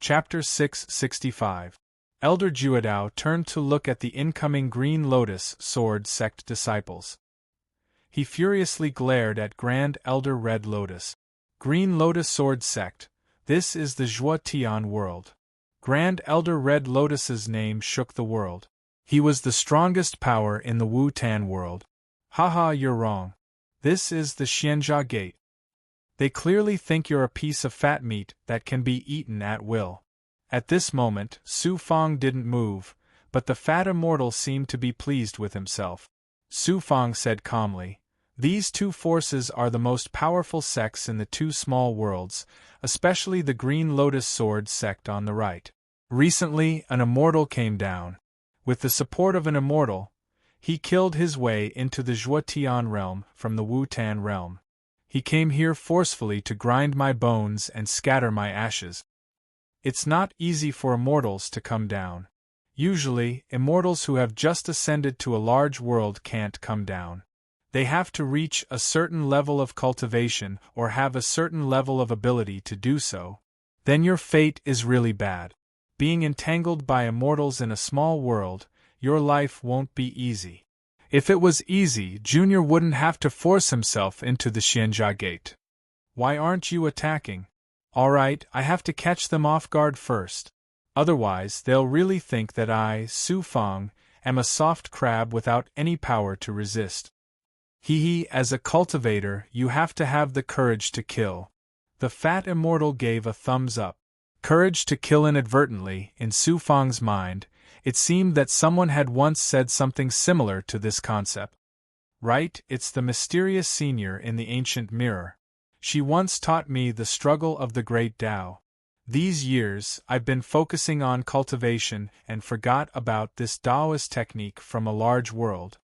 Chapter 665. Elder Juadao turned to look at the incoming Green Lotus Sword Sect disciples. He furiously glared at Grand Elder Red Lotus. Green Lotus Sword Sect, this is the Zhua Tian world. Grand Elder Red Lotus's name shook the world. He was the strongest power in the Wu Tan world. Haha, you're wrong. This is the Xianjia Gate. They clearly think you're a piece of fat meat that can be eaten at will. At this moment, Su Fang didn't move, but the fat immortal seemed to be pleased with himself. Su Fang said calmly, "These two forces are the most powerful sects in the two small worlds, especially the Green Lotus Sword sect on the right. Recently, an immortal came down. With the support of an immortal, he killed his way into the Zhua Tian realm from the Wu Tan realm. He came here forcefully to grind my bones and scatter my ashes. It's not easy for immortals to come down. Usually, immortals who have just ascended to a large world can't come down. They have to reach a certain level of cultivation or have a certain level of ability to do so. Then your fate is really bad. Being entangled by immortals in a small world, your life won't be easy. If it was easy, Junior wouldn't have to force himself into the Xianjia Gate. Why aren't you attacking? Alright, I have to catch them off guard first. Otherwise, they'll really think that I, Su Fang, am a soft crab without any power to resist. Hee, as a cultivator, you have to have the courage to kill." The fat immortal gave a thumbs up. Courage to kill inadvertently, in Su Fang's mind, it seemed that someone had once said something similar to this concept. Right, it's the mysterious senior in the ancient mirror. She once taught me the struggle of the great Tao. These years, I've been focusing on cultivation and forgot about this Taoist technique from a large world.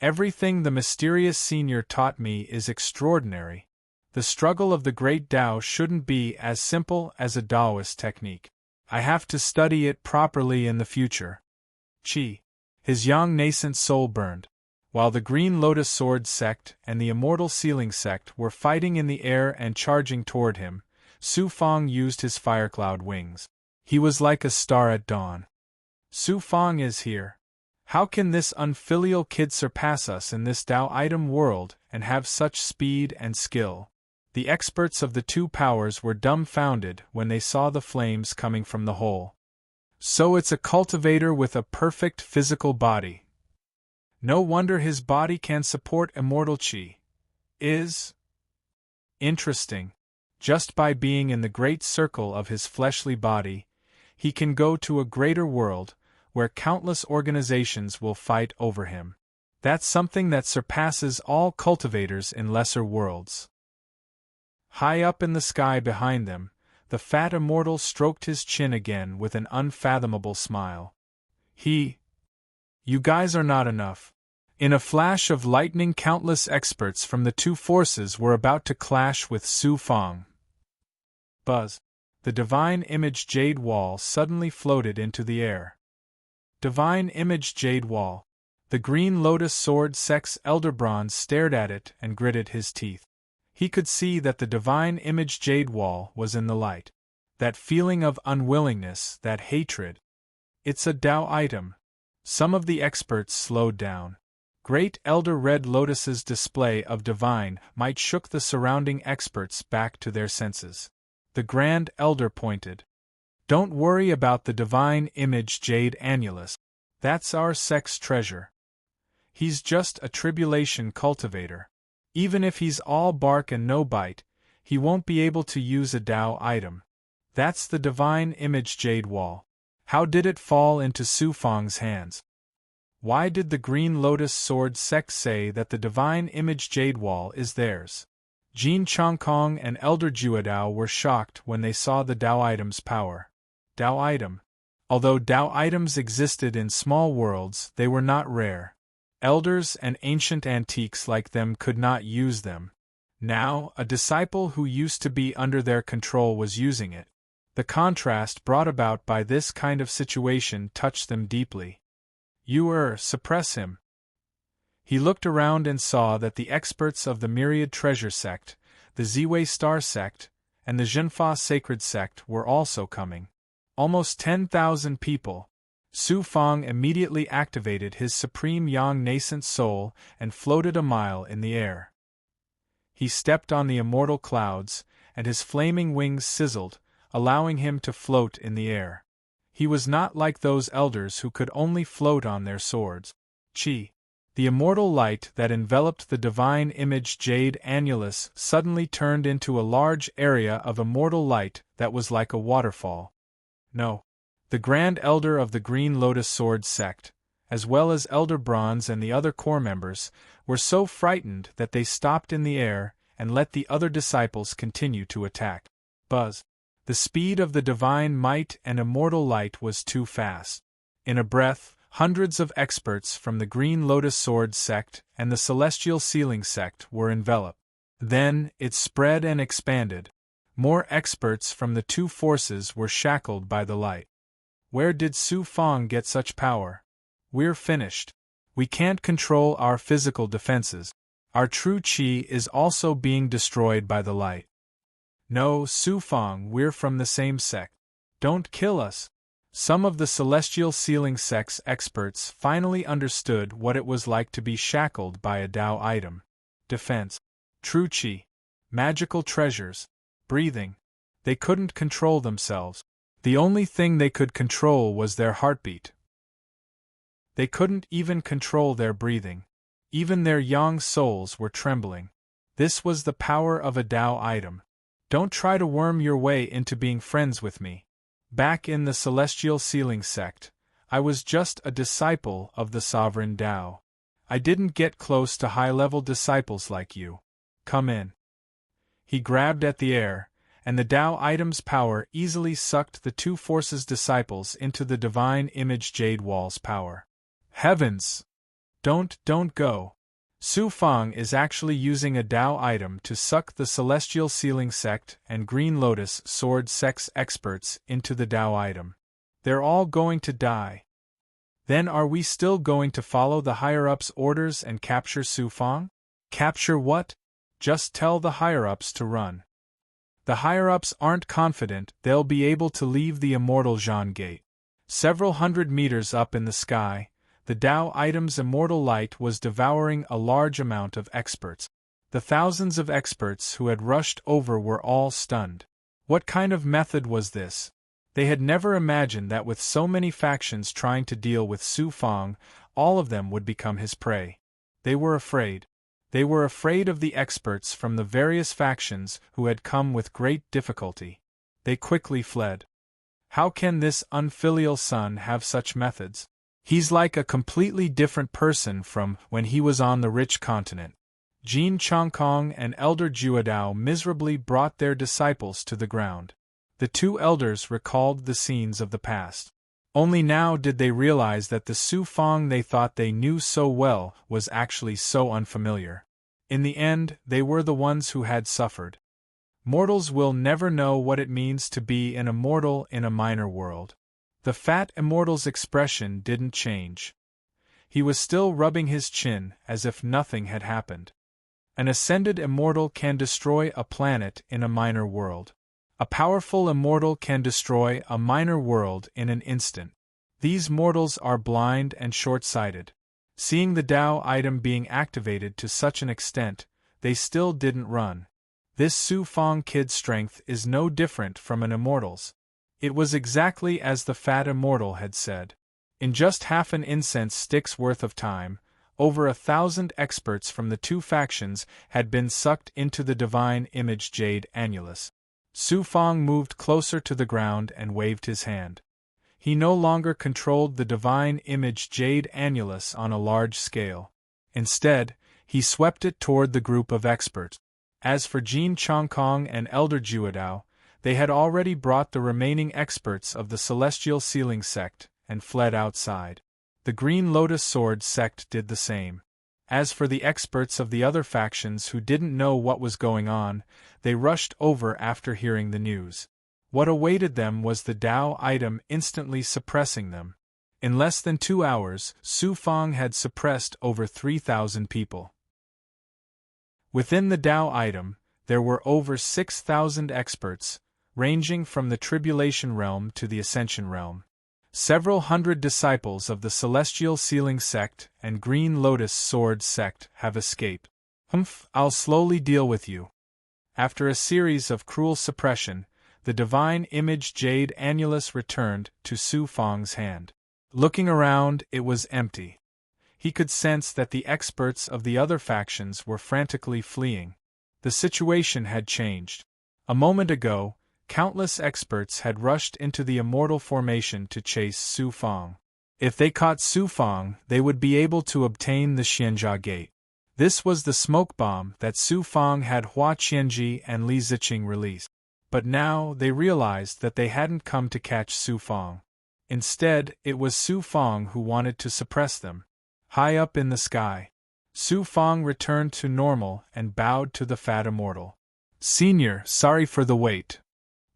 Everything the mysterious senior taught me is extraordinary. The struggle of the great Tao shouldn't be as simple as a Taoist technique. I have to study it properly in the future. Qi. His young nascent soul burned. While the Green Lotus Sword sect and the Immortal Sealing sect were fighting in the air and charging toward him, Su Fang used his firecloud wings. He was like a star at dawn. Su Fang is here. How can this unfilial kid surpass us in this Tao item world and have such speed and skill? The experts of the two powers were dumbfounded when they saw the flames coming from the hole. So it's a cultivator with a perfect physical body. No wonder his body can support immortal qi. Is interesting. Just by being in the great circle of his fleshly body, he can go to a greater world, where countless organizations will fight over him. That's something that surpasses all cultivators in lesser worlds. High up in the sky behind them, the fat immortal stroked his chin again with an unfathomable smile. You guys are not enough. In a flash of lightning, countless experts from the two forces were about to clash with Su Fang. Buzz. The Divine Image Jade Wall suddenly floated into the air. Divine Image Jade Wall. The Green Lotus Sword Sect's Elder Bronze stared at it and gritted his teeth. He could see that the Divine Image Jade Wall was in the light. That feeling of unwillingness, that hatred. It's a Tao item. Some of the experts slowed down. Great Elder Red Lotus's display of divine might shook the surrounding experts back to their senses. The Grand Elder pointed. Don't worry about the Divine Image Jade Annulus. That's our sect's treasure. He's just a tribulation cultivator. Even if he's all bark and no bite, he won't be able to use a Tao item. That's the Divine Image Jade Wall. How did it fall into Su Fang's hands? Why did the Green Lotus Sword sect say that the Divine Image Jade Wall is theirs? Jin Chongkong and Elder Juadao were shocked when they saw the Tao item's power. Tao item. Although Tao items existed in small worlds, they were not rare. Elders and ancient antiques like them could not use them. Now, a disciple who used to be under their control was using it. The contrast brought about by this kind of situation touched them deeply. Suppress him. He looked around and saw that the experts of the Myriad Treasure sect, the Ziwei Star sect, and the Zhenfa Sacred sect were also coming. Almost 10,000 people. Su Fang immediately activated his supreme yang nascent soul and floated a mile in the air. He stepped on the immortal clouds, and his flaming wings sizzled, allowing him to float in the air. He was not like those elders who could only float on their swords. Qi, the immortal light that enveloped the divine image jade annulus, suddenly turned into a large area of immortal light that was like a waterfall. No. The Grand Elder of the Green Lotus Sword sect, as well as Elder Bronze and the other core members, were so frightened that they stopped in the air and let the other disciples continue to attack. Buzz. The speed of the divine might and immortal light was too fast. In a breath, hundreds of experts from the Green Lotus Sword sect and the Celestial Sealing sect were enveloped. Then, it spread and expanded. More experts from the two forces were shackled by the light. Where did Su Fang get such power? We're finished. We can't control our physical defenses. Our true qi is also being destroyed by the light. No, Su Fang, we're from the same sect. Don't kill us. Some of the Celestial Sealing sect's experts finally understood what it was like to be shackled by a Tao item. Defense. True qi. Magical treasures. Breathing. They couldn't control themselves. The only thing they could control was their heartbeat. They couldn't even control their breathing. Even their yang souls were trembling. This was the power of a Tao item. Don't try to worm your way into being friends with me. Back in the Celestial Sealing sect, I was just a disciple of the Sovereign Tao. I didn't get close to high-level disciples like you. Come in. He grabbed at the air, and the Tao item's power easily sucked the two forces' disciples into the divine image jade wall's power. Heavens! Don't go. Su Fang is actually using a Tao item to suck the Celestial Sealing sect and Green Lotus Sword sect's experts into the Tao item. They're all going to die. Then are we still going to follow the higher-ups' orders and capture Su Fang? Capture what? Just tell the higher-ups to run. The higher-ups aren't confident they'll be able to leave the immortal Zhan Gate. Several hundred meters up in the sky, the Tao item's immortal light was devouring a large amount of experts. The thousands of experts who had rushed over were all stunned. What kind of method was this? They had never imagined that with so many factions trying to deal with Su Fang, all of them would become his prey. They were afraid. They were afraid of the experts from the various factions who had come with great difficulty. They quickly fled. How can this unfilial son have such methods? He's like a completely different person from when he was on the rich continent. Jin Chongkong and Elder Juadao miserably brought their disciples to the ground. The two elders recalled the scenes of the past. Only now did they realize that the Su Fang they thought they knew so well was actually so unfamiliar. In the end, they were the ones who had suffered. Mortals will never know what it means to be an immortal in a minor world. The fat immortal's expression didn't change. He was still rubbing his chin as if nothing had happened. An ascended immortal can destroy a planet in a minor world. A powerful immortal can destroy a minor world in an instant. These mortals are blind and short-sighted. Seeing the Tao item being activated to such an extent, they still didn't run. This Su Fang kid's strength is no different from an immortal's. It was exactly as the fat immortal had said. In just half an incense stick's worth of time, over 1,000 experts from the two factions had been sucked into the divine image jade annulus. Su Fang moved closer to the ground and waved his hand. He no longer controlled the divine image jade annulus on a large scale. Instead, he swept it toward the group of experts. As for Jin Chongkong and Elder Juadao, they had already brought the remaining experts of the Celestial Sealing sect and fled outside. The Green Lotus Sword sect did the same. As for the experts of the other factions who didn't know what was going on, they rushed over after hearing the news. What awaited them was the Tao item instantly suppressing them. In less than 2 hours, Su Fang had suppressed over 3,000 people. Within the Tao item, there were over 6,000 experts, ranging from the tribulation realm to the ascension realm. Several hundred disciples of the Celestial Sealing Sect and Green Lotus Sword Sect have escaped. I'll slowly deal with you. After a series of cruel suppression, the divine image Jade Annulus returned to Su Fang's hand. Looking around, it was empty. He could sense that the experts of the other factions were frantically fleeing. The situation had changed. A moment ago, countless experts had rushed into the immortal formation to chase Su Fang. If they caught Su Fang, they would be able to obtain the Xianjia Gate. This was the smoke bomb that Su Fang had Hua Qianji and Li Ziqing released. But now they realized that they hadn't come to catch Su Fang. Instead, it was Su Fang who wanted to suppress them. High up in the sky, Su Fang returned to normal and bowed to the fat immortal. "Senior, sorry for the wait."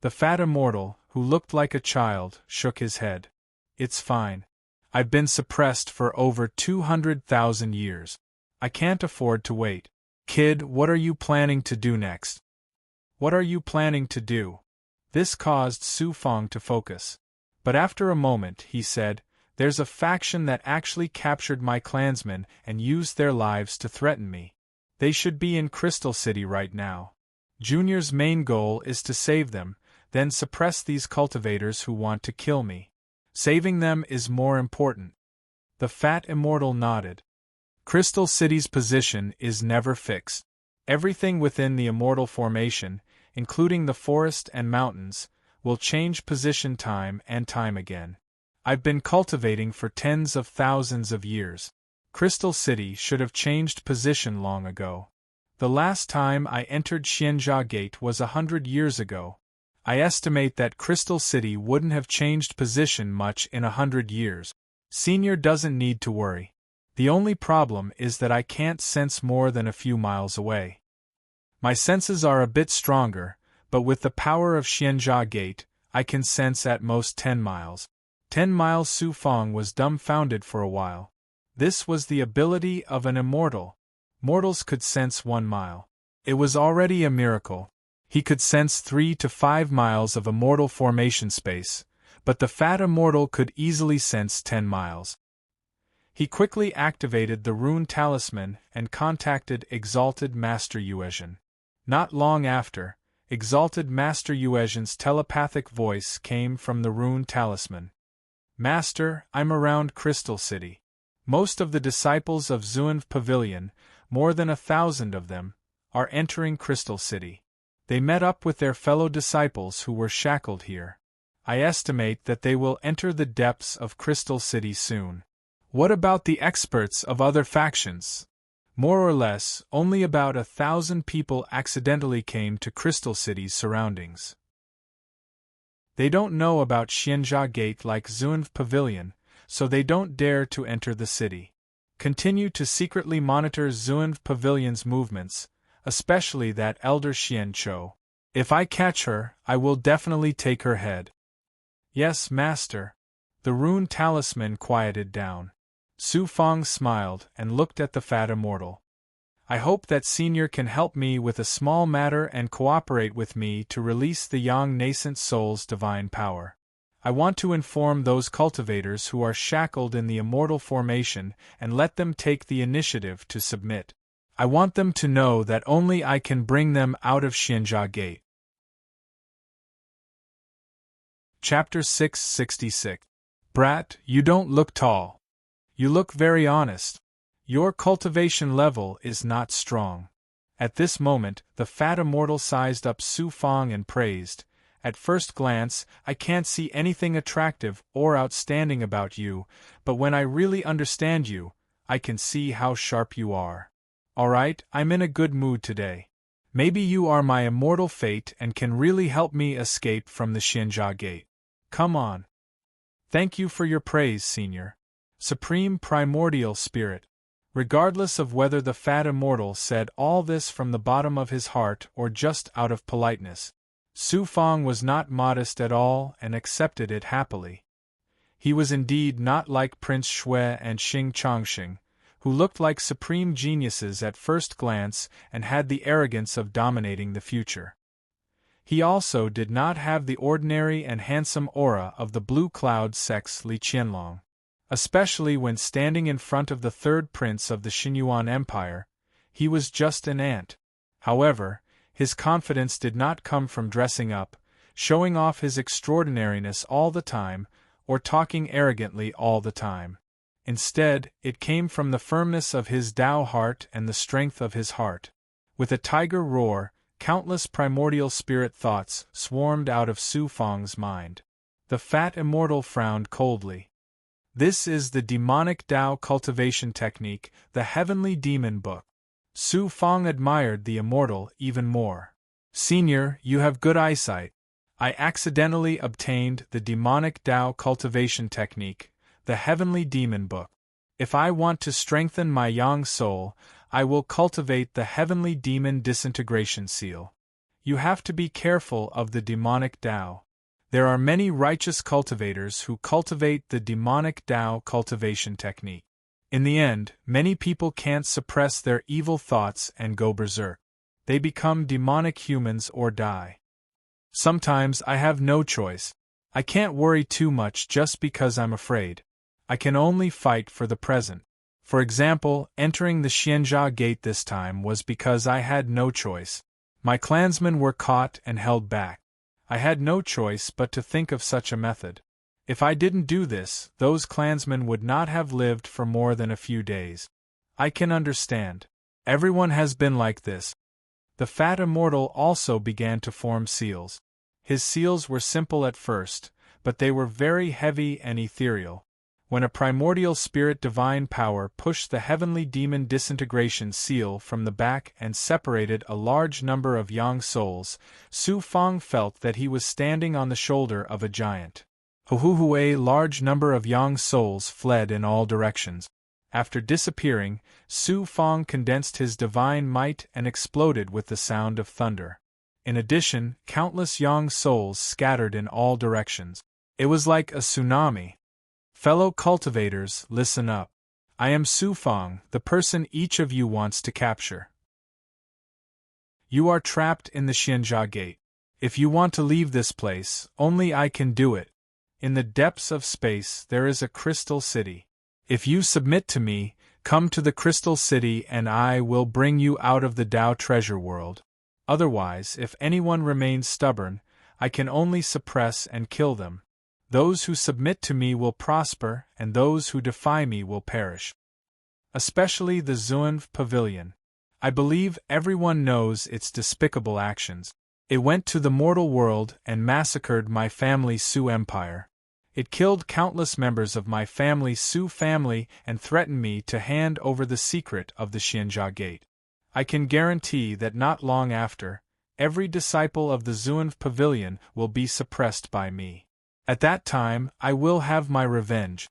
The fat immortal, who looked like a child, shook his head. "It's fine. I've been suppressed for over 200,000 years. I can't afford to wait. Kid, what are you planning to do next?" "What are you planning to do?" This caused Su Fang to focus. But after a moment, he said, "There's a faction that actually captured my clansmen and used their lives to threaten me. They should be in Crystal City right now. Junior's main goal is to save them, then suppress these cultivators who want to kill me. Saving them is more important." The fat immortal nodded. Crystal City's position is never fixed. Everything within the immortal formation, including the forest and mountains, will change position time and time again. I've been cultivating for tens of thousands of years. Crystal City should have changed position long ago. The last time I entered Xianjia Gate was 100 years ago. I estimate that Crystal City wouldn't have changed position much in 100 years. Senior doesn't need to worry. The only problem is that I can't sense more than a few miles away. My senses are a bit stronger, but with the power of Xianjia Gate, I can sense at most 10 miles. 10 miles. Su Fang was dumbfounded for a while. This was the ability of an immortal. Mortals could sense 1 mile. It was already a miracle. He could sense 3 to 5 miles of immortal formation space, but the fat immortal could easily sense 10 miles. He quickly activated the rune talisman and contacted Exalted Master Yuezhan. Not long after, Exalted Master Yuezhan's telepathic voice came from the rune talisman. "Master, I'm around Crystal City. Most of the disciples of Xuanv Pavilion, more than 1,000 of them, are entering Crystal City. They met up with their fellow disciples who were shackled here. I estimate that they will enter the depths of Crystal City soon." "What about the experts of other factions?" "More or less, only about 1,000 people accidentally came to Crystal City's surroundings. They don't know about Xianjia Gate like Xuanv Pavilion, so they don't dare to enter the city. Continue to secretly monitor Xuanv Pavilion's movements, especially that elder Xian Chou. If I catch her, I will definitely take her head." "Yes, Master." The rune talisman quieted down. Su Fang smiled and looked at the fat immortal. "I hope that Senior can help me with a small matter and cooperate with me to release the young nascent soul's divine power. I want to inform those cultivators who are shackled in the immortal formation and let them take the initiative to submit. I want them to know that only I can bring them out of Xianjia Gate." Chapter 666. "Brat, you don't look tall. You look very honest. Your cultivation level is not strong." At this moment, the fat immortal sized up Su Fang and praised, "At first glance, I can't see anything attractive or outstanding about you, but when I really understand you, I can see how sharp you are. Alright, I'm in a good mood today. Maybe you are my immortal fate and can really help me escape from the Xianjia Gate. Come on." "Thank you for your praise, Senior. Supreme Primordial Spirit." Regardless of whether the fat immortal said all this from the bottom of his heart or just out of politeness, Su Fang was not modest at all and accepted it happily. He was indeed not like Prince Shui and Xing Chongxing, who looked like supreme geniuses at first glance and had the arrogance of dominating the future. He also did not have the ordinary and handsome aura of the blue cloud sex Li Qianlong. Especially when standing in front of the third prince of the Xinyuan Empire, he was just an ant. However, his confidence did not come from dressing up, showing off his extraordinariness all the time, or talking arrogantly all the time. Instead, it came from the firmness of his Tao heart and the strength of his heart. With a tiger roar, countless primordial spirit thoughts swarmed out of Su Fang's mind. The fat immortal frowned coldly. This is the demonic Tao cultivation technique, the Heavenly Demon Book. Su Fang admired the immortal even more. Senior, you have good eyesight. I accidentally obtained the demonic Tao cultivation technique, the Heavenly Demon Book. If I want to strengthen my yang soul, I will cultivate the Heavenly Demon Disintegration Seal. You have to be careful of the demonic Tao. There are many righteous cultivators who cultivate the demonic Tao cultivation technique. In the end, many people can't suppress their evil thoughts and go berserk. They become demonic humans or die. Sometimes I have no choice. I can't worry too much just because I'm afraid. I can only fight for the present. For example, entering the Xianjia Gate this time was because I had no choice. My clansmen were caught and held back. I had no choice but to think of such a method. If I didn't do this, those clansmen would not have lived for more than a few days. I can understand. Everyone has been like this. The fat immortal also began to form seals. His seals were simple at first, but they were very heavy and ethereal. When a primordial spirit divine power pushed the Heavenly Demon Disintegration Seal from the back and separated a large number of yang souls, Su Fang felt that he was standing on the shoulder of a giant. A large number of yang souls fled in all directions. After disappearing, Su Fang condensed his divine might and exploded with the sound of thunder. In addition, countless yang souls scattered in all directions. It was like a tsunami. Fellow cultivators, listen up. I am Su Fang, the person each of you wants to capture. You are trapped in the Xianjia Gate. If you want to leave this place, only I can do it. In the depths of space there is a crystal city. If you submit to me, come to the crystal city and I will bring you out of the Tao treasure world. Otherwise, if anyone remains stubborn, I can only suppress and kill them. Those who submit to me will prosper, and those who defy me will perish. Especially the Zunv Pavilion. I believe everyone knows its despicable actions. It went to the mortal world and massacred my family Su Empire. It killed countless members of my family Su family and threatened me to hand over the secret of the Xianjia Gate. I can guarantee that not long after, every disciple of the Zunv Pavilion will be suppressed by me. At that time, I will have my revenge.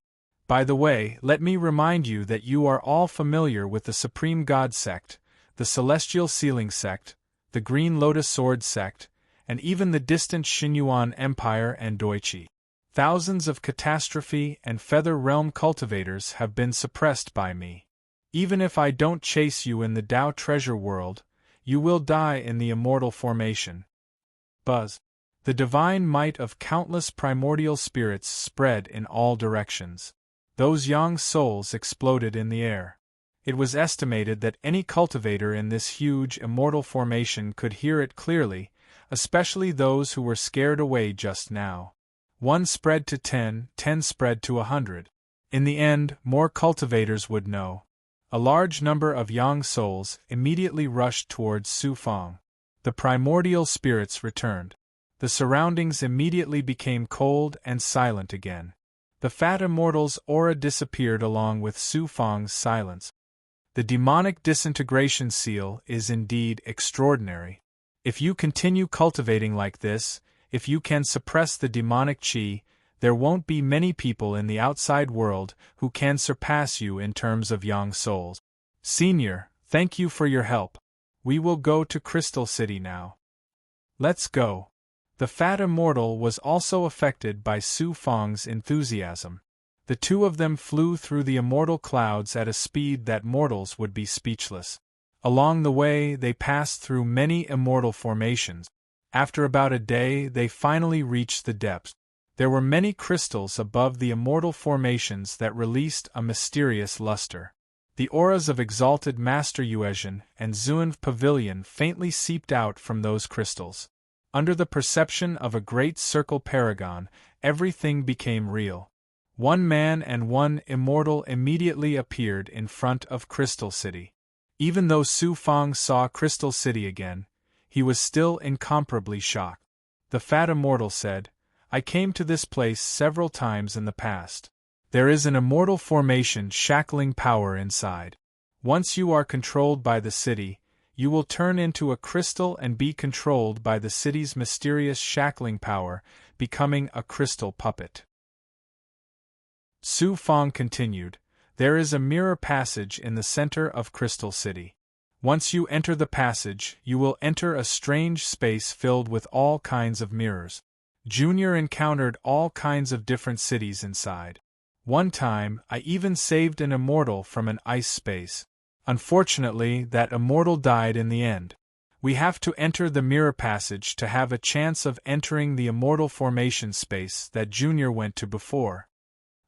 By the way, let me remind you that you are all familiar with the Supreme God sect, the Celestial Sealing sect, the Green Lotus Sword sect, and even the distant Xinyuan Empire and Doichi. Thousands of catastrophe and feather realm cultivators have been suppressed by me. Even if I don't chase you in the Tao treasure world, you will die in the immortal formation. Buzz. The divine might of countless primordial spirits spread in all directions. Those yang souls exploded in the air. It was estimated that any cultivator in this huge immortal formation could hear it clearly, especially those who were scared away just now. 1 spread to 10, 10 spread to 100. In the end, more cultivators would know. A large number of yang souls immediately rushed towards Su Fang. The primordial spirits returned. The surroundings immediately became cold and silent again. The fat immortal's aura disappeared along with Su Fang's silence. The demonic disintegration seal is indeed extraordinary. If you continue cultivating like this, if you can suppress the demonic qi, there won't be many people in the outside world who can surpass you in terms of yang souls. Senior, thank you for your help. We will go to Crystal City now. Let's go. The fat immortal was also affected by Su Fang's enthusiasm. The two of them flew through the immortal clouds at a speed that mortals would be speechless. Along the way, they passed through many immortal formations. After about a day, they finally reached the depths. There were many crystals above the immortal formations that released a mysterious luster. The auras of exalted Master Yuezhan and Zunv Pavilion faintly seeped out from those crystals. Under the perception of a great circle paragon, everything became real. One man and one immortal immediately appeared in front of Crystal City. Even though Su Fang saw Crystal City again, he was still incomparably shocked. The fat immortal said, "I came to this place several times in the past. There is an immortal formation shackling power inside. Once you are controlled by the city, you will turn into a crystal and be controlled by the city's mysterious shackling power, becoming a crystal puppet." Su Fang continued, "There is a mirror passage in the center of Crystal City. Once you enter the passage, you will enter a strange space filled with all kinds of mirrors. Junior encountered all kinds of different cities inside. One time, I even saved an immortal from an ice space. Unfortunately, that immortal died in the end. We have to enter the mirror passage to have a chance of entering the immortal formation space that Junior went to before."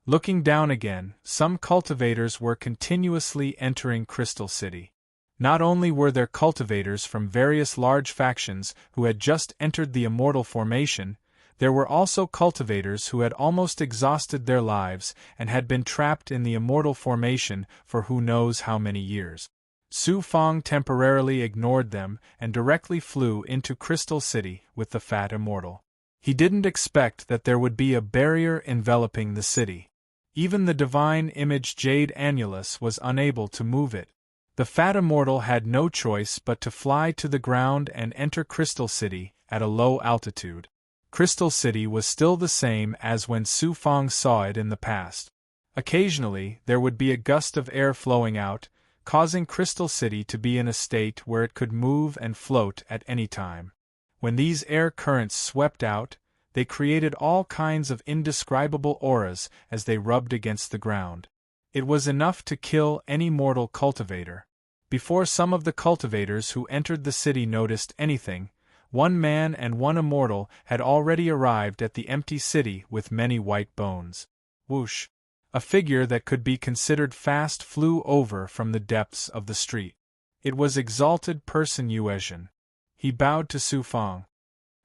Looking down again, some cultivators were continuously entering Crystal City. Not only were there cultivators from various large factions who had just entered the immortal formation, there were also cultivators who had almost exhausted their lives and had been trapped in the immortal formation for who knows how many years. Su Fang temporarily ignored them and directly flew into Crystal City with the fat immortal. He didn't expect that there would be a barrier enveloping the city. Even the divine image Jade Annulus was unable to move it. The fat immortal had no choice but to fly to the ground and enter Crystal City at a low altitude. Crystal City was still the same as when Su Fang saw it in the past. Occasionally, there would be a gust of air flowing out, causing Crystal City to be in a state where it could move and float at any time. When these air currents swept out, they created all kinds of indescribable auras as they rubbed against the ground. It was enough to kill any mortal cultivator. Before some of the cultivators who entered the city noticed anything, one man and one immortal had already arrived at the empty city with many white bones. Whoosh! A figure that could be considered fast flew over from the depths of the street. It was exalted person Yuezhan. He bowed to Su Fang.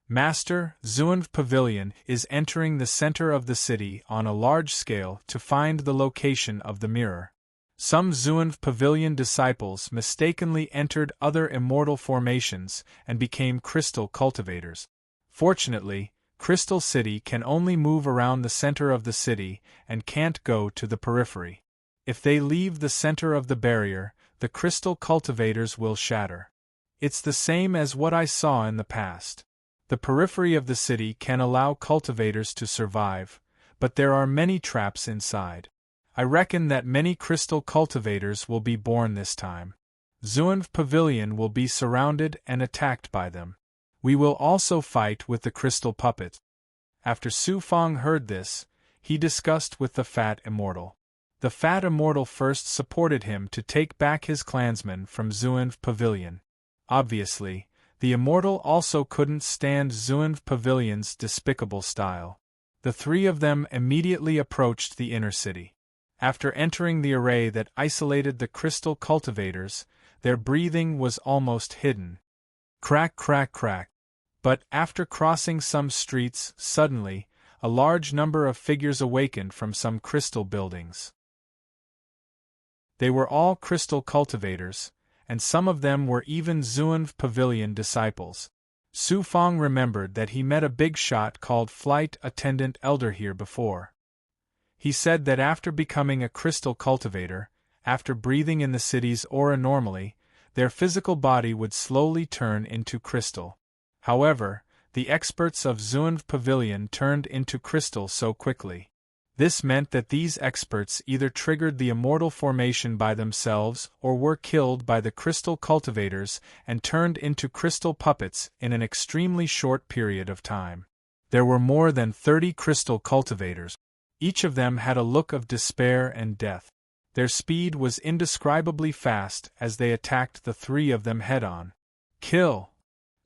"Master, Zunv Pavilion is entering the center of the city on a large scale to find the location of the mirror. Some Zunv Pavilion disciples mistakenly entered other immortal formations and became crystal cultivators. Fortunately, Crystal City can only move around the center of the city and can't go to the periphery. If they leave the center of the barrier, the crystal cultivators will shatter. It's the same as what I saw in the past. The periphery of the city can allow cultivators to survive, but there are many traps inside. I reckon that many crystal cultivators will be born this time. Zunv Pavilion will be surrounded and attacked by them. We will also fight with the crystal puppet." After Su Fang heard this, he discussed with the fat immortal. The fat immortal first supported him to take back his clansmen from Zunv Pavilion. Obviously, the immortal also couldn't stand Zunv Pavilion's despicable style. The three of them immediately approached the inner city. After entering the array that isolated the crystal cultivators, their breathing was almost hidden. Crack, crack, crack. But after crossing some streets, suddenly, a large number of figures awakened from some crystal buildings. They were all crystal cultivators, and some of them were even Zunv Pavilion disciples. Su Fang remembered that he met a big shot called Flight Attendant Elder here before. He said that after becoming a crystal cultivator, after breathing in the city's aura normally, their physical body would slowly turn into crystal. However, the experts of Zunv Pavilion turned into crystal so quickly. This meant that these experts either triggered the immortal formation by themselves or were killed by the crystal cultivators and turned into crystal puppets in an extremely short period of time. There were more than 30 crystal cultivators. Each of them had a look of despair and death. Their speed was indescribably fast as they attacked the three of them head-on. "Kill!"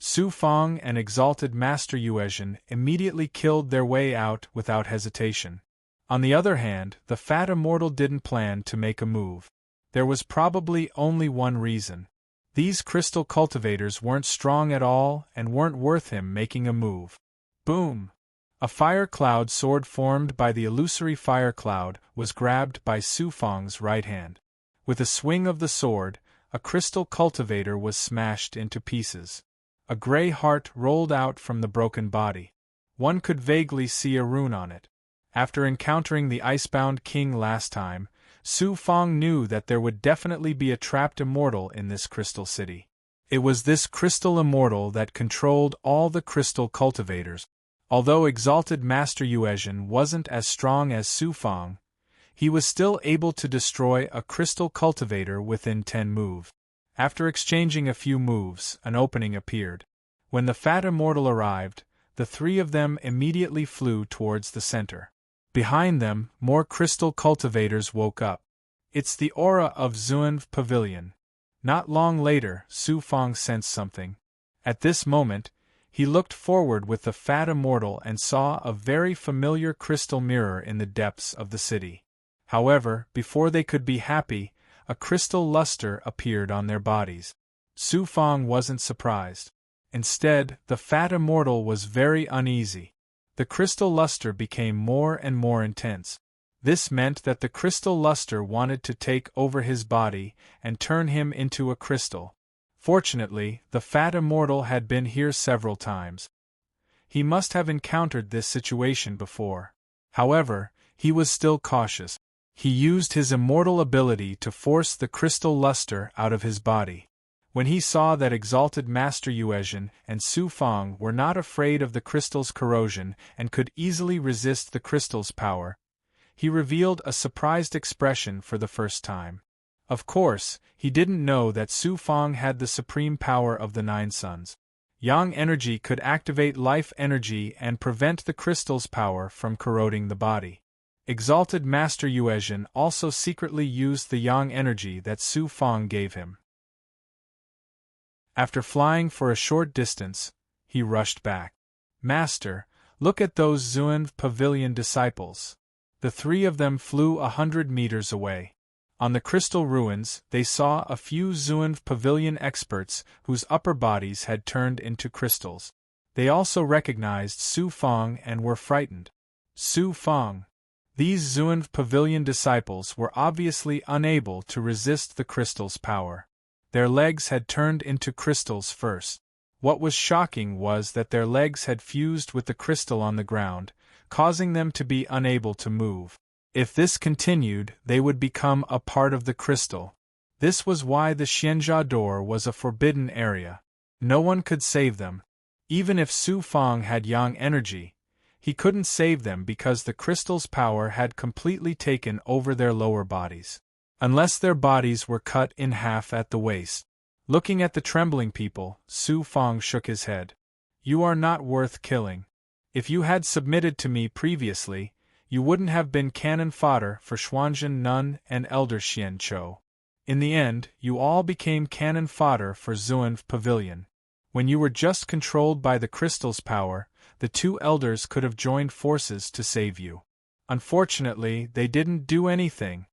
Su Fang and Exalted Master Yuezhen immediately killed their way out without hesitation. On the other hand, the fat immortal didn't plan to make a move. There was probably only one reason. These crystal cultivators weren't strong at all and weren't worth him making a move. Boom! A fire cloud sword formed by the illusory fire cloud was grabbed by Su Fang's right hand. With a swing of the sword, a crystal cultivator was smashed into pieces. A gray heart rolled out from the broken body. One could vaguely see a rune on it. After encountering the icebound king last time, Su Fang knew that there would definitely be a trapped immortal in this crystal city. It was this crystal immortal that controlled all the crystal cultivators. Although Exalted Master Yuezhen wasn't as strong as Su Fang, he was still able to destroy a crystal cultivator within 10 moves. After exchanging a few moves, an opening appeared. When the fat immortal arrived, the three of them immediately flew towards the center. Behind them, more crystal cultivators woke up. It's the aura of Zunv Pavilion. Not long later, Su Fang sensed something. At this moment, he looked forward with the fat immortal and saw a very familiar crystal mirror in the depths of the city. However, before they could be happy, a crystal luster appeared on their bodies. Su Fang wasn't surprised. Instead, the fat immortal was very uneasy. The crystal luster became more and more intense. This meant that the crystal luster wanted to take over his body and turn him into a crystal. Fortunately, the fat immortal had been here several times. He must have encountered this situation before. However, he was still cautious. He used his immortal ability to force the crystal luster out of his body. When he saw that Exalted Master Yuezhen and Su Fang were not afraid of the crystal's corrosion and could easily resist the crystal's power, he revealed a surprised expression for the first time. Of course, he didn't know that Su Fang had the supreme power of the 9 suns. Yang energy could activate life energy and prevent the crystal's power from corroding the body. Exalted Master Yuezhen also secretly used the Yang energy that Su Fang gave him. After flying for a short distance, he rushed back. Master, look at those Zunv Pavilion disciples. The 3 of them flew 100 meters away. On the crystal ruins, they saw a few Zunv Pavilion experts whose upper bodies had turned into crystals. They also recognized Su Fang and were frightened. Su Fang. These Zunv Pavilion disciples were obviously unable to resist the crystal's power. Their legs had turned into crystals first. What was shocking was that their legs had fused with the crystal on the ground, causing them to be unable to move. If this continued, they would become a part of the crystal. This was why the Xianjia door was a forbidden area. No one could save them. Even if Su Fang had Yang energy, he couldn't save them because the crystal's power had completely taken over their lower bodies. Unless their bodies were cut in half at the waist. Looking at the trembling people, Su Fang shook his head. You are not worth killing. If you had submitted to me previously, you wouldn't have been cannon fodder for Xuanzhen Nun and Elder Xian Chou. In the end, you all became cannon fodder for Zunv Pavilion. When you were just controlled by the crystal's power, the 2 elders could have joined forces to save you. Unfortunately, they didn't do anything.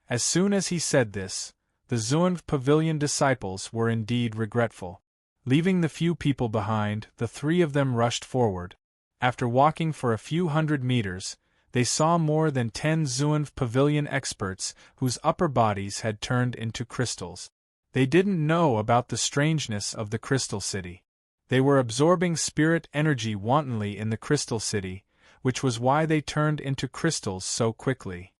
As soon as he said this, the Zunv Pavilion disciples were indeed regretful. Leaving the few people behind, the 3 of them rushed forward. After walking for a few hundred meters, they saw more than 10 Zunv Pavilion experts whose upper bodies had turned into crystals. They didn't know about the strangeness of the Crystal City. They were absorbing spirit energy wantonly in the Crystal City, which was why they turned into crystals so quickly.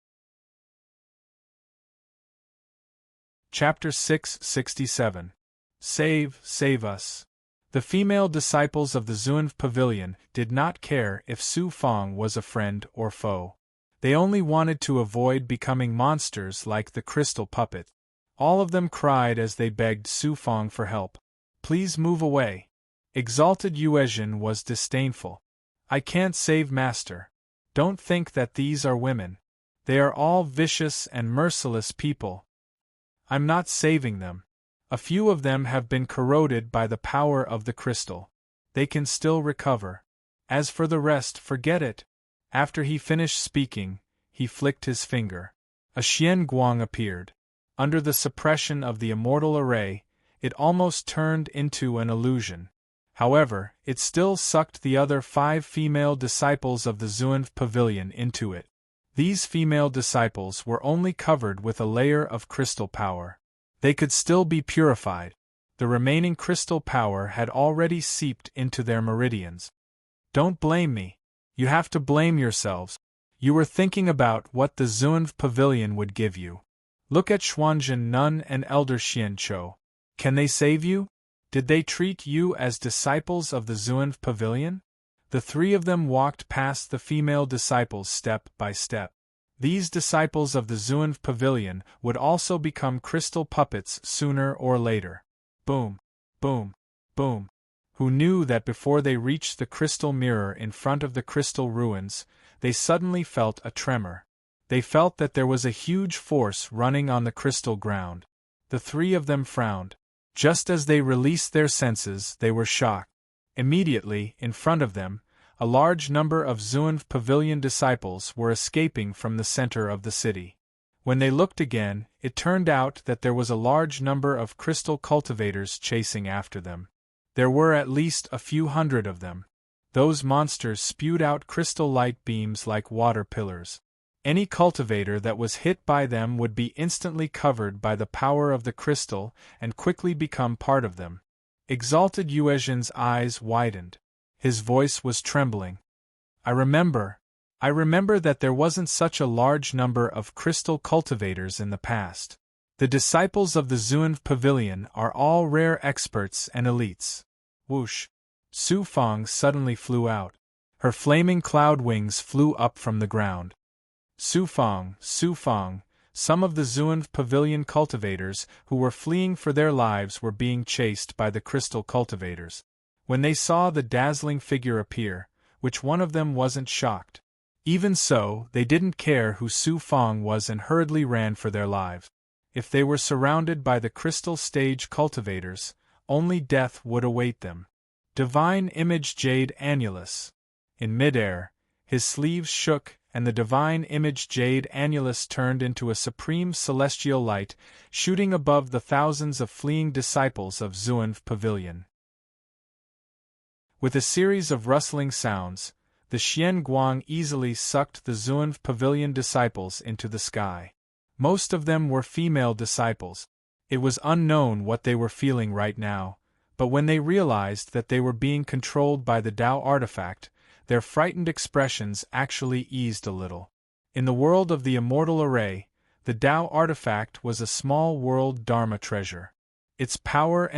Chapter 667. Save us. The female disciples of the Zunv Pavilion did not care if Su Fang was a friend or foe. They only wanted to avoid becoming monsters like the crystal puppet. All of them cried as they begged Su Fang for help. Please move away. Exalted Yuezhen was disdainful. I can't save Master. Don't think that these are women. They are all vicious and merciless people. I'm not saving them. A few of them have been corroded by the power of the crystal. They can still recover. As for the rest, forget it. After he finished speaking, he flicked his finger. A Xian Guang appeared. Under the suppression of the immortal array, it almost turned into an illusion. However, it still sucked the other 5 female disciples of the Zunv pavilion into it. These female disciples were only covered with a layer of crystal power. They could still be purified. The remaining crystal power had already seeped into their meridians. Don't blame me. You have to blame yourselves. You were thinking about what the Zunv pavilion would give you. Look at Xuanzhen Nun and Elder Xian Chou. Can they save you? Did they treat you as disciples of the Zunv pavilion? The 3 of them walked past the female disciples step by step. These disciples of the Zunv pavilion would also become crystal puppets sooner or later. Boom, boom, boom. Who knew that before they reached the crystal mirror in front of the crystal ruins, they suddenly felt a tremor. They felt that there was a huge force running on the crystal ground. The 3 of them frowned. Just as they released their senses, they were shocked. Immediately, in front of them, a large number of Zunv pavilion disciples were escaping from the center of the city. When they looked again, it turned out that there was a large number of crystal cultivators chasing after them. There were at least a few hundred of them. Those monsters spewed out crystal light beams like water pillars. Any cultivator that was hit by them would be instantly covered by the power of the crystal and quickly become part of them. Exalted Yuezhin's eyes widened. His voice was trembling. I remember that there wasn't such a large number of crystal cultivators in the past. The disciples of the Zunv pavilion are all rare experts and elites. Whoosh! Su Fang suddenly flew out. Her flaming cloud wings flew up from the ground. Su Fang, some of the Zunv pavilion cultivators who were fleeing for their lives were being chased by the crystal cultivators. When they saw the dazzling figure appear, which one of them wasn't shocked? Even so, they didn't care who Su Fang was and hurriedly ran for their lives. If they were surrounded by the crystal stage cultivators, only death would await them. Divine Image Jade Annulus. In midair, his sleeves shook, and the Divine Image Jade Annulus turned into a supreme celestial light, shooting above the thousands of fleeing disciples of Zunv pavilion. With a series of rustling sounds, the Xian Guang easily sucked the Zunv pavilion disciples into the sky. Most of them were female disciples. It was unknown what they were feeling right now, but when they realized that they were being controlled by the Tao artifact, their frightened expressions actually eased a little. In the world of the immortal array, the Tao artifact was a small world Dharma treasure. Its power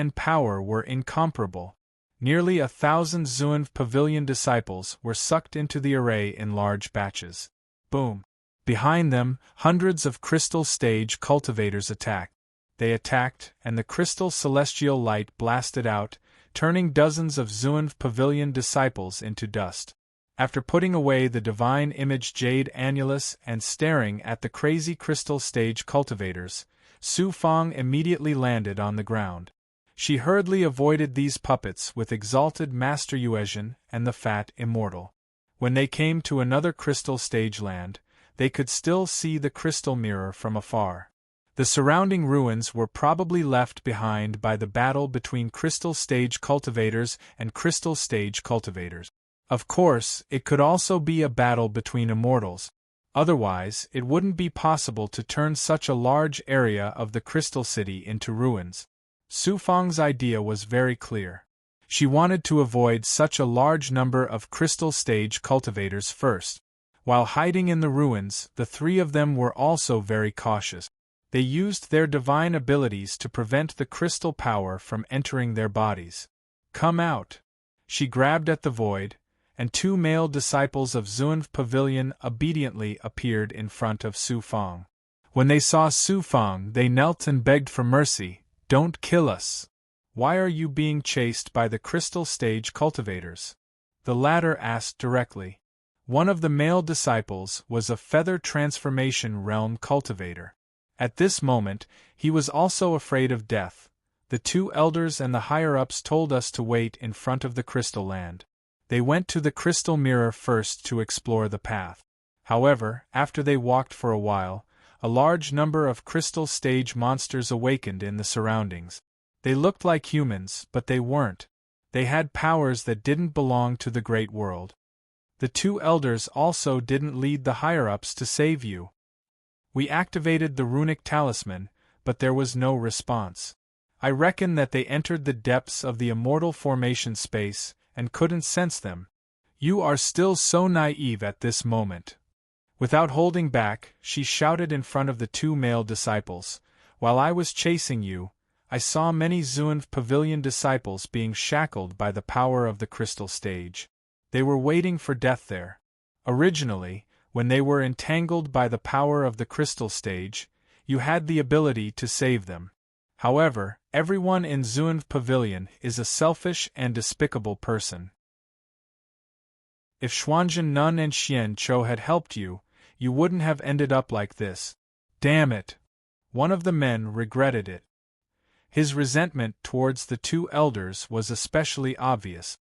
were incomparable. Nearly 1,000 Zunv pavilion disciples were sucked into the array in large batches. Boom! Behind them, hundreds of crystal stage cultivators attacked. They attacked, and the crystal celestial light blasted out, turning dozens of Zunv pavilion disciples into dust. After putting away the Divine Image Jade Annulus and staring at the crazy crystal stage cultivators, Su Fang immediately landed on the ground. She hurriedly avoided these puppets with Exalted Master Yuezhin and the Fat Immortal. When they came to another crystal stage land, they could still see the crystal mirror from afar. The surrounding ruins were probably left behind by the battle between crystal stage cultivators and crystal stage cultivators. Of course, it could also be a battle between immortals. Otherwise, it wouldn't be possible to turn such a large area of the crystal city into ruins. Su Fang's idea was very clear. She wanted to avoid such a large number of crystal stage cultivators first. While hiding in the ruins, the 3 of them were also very cautious. They used their divine abilities to prevent the crystal power from entering their bodies. Come out! She grabbed at the void, and 2 male disciples of Zunv pavilion obediently appeared in front of Su Fang. When they saw Su Fang, they knelt and begged for mercy. Don't kill us. Why are you being chased by the crystal stage cultivators? The latter asked directly. One of the male disciples was a feather transformation realm cultivator. At this moment, he was also afraid of death, The two elders and the higher-ups told us to wait in front of the crystal land. They went to the crystal mirror first to explore the path. However, after they walked for a while, a large number of crystal stage monsters awakened in the surroundings. They looked like humans, but they weren't. They had powers that didn't belong to the great world. The two elders also didn't lead the higher-ups to save you. We activated the runic talisman, but there was no response. I reckon that they entered the depths of the immortal formation space and couldn't sense them. You are still so naive at this moment. Without holding back, she shouted in front of the two male disciples. While I was chasing you, I saw many Zunv Pavilion disciples being shackled by the power of the crystal stage. They were waiting for death there. Originally, when they were entangled by the power of the crystal stage, you had the ability to save them. However, everyone in Zunv Pavilion is a selfish and despicable person. If Xuanzhen Nun and Xian Chou had helped you, you wouldn't have ended up like this. Damn it! One of the men regretted it. His resentment towards the two elders was especially obvious.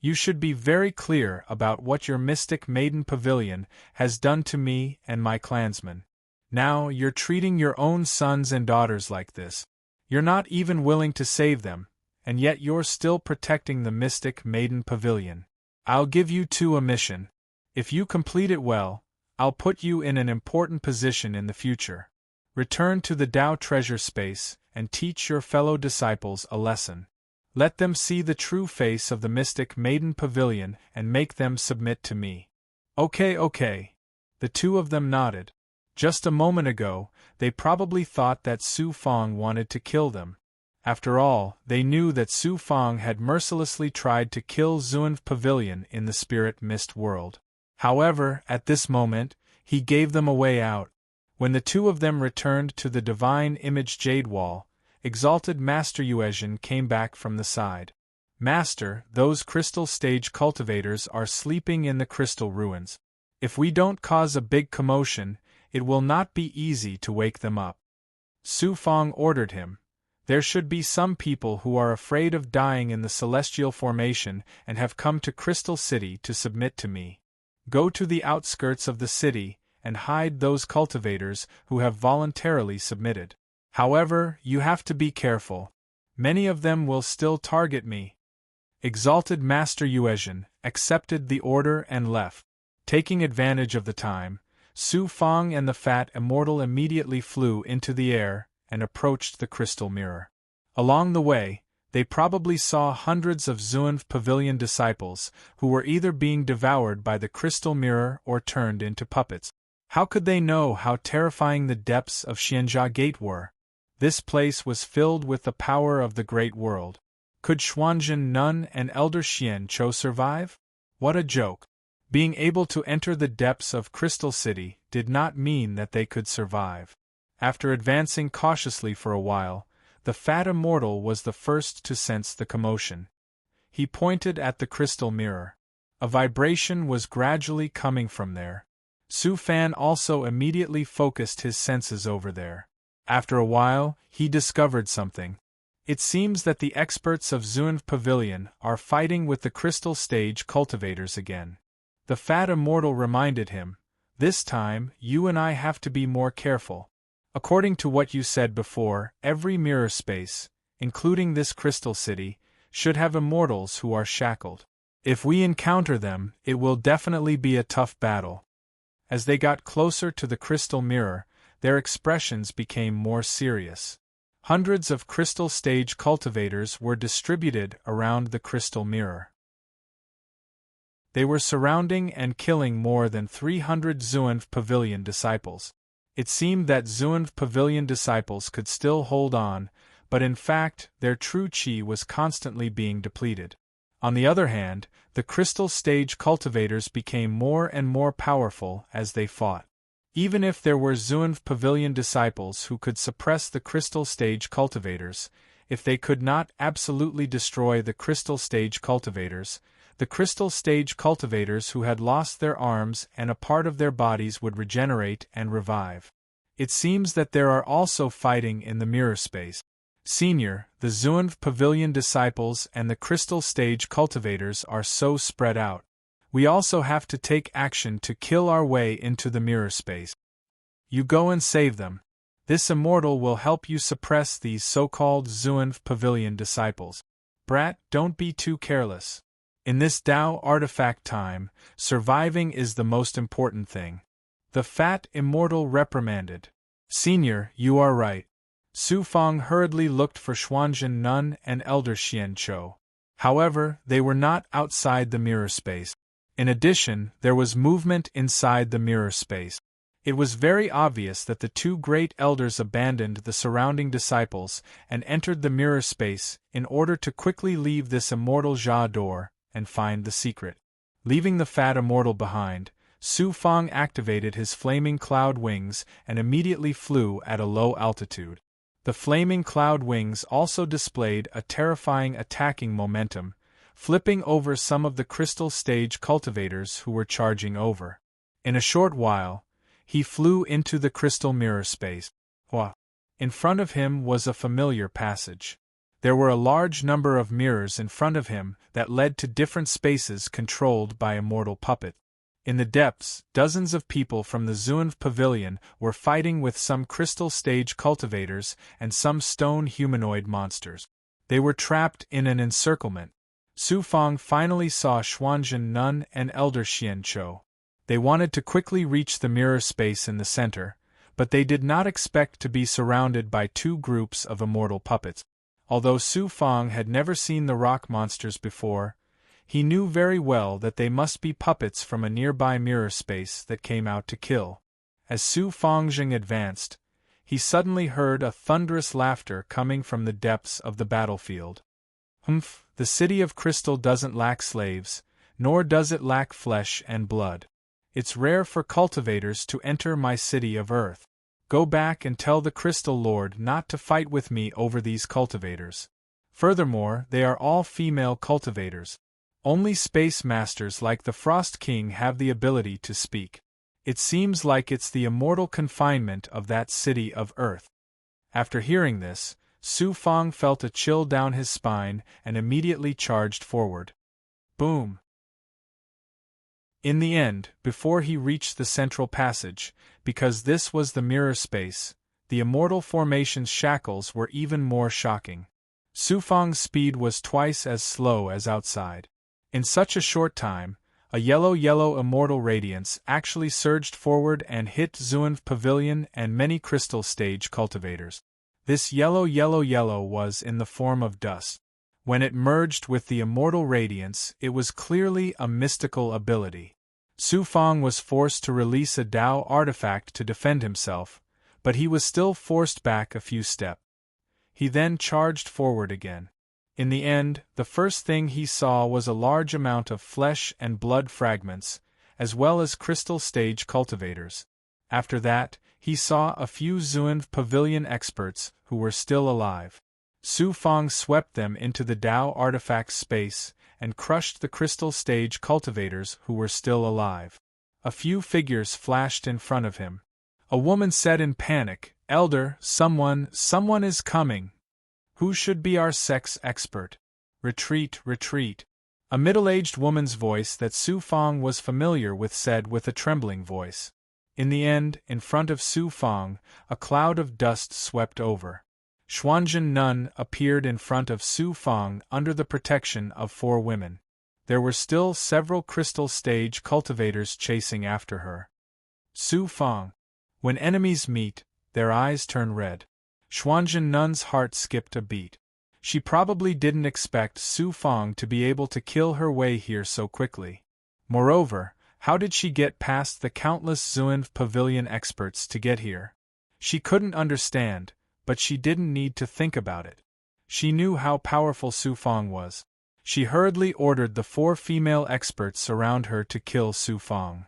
You should be very clear about what your mystic maiden pavilion has done to me and my clansmen. Now you're treating your own sons and daughters like this. You're not even willing to save them, and yet you're still protecting the mystic maiden pavilion. I'll give you two a mission. If you complete it well, I'll put you in an important position in the future. Return to the Tao treasure space and teach your fellow disciples a lesson. Let them see the true face of the mystic maiden pavilion and make them submit to me. Okay. The two of them nodded. Just a moment ago, they probably thought that Su Fang wanted to kill them. After all, they knew that Su Fang had mercilessly tried to kill Zunv Pavilion in the spirit mist world. However, at this moment, he gave them a way out. When the two of them returned to the divine image Jade Wall, exalted Master Yuezhen came back from the side. Master, those crystal stage cultivators are sleeping in the crystal ruins. If we don't cause a big commotion, it will not be easy to wake them up. Su Fang ordered him. There should be some people who are afraid of dying in the celestial formation and have come to Crystal City to submit to me. Go to the outskirts of the city and hide those cultivators who have voluntarily submitted. However, you have to be careful. Many of them will still target me. Exalted Master Yuezhen accepted the order and left. Taking advantage of the time, Su Fang and the fat immortal immediately flew into the air and approached the crystal mirror. Along the way, they probably saw hundreds of Zunv Pavilion disciples who were either being devoured by the crystal mirror or turned into puppets. How could they know how terrifying the depths of Xianjia Gate were? This place was filled with the power of the great world. Could Xuanzhen Nun and Elder Xian Chou survive? What a joke! Being able to enter the depths of Crystal City did not mean that they could survive. After advancing cautiously for a while, the fat immortal was the first to sense the commotion. He pointed at the crystal mirror. A vibration was gradually coming from there. Su Fan also immediately focused his senses over there. After a while, he discovered something. It seems that the experts of Zunv Pavilion are fighting with the crystal stage cultivators again. The fat immortal reminded him, "This time, you and I have to be more careful. According to what you said before, every mirror space, including this crystal city, should have immortals who are shackled. If we encounter them, it will definitely be a tough battle." As they got closer to the crystal mirror, their expressions became more serious. Hundreds of crystal stage cultivators were distributed around the crystal mirror. They were surrounding and killing more than 300 Zunv Pavilion disciples. It seemed that Zunv Pavilion disciples could still hold on, but in fact, their true chi was constantly being depleted. On the other hand, the crystal stage cultivators became more and more powerful as they fought. Even if there were Zunv Pavilion disciples who could suppress the crystal stage cultivators, if they could not absolutely destroy the crystal stage cultivators, the crystal stage cultivators who had lost their arms and a part of their bodies would regenerate and revive. It seems that there are also fighting in the mirror space. Senior, the Zunv Pavilion disciples and the Crystal Stage cultivators are so spread out. We also have to take action to kill our way into the mirror space. You go and save them. This immortal will help you suppress these so-called Zunv Pavilion disciples. Brat, don't be too careless. In this Tao artifact time, surviving is the most important thing. The fat immortal reprimanded. Senior, you are right. Su Fang hurriedly looked for Xuanzhen Nun and Elder Xian Chou. However, they were not outside the mirror space. In addition, there was movement inside the mirror space. It was very obvious that the two great elders abandoned the surrounding disciples and entered the mirror space in order to quickly leave this immortal Jia door and find the secret. Leaving the fat immortal behind, Su Fang activated his flaming cloud wings and immediately flew at a low altitude. The flaming cloud wings also displayed a terrifying attacking momentum, flipping over some of the crystal stage cultivators who were charging over. In a short while, he flew into the crystal mirror space. In front of him was a familiar passage. There were a large number of mirrors in front of him that led to different spaces controlled by immortal puppets. In the depths, dozens of people from the Zunv Pavilion were fighting with some crystal stage cultivators and some stone humanoid monsters. They were trapped in an encirclement. Su Fang finally saw Xuanzhen Nun and Elder Xian Chou. They wanted to quickly reach the mirror space in the center, but they did not expect to be surrounded by two groups of immortal puppets. Although Su Fang had never seen the rock monsters before, he knew very well that they must be puppets from a nearby mirror space that came out to kill. As Su Fangjing advanced, he suddenly heard a thunderous laughter coming from the depths of the battlefield. Humph, the city of crystal doesn't lack slaves, nor does it lack flesh and blood. It's rare for cultivators to enter my city of earth. Go back and tell the Crystal Lord not to fight with me over these cultivators. Furthermore, they are all female cultivators. Only space masters like the Frost King have the ability to speak. It seems like it's the immortal confinement of that city of earth. After hearing this, Su Fang felt a chill down his spine and immediately charged forward. Boom! In the end, before he reached the central passage, because this was the mirror space, the immortal formation's shackles were even more shocking. Su Fang's speed was twice as slow as outside. In such a short time, a yellow immortal radiance actually surged forward and hit Zunv Pavilion and many crystal stage cultivators. This yellow was in the form of dust. When it merged with the immortal radiance, it was clearly a mystical ability. Su Fang was forced to release a Tao artifact to defend himself, but he was still forced back a few steps. He then charged forward again. In the end, the first thing he saw was a large amount of flesh and blood fragments, as well as crystal stage cultivators. After that, he saw a few Zunv Pavilion experts who were still alive. Su Fang swept them into the Tao artifact space and crushed the crystal stage cultivators who were still alive. A few figures flashed in front of him. A woman said in panic, "Elder, someone is coming. Who should be our sex expert? Retreat, retreat." A middle-aged woman's voice that Su Fang was familiar with said with a trembling voice. In the end, in front of Su Fang, a cloud of dust swept over. Xuanzhen Nun appeared in front of Su Fang under the protection of 4 women. There were still several crystal stage cultivators chasing after her. Su Fang. When enemies meet, their eyes turn red. Xuanzhen Nun's heart skipped a beat. She probably didn't expect Su Fang to be able to kill her way here so quickly. Moreover, how did she get past the countless Zunv Pavilion experts to get here? She couldn't understand, but she didn't need to think about it. She knew how powerful Su Fang was. She hurriedly ordered the 4 female experts around her to kill Su Fang.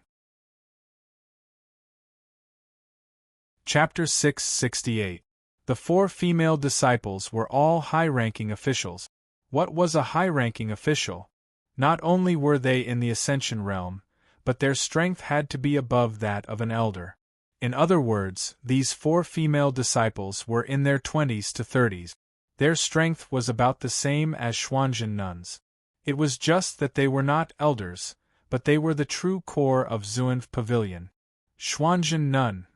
Chapter 668. The 4 female disciples were all high-ranking officials. What was a high-ranking official? Not only were they in the Ascension realm, but their strength had to be above that of an elder. In other words, these 4 female disciples were in their 20s to 30s. Their strength was about the same as Xuanzhen nuns. It was just that they were not elders, but they were the true core of Xuanv Pavilion. Xuanzhen nun.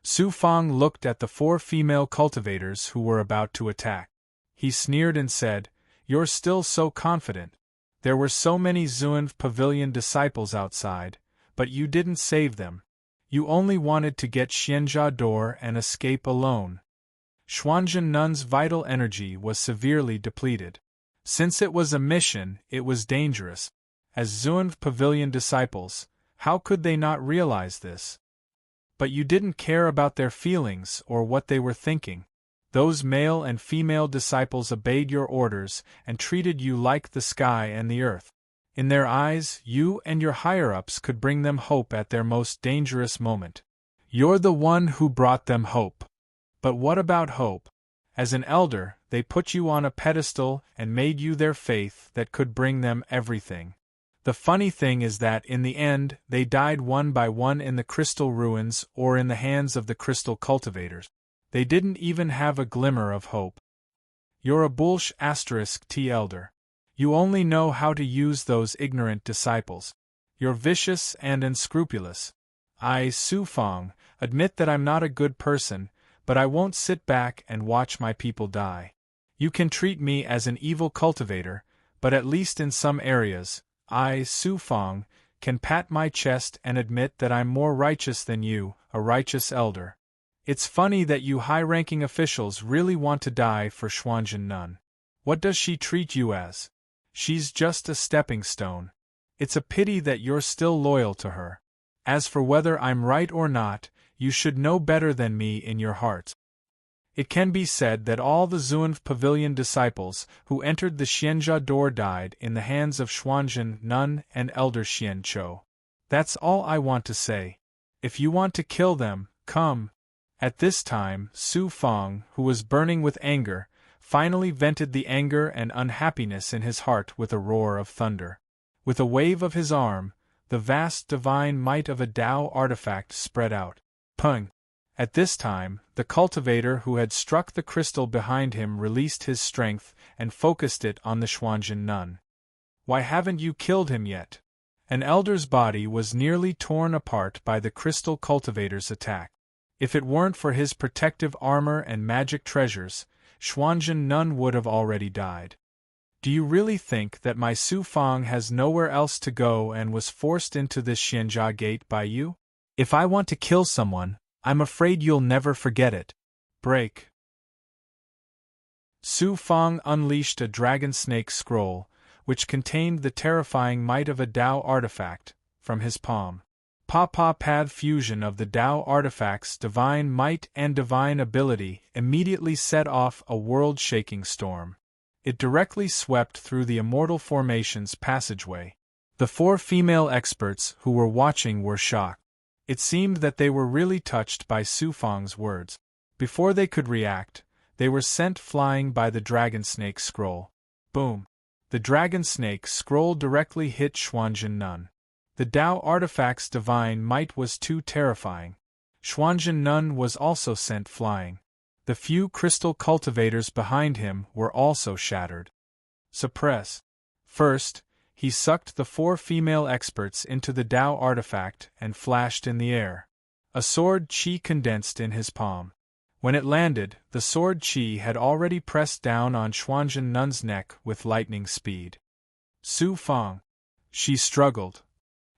Su Fang looked at the 4 female cultivators who were about to attack. He sneered and said, "You're still so confident. There were so many Xuanv Pavilion disciples outside, but you didn't save them. You only wanted to get Xianjia door and escape alone." Xuanzhen nun's vital energy was severely depleted. Since it was a mission, it was dangerous. As Xuanv Pavilion disciples, how could they not realize this? But you didn't care about their feelings or what they were thinking. Those male and female disciples obeyed your orders and treated you like the sky and the earth. In their eyes, you and your higher-ups could bring them hope at their most dangerous moment. You're the one who brought them hope. But what about hope? As an elder, they put you on a pedestal and made you their faith that could bring them everything. The funny thing is that in the end, they died one by one in the crystal ruins or in the hands of the crystal cultivators. They didn't even have a glimmer of hope. You're a bullsh *t elder. You only know how to use those ignorant disciples. You're vicious and unscrupulous. I, Su Fang, admit that I'm not a good person, but I won't sit back and watch my people die. You can treat me as an evil cultivator, but at least in some areas, I, Su Fang, can pat my chest and admit that I'm more righteous than you, a righteous elder. It's funny that you high-ranking officials really want to die for Xuanzhen nun. What does she treat you as? She's just a stepping stone. It's a pity that you're still loyal to her. As for whether I'm right or not, you should know better than me in your hearts. It can be said that all the Xuanv Pavilion disciples who entered the Xianjia door died in the hands of Xuanzhen nun and Elder Xian Chou. That's all I want to say. If you want to kill them, come. At this time, Su Fang, who was burning with anger, finally vented the anger and unhappiness in his heart with a roar of thunder. With a wave of his arm, the vast divine might of a Tao artifact spread out. Pung! At this time, the cultivator who had struck the crystal behind him released his strength and focused it on the Xuanzhen nun. Why haven't you killed him yet? An elder's body was nearly torn apart by the crystal cultivator's attack. If it weren't for his protective armor and magic treasures, Xuanzhen nun would have already died. Do you really think that my Su Fang has nowhere else to go and was forced into this Xianjia gate by you? If I want to kill someone, I'm afraid you'll never forget it. Break. Su Fang unleashed a dragon snake scroll, which contained the terrifying might of a Tao artifact, from his palm. Pa-Pa-Pad fusion of the Tao artifact's divine might and divine ability immediately set off a world-shaking storm. It directly swept through the immortal formation's passageway. The 4 female experts who were watching were shocked. It seemed that they were really touched by Su Fang's words. Before they could react, they were sent flying by the dragon snake scroll. Boom! The dragon snake scroll directly hit Xuanzhen nun. The Tao artifact's divine might was too terrifying. Xuanzhen nun was also sent flying. The few crystal cultivators behind him were also shattered. Suppress. First, he sucked the 4 female experts into the Tao artifact and flashed in the air. A sword chi condensed in his palm. When it landed, the sword chi had already pressed down on Xuanzhen nun's neck with lightning speed. Su Fang. She struggled.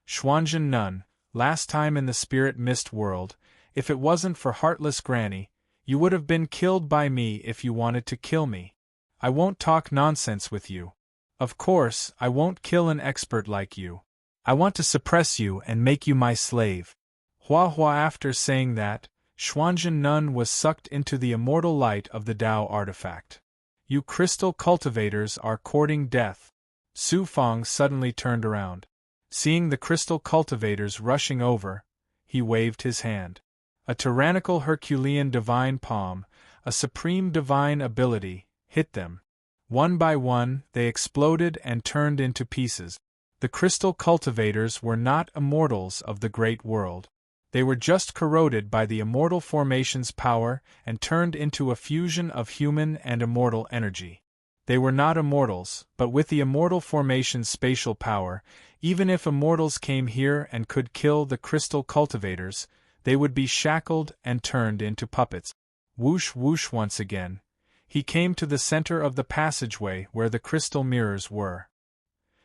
Xuanzhen nun, last time in the spirit mist world, if it wasn't for heartless Granny, you would have been killed by me if you wanted to kill me. I won't talk nonsense with you. Of course, I won't kill an expert like you. I want to suppress you and make you my slave. Hua Hua. After saying that, Xuanzhen nun was sucked into the immortal light of the Tao artifact. You crystal cultivators are courting death. Su Fang suddenly turned around. Seeing the crystal cultivators rushing over, he waved his hand. A tyrannical Herculean divine palm, a supreme divine ability, hit them. One by one, they exploded and turned into pieces. The crystal cultivators were not immortals of the great world. They were just corroded by the immortal formation's power and turned into a fusion of human and immortal energy. They were not immortals, but with the immortal formation's spatial power, even if immortals came here and could kill the crystal cultivators, they would be shackled and turned into puppets. Whoosh whoosh once again. He came to the center of the passageway where the crystal mirrors were.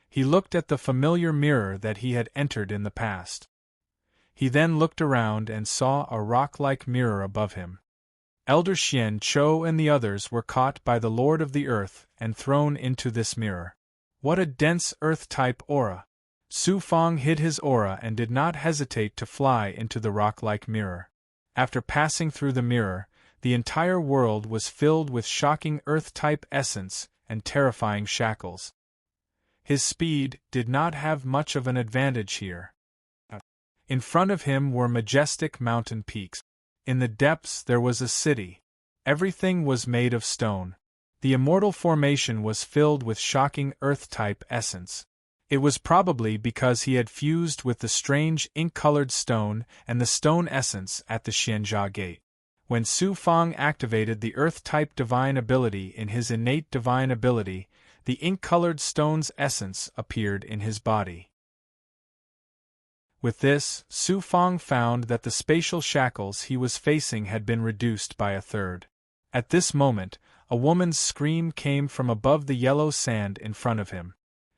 He looked at the familiar mirror that he had entered in the past. He then looked around and saw a rock-like mirror above him. Elder Xian Chou and the others were caught by the Lord of the Earth and thrown into this mirror. What a dense Earth-type aura! Su Fang hid his aura and did not hesitate to fly into the rock-like mirror. After passing through the mirror, the entire world was filled with shocking Earth-type essence and terrifying shackles. His speed did not have much of an advantage here. In front of him were majestic mountain peaks. In the depths there was a city. Everything was made of stone. The immortal formation was filled with shocking Earth-type essence. It was probably because he had fused with the strange ink-colored stone and the stone essence at the Xianjia Gate. When Su Fang activated the Earth-type divine ability in his innate divine ability, the ink-colored stone's essence appeared in his body. With this, Su Fang found that the spatial shackles he was facing had been reduced by a third. At this moment, a woman's scream came from above the yellow sand in front of him.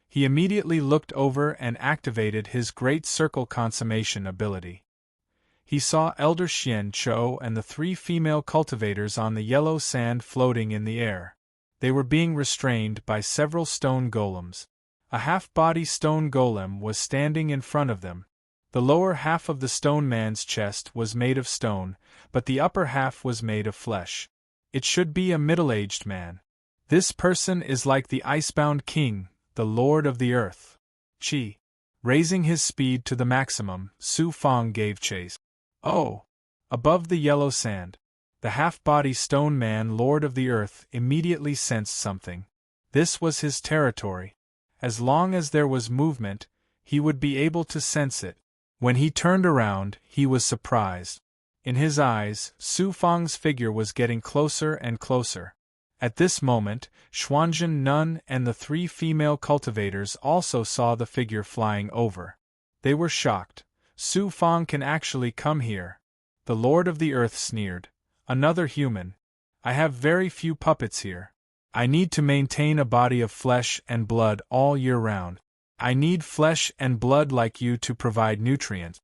He immediately looked over and activated his Great Circle Consummation ability. He saw Elder Xian Chou and the 3 female cultivators on the yellow sand floating in the air. They were being restrained by several stone golems. A half-body stone golem was standing in front of them. The lower half of the stone man's chest was made of stone, but the upper half was made of flesh. It should be a middle-aged man. This person is like the icebound king, the Lord of the Earth. Chi. Raising his speed to the maximum, Su Fang gave chase. Oh! Above the yellow sand, the half-body stone man Lord of the Earth immediately sensed something. This was his territory. As long as there was movement, he would be able to sense it. When he turned around, he was surprised. In his eyes, Su Fang's figure was getting closer and closer. At this moment, Xuanzhen Nun and the 3 female cultivators also saw the figure flying over. They were shocked. Su Fang can actually come here. The Lord of the Earth sneered. Another human. I have very few puppets here. I need to maintain a body of flesh and blood all year round. I need flesh and blood like you to provide nutrients.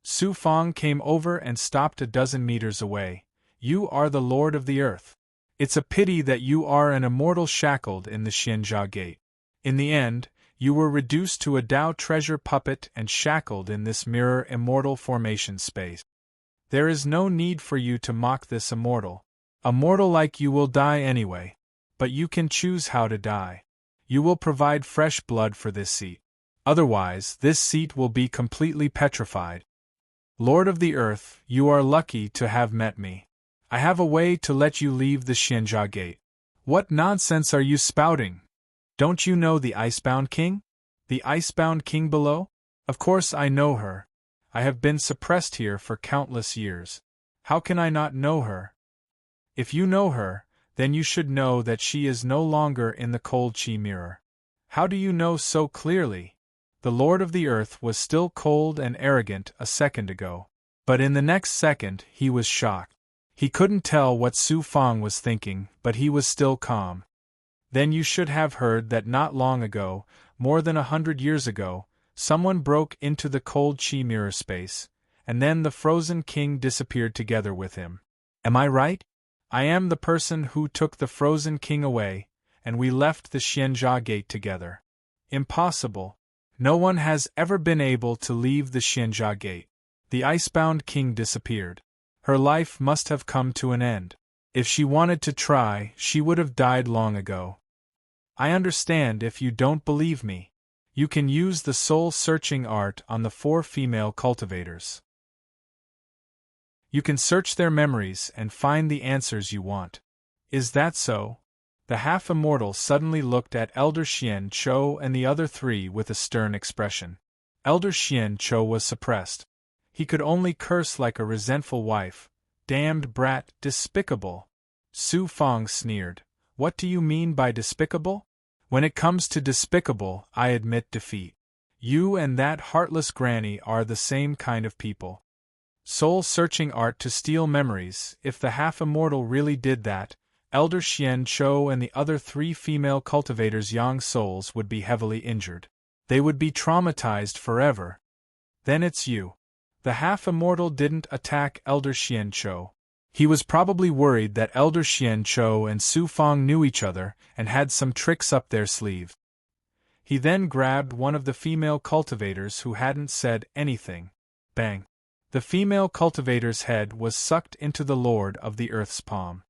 Su Fang came over and stopped a dozen meters away. You are the Lord of the Earth. It's a pity that you are an immortal shackled in the Xianjia Gate. In the end, you were reduced to a Dao treasure puppet and shackled in this mirror immortal formation space. There is no need for you to mock this immortal. A mortal like you will die anyway. But you can choose how to die. You will provide fresh blood for this seat. Otherwise, this seat will be completely petrified. Lord of the Earth, you are lucky to have met me. I have a way to let you leave the Xianjia Gate. What nonsense are you spouting? Don't you know the Icebound King? The Icebound King below? Of course I know her. I have been suppressed here for countless years. How can I not know her? If you know her, then you should know that she is no longer in the cold chi mirror. How do you know so clearly? The Lord of the Earth was still cold and arrogant a second ago. But in the next second he was shocked. He couldn't tell what Su Fang was thinking, but he was still calm. Then you should have heard that not long ago, more than 100 years ago, someone broke into the cold chi mirror space, and then the frozen king disappeared together with him. Am I right? I am the person who took the frozen king away, and we left the Xianjia Gate together. Impossible. No one has ever been able to leave the Xianjia Gate. The icebound king disappeared. Her life must have come to an end. If she wanted to try, she would have died long ago. I understand if you don't believe me. You can use the soul-searching art on the 4 female cultivators. You can search their memories and find the answers you want. Is that so? The half-immortal suddenly looked at Elder Xian Chou and the other 3 with a stern expression. Elder Xian Chou was suppressed. He could only curse like a resentful wife. Damned brat, despicable. Su Fong sneered. What do you mean by despicable? When it comes to despicable, I admit defeat. You and that heartless granny are the same kind of people. Soul-searching art to steal memories. If the half-immortal really did that, Elder Xian Chou and the other 3 female cultivators' young souls would be heavily injured. They would be traumatized forever. Then it's you. The half-immortal didn't attack Elder Xian Chou. He was probably worried that Elder Xian Chou and Su Fong knew each other and had some tricks up their sleeve. He then grabbed one of the female cultivators who hadn't said anything. Bang! The female cultivator's head was sucked into the Lord of the Earth's palm.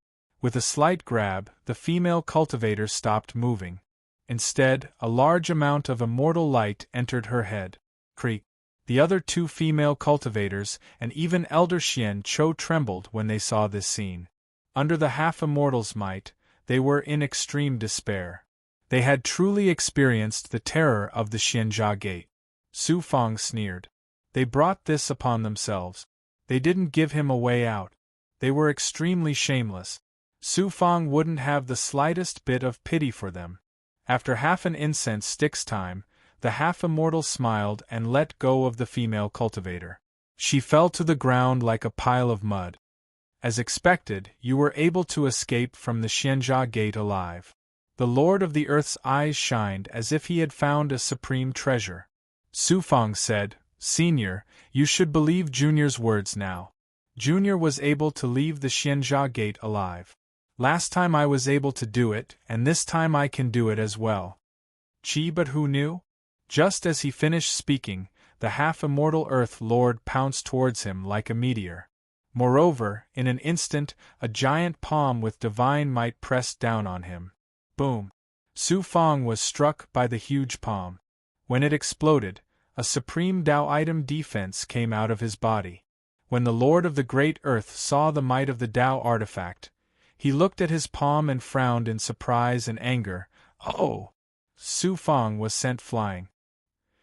With a slight grab, the female cultivator stopped moving. Instead, a large amount of immortal light entered her head. Creak! The other 2 female cultivators and even Elder Xian Chou trembled when they saw this scene. Under the half-immortal's might, they were in extreme despair. They had truly experienced the terror of the Xianjia Gate. Su Fong sneered. They brought this upon themselves. They didn't give him a way out. They were extremely shameless. Su Fong wouldn't have the slightest bit of pity for them. After half an incense stick's time, the half-immortal smiled and let go of the female cultivator. She fell to the ground like a pile of mud. As expected, you were able to escape from the Xianjia Gate alive. The Lord of the Earth's eyes shined as if he had found a supreme treasure. Su Fong said, Senior, you should believe Junior's words now. Junior was able to leave the Xianjia Gate alive. Last time I was able to do it, and this time I can do it as well. Gee, but who knew? Just as he finished speaking, the half-immortal Earth Lord pounced towards him like a meteor. Moreover, in an instant, a giant palm with divine might pressed down on him. Boom! Su Fong was struck by the huge palm. When it exploded, a supreme Tao item defense came out of his body. When the Lord of the Great Earth saw the might of the Tao artifact, he looked at his palm and frowned in surprise and anger. Oh! Su Fong was sent flying.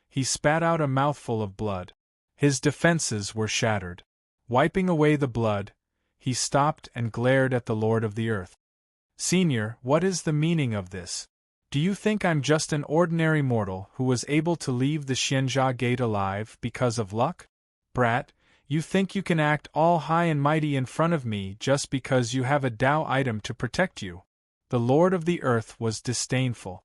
He spat out a mouthful of blood. His defenses were shattered. Wiping away the blood, he stopped and glared at the Lord of the Earth. Senior, what is the meaning of this? Do you think I'm just an ordinary mortal who was able to leave the Xianjia Gate alive because of luck? Brat, you think you can act all high and mighty in front of me just because you have a Tao item to protect you? The Lord of the Earth was disdainful.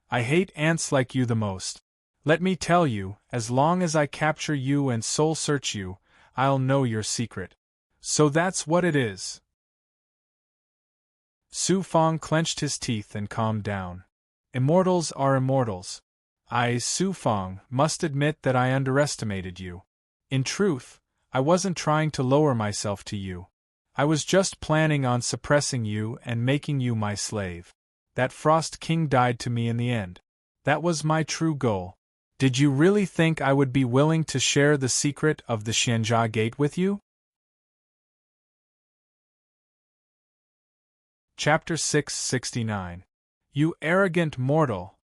I hate ants like you the most. Let me tell you, as long as I capture you and soul-search you, I'll know your secret. So that's what it is. Su Fong clenched his teeth and calmed down. Immortals are immortals. I, Su Fong, must admit that I underestimated you. In truth, I wasn't trying to lower myself to you. I was just planning on suppressing you and making you my slave. That Frost King died to me in the end. That was my true goal. Did you really think I would be willing to share the secret of the Xianjia Gate with you? Chapter 669. You arrogant mortal!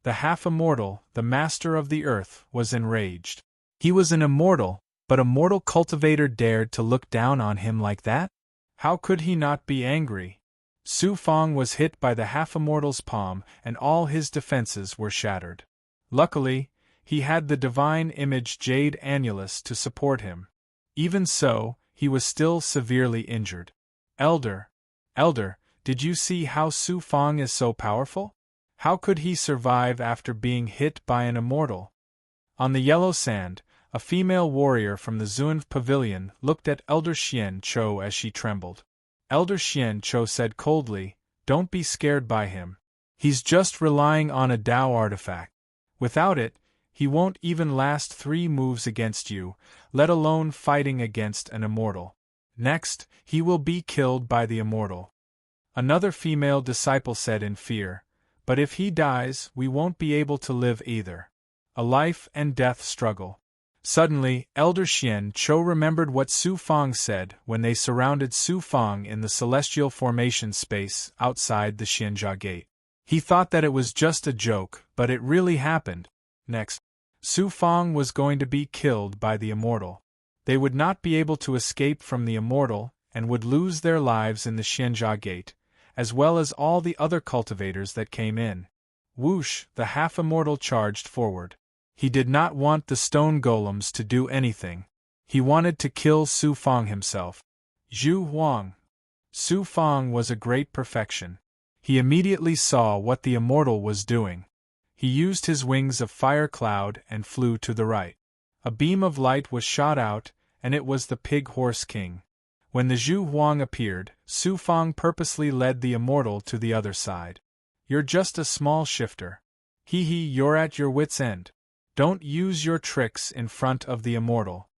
The half-immortal, the master of the earth, was enraged. He was an immortal, but a mortal cultivator dared to look down on him like that? How could he not be angry? Su Fong was hit by the half-immortal's palm and all his defenses were shattered. Luckily, he had the divine image Jade Annulus to support him. Even so, he was still severely injured. Elder, did you see how Su Fong is so powerful? How could he survive after being hit by an immortal? On the yellow sand, a female warrior from the Zunv pavilion looked at Elder Xian Chou as she trembled. Elder Xian Chou said coldly, "Don't be scared by him. He's just relying on a Tao artifact. Without it, he won't even last 3 moves against you, let alone fighting against an immortal. Next, he will be killed by the immortal." Another female disciple said in fear, "But if he dies, we won't be able to live either. A life and death struggle." Suddenly, Elder Xian Chou remembered what Su Fong said when they surrounded Su Fong in the celestial formation space outside the Xianjia Gate. He thought that it was just a joke, but it really happened. Next, Su Fong was going to be killed by the immortal. They would not be able to escape from the immortal, and would lose their lives in the Xianjia Gate, as well as all the other cultivators that came in. Whoosh! The half-immortal charged forward. He did not want the stone golems to do anything. He wanted to kill Su Fang himself. Zhu Huang. Su Fang was a great perfection. He immediately saw what the immortal was doing. He used his wings of fire cloud and flew to the right. A beam of light was shot out, and it was the Pig Horse King. When the Zhu Huang appeared, Su Fang purposely led the immortal to the other side. You're just a small shifter. Hee hee, you're at your wit's end. Don't use your tricks in front of the immortal.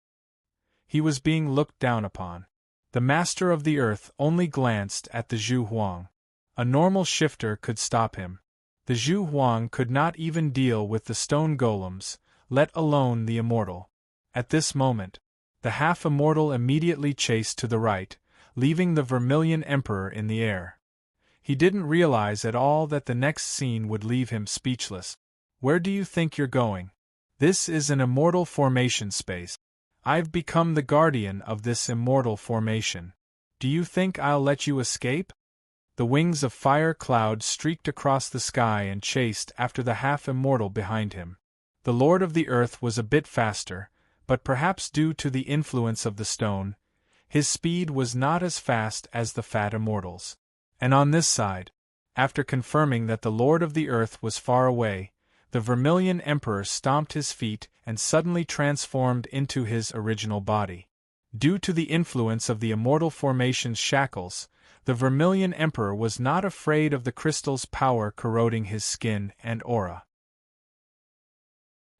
He was being looked down upon. The master of the earth only glanced at the Zhu Huang. A normal shifter could stop him. The Zhu Huang could not even deal with the stone golems, let alone the immortal. At this moment, the half-immortal immediately chased to the right, leaving the Vermilion Emperor in the air. He didn't realize at all that the next scene would leave him speechless. Where do you think you're going? This is an immortal formation space. I've become the guardian of this immortal formation. Do you think I'll let you escape? The wings of fire cloud streaked across the sky and chased after the half-immortal behind him. The Lord of the Earth was a bit faster, but perhaps due to the influence of the stone, his speed was not as fast as the fat immortals. And on this side, after confirming that the Lord of the Earth was far away, the Vermilion Emperor stomped his feet and suddenly transformed into his original body. Due to the influence of the immortal formation's shackles, the Vermilion Emperor was not afraid of the crystal's power corroding his skin and aura.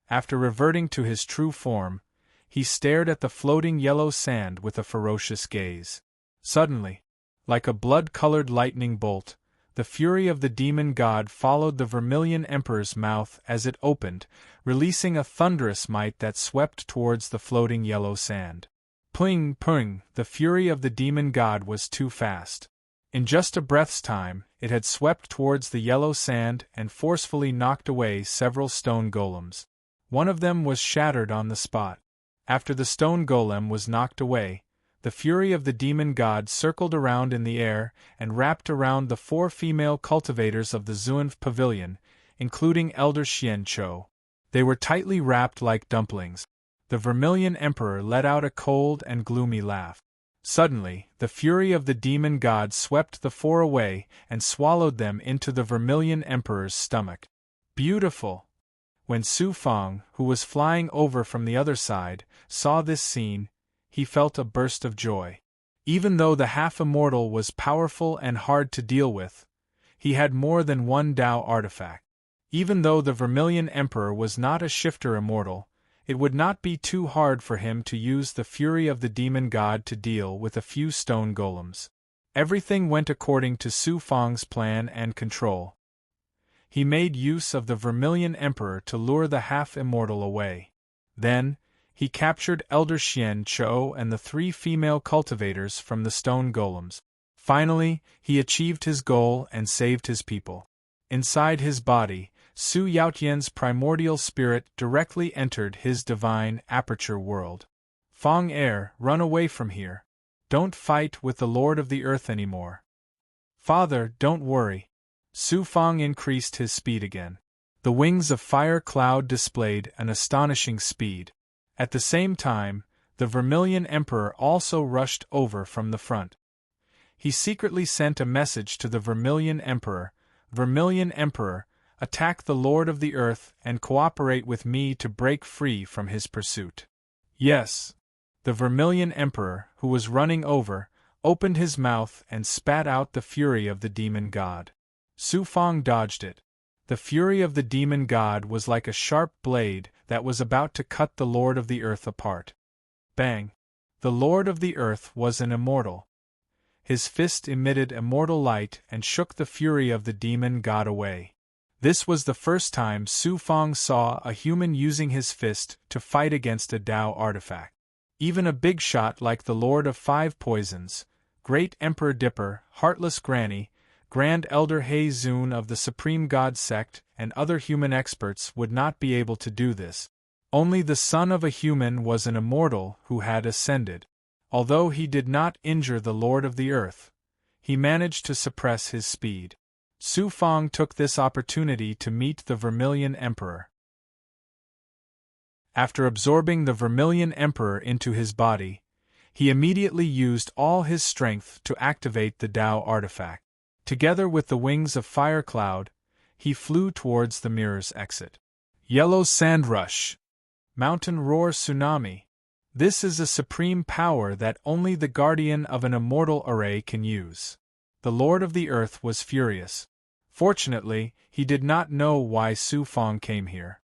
After reverting to his true form, he stared at the floating yellow sand with a ferocious gaze. Suddenly, like a blood-colored lightning bolt, the fury of the demon god followed the Vermilion Emperor's mouth as it opened, releasing a thunderous might that swept towards the floating yellow sand. Pling, pling, the fury of the demon god was too fast. In just a breath's time, it had swept towards the yellow sand and forcefully knocked away several stone golems. One of them was shattered on the spot. After the stone golem was knocked away, the fury of the demon god circled around in the air and wrapped around the 4 female cultivators of the Zunv pavilion, including Elder Xian Chou. They were tightly wrapped like dumplings. The Vermilion Emperor let out a cold and gloomy laugh. Suddenly, the fury of the demon god swept the 4 away and swallowed them into the Vermilion Emperor's stomach. Beautiful! When Su Fang, who was flying over from the other side, saw this scene, he felt a burst of joy. Even though the half-immortal was powerful and hard to deal with, he had more than one Dao artifact. Even though the Vermilion Emperor was not a shifter immortal, it would not be too hard for him to use the fury of the demon god to deal with a few stone golems. Everything went according to Su Fang's plan and control. He made use of the Vermilion Emperor to lure the half-immortal away. Then, he captured Elder Xian Chou and the 3 female cultivators from the stone golems. Finally, he achieved his goal and saved his people. Inside his body, Su Yaotian's primordial spirit directly entered his divine aperture world. Fang Air, run away from here. Don't fight with the Lord of the Earth anymore. Father, don't worry. Su Fang increased his speed again. The wings of fire cloud displayed an astonishing speed. At the same time, the Vermilion Emperor also rushed over from the front. He secretly sent a message to the Vermilion Emperor, Vermilion Emperor, attack the Lord of the Earth and cooperate with me to break free from his pursuit. Yes. The Vermilion Emperor, who was running over, opened his mouth and spat out the fury of the demon god. Su Fang dodged it. The fury of the demon god was like a sharp blade that was about to cut the Lord of the Earth apart. Bang! The Lord of the Earth was an immortal. His fist emitted immortal light and shook the fury of the demon god away. This was the first time Su Fang saw a human using his fist to fight against a Dao artifact. Even a big shot like the Lord of 5 Poisons, Great Emperor Dipper, Heartless Granny, Grand Elder He Zun of the Supreme God Sect, and other human experts would not be able to do this. Only the son of a human was an immortal who had ascended. Although he did not injure the Lord of the Earth, he managed to suppress his speed. Su Fang took this opportunity to meet the Vermilion Emperor. After absorbing the Vermilion Emperor into his body, he immediately used all his strength to activate the Tao artifact. Together with the wings of Fire Cloud, he flew towards the mirror's exit. Yellow Sand Rush. Mountain Roar Tsunami. This is a supreme power that only the guardian of an immortal array can use. The Lord of the Earth was furious. Fortunately, he did not know why Su Fang came here.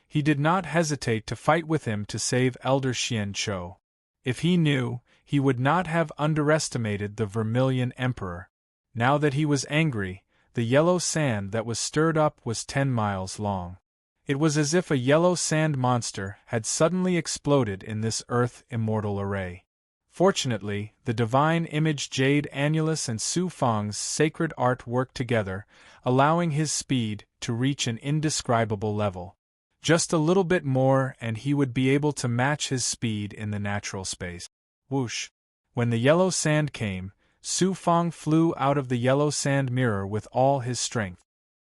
He did not hesitate to fight with him to save Elder Xian Chou. If he knew, he would not have underestimated the Vermilion Emperor. Now that he was angry, the yellow sand that was stirred up was 10 miles long. It was as if a yellow sand monster had suddenly exploded in this Earth Immortal array. Fortunately, the divine image Jade Annulus and Su Fang's sacred art worked together, allowing his speed to reach an indescribable level. Just a little bit more and he would be able to match his speed in the natural space. Whoosh! When the yellow sand came, Su Fang flew out of the yellow sand mirror with all his strength.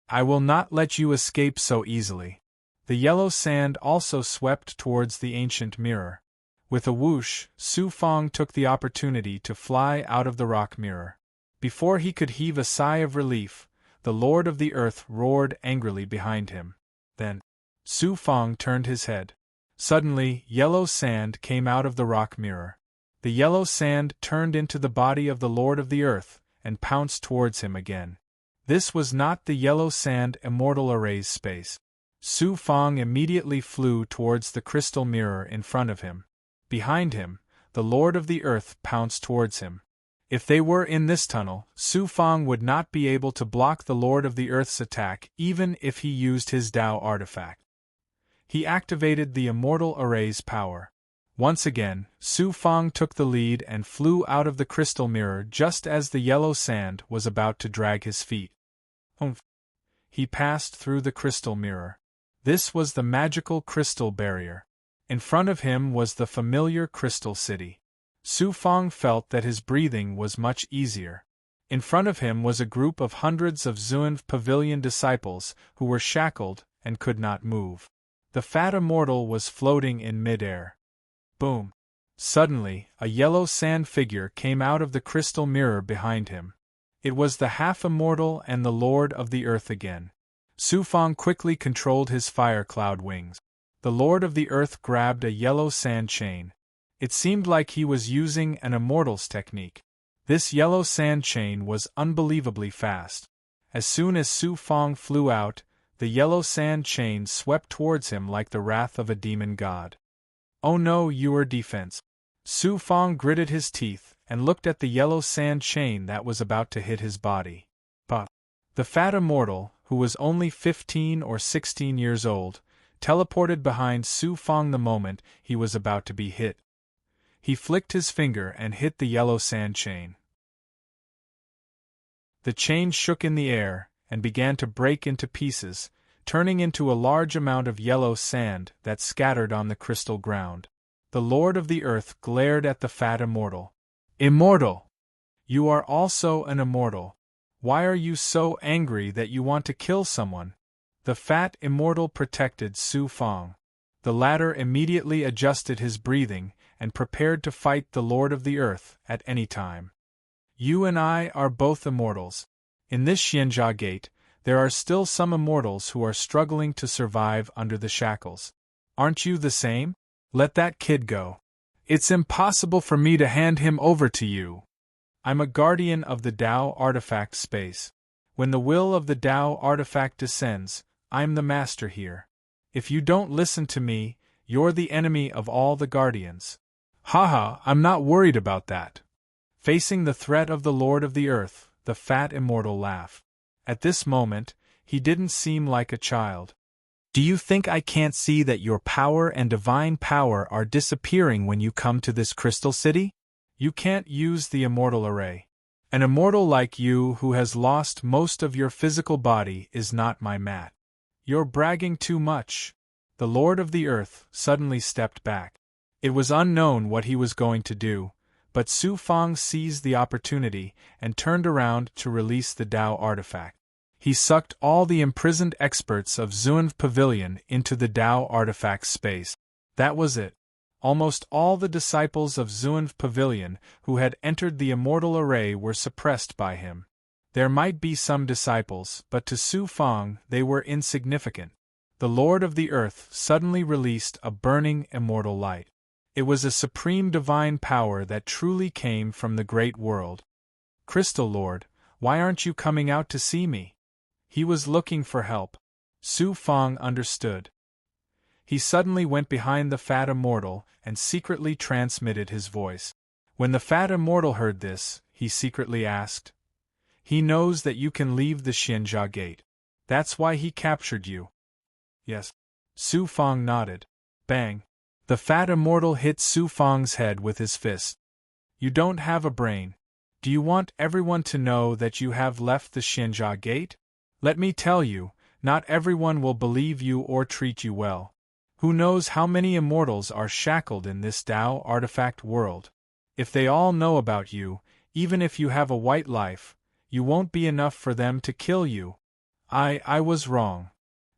I will not let you escape so easily. The yellow sand also swept towards the ancient mirror. With a whoosh, Su Fang took the opportunity to fly out of the rock mirror. Before he could heave a sigh of relief, the Lord of the Earth roared angrily behind him. Then, Su Fang turned his head. Suddenly, yellow sand came out of the rock mirror. The yellow sand turned into the body of the Lord of the Earth and pounced towards him again. This was not the yellow sand immortal array's space. Su Fang immediately flew towards the crystal mirror in front of him. Behind him, the Lord of the Earth pounced towards him. If they were in this tunnel, Su Fang would not be able to block the Lord of the Earth's attack even if he used his Tao artifact. He activated the immortal array's power. Once again, Su Fang took the lead and flew out of the crystal mirror just as the yellow sand was about to drag his feet. Humph! He passed through the crystal mirror. This was the magical crystal barrier. In front of him was the familiar crystal city. Su Fang felt that his breathing was much easier. In front of him was a group of hundreds of Zunv Pavilion disciples who were shackled and could not move. The fat immortal was floating in mid-air. Boom! Suddenly, a yellow sand figure came out of the crystal mirror behind him. It was the half-immortal and the Lord of the Earth again. Su Fang quickly controlled his fire cloud wings. The Lord of the Earth grabbed a yellow sand chain. It seemed like he was using an immortal's technique. This yellow sand chain was unbelievably fast. As soon as Su Fang flew out, the yellow sand chain swept towards him like the wrath of a demon god. Oh no, your defense. Su Fang gritted his teeth and looked at the yellow sand chain that was about to hit his body. But the fat immortal, who was only 15 or 16 years old, teleported behind Su Fang the moment he was about to be hit. He flicked his finger and hit the yellow sand chain. The chain shook in the air and began to break into pieces, turning into a large amount of yellow sand that scattered on the crystal ground. The Lord of the Earth glared at the fat immortal. Immortal! You are also an immortal. Why are you so angry that you want to kill someone? The fat immortal protected Su Fang. The latter immediately adjusted his breathing and prepared to fight the Lord of the Earth at any time. You and I are both immortals. In this Xianjia Gate, there are still some immortals who are struggling to survive under the shackles. Aren't you the same? Let that kid go. It's impossible for me to hand him over to you. I'm a guardian of the Tao artifact space. When the will of the Tao artifact descends, I'm the master here. If you don't listen to me, you're the enemy of all the guardians. Haha, I'm not worried about that. Facing the threat of the Lord of the Earth, the fat immortal laughed. At this moment, he didn't seem like a child. Do you think I can't see that your power and divine power are disappearing when you come to this crystal city? You can't use the immortal array. An immortal like you who has lost most of your physical body is not my mat. You're bragging too much. The Lord of the Earth suddenly stepped back. It was unknown what he was going to do, but Su Fang seized the opportunity and turned around to release the Tao artifact. He sucked all the imprisoned experts of Zunv Pavilion into the Tao artifact space. That was it. Almost all the disciples of Zunv Pavilion who had entered the immortal array were suppressed by him. There might be some disciples, but to Su Fang they were insignificant. The Lord of the Earth suddenly released a burning immortal light. It was a supreme divine power that truly came from the great world. Crystal Lord, why aren't you coming out to see me? He was looking for help. Su Fang understood. He suddenly went behind the fat immortal and secretly transmitted his voice. When the fat immortal heard this, he secretly asked, "He knows that you can leave the Xianjia Gate. That's why he captured you." "Yes." Su Fang nodded. Bang! The fat immortal hit Su Fang's head with his fist. "You don't have a brain. Do you want everyone to know that you have left the Xianjia Gate? Let me tell you, not everyone will believe you or treat you well. Who knows how many immortals are shackled in this Tao artifact world? If they all know about you, even if you have a white life, you won't be enough for them to kill you." I was wrong.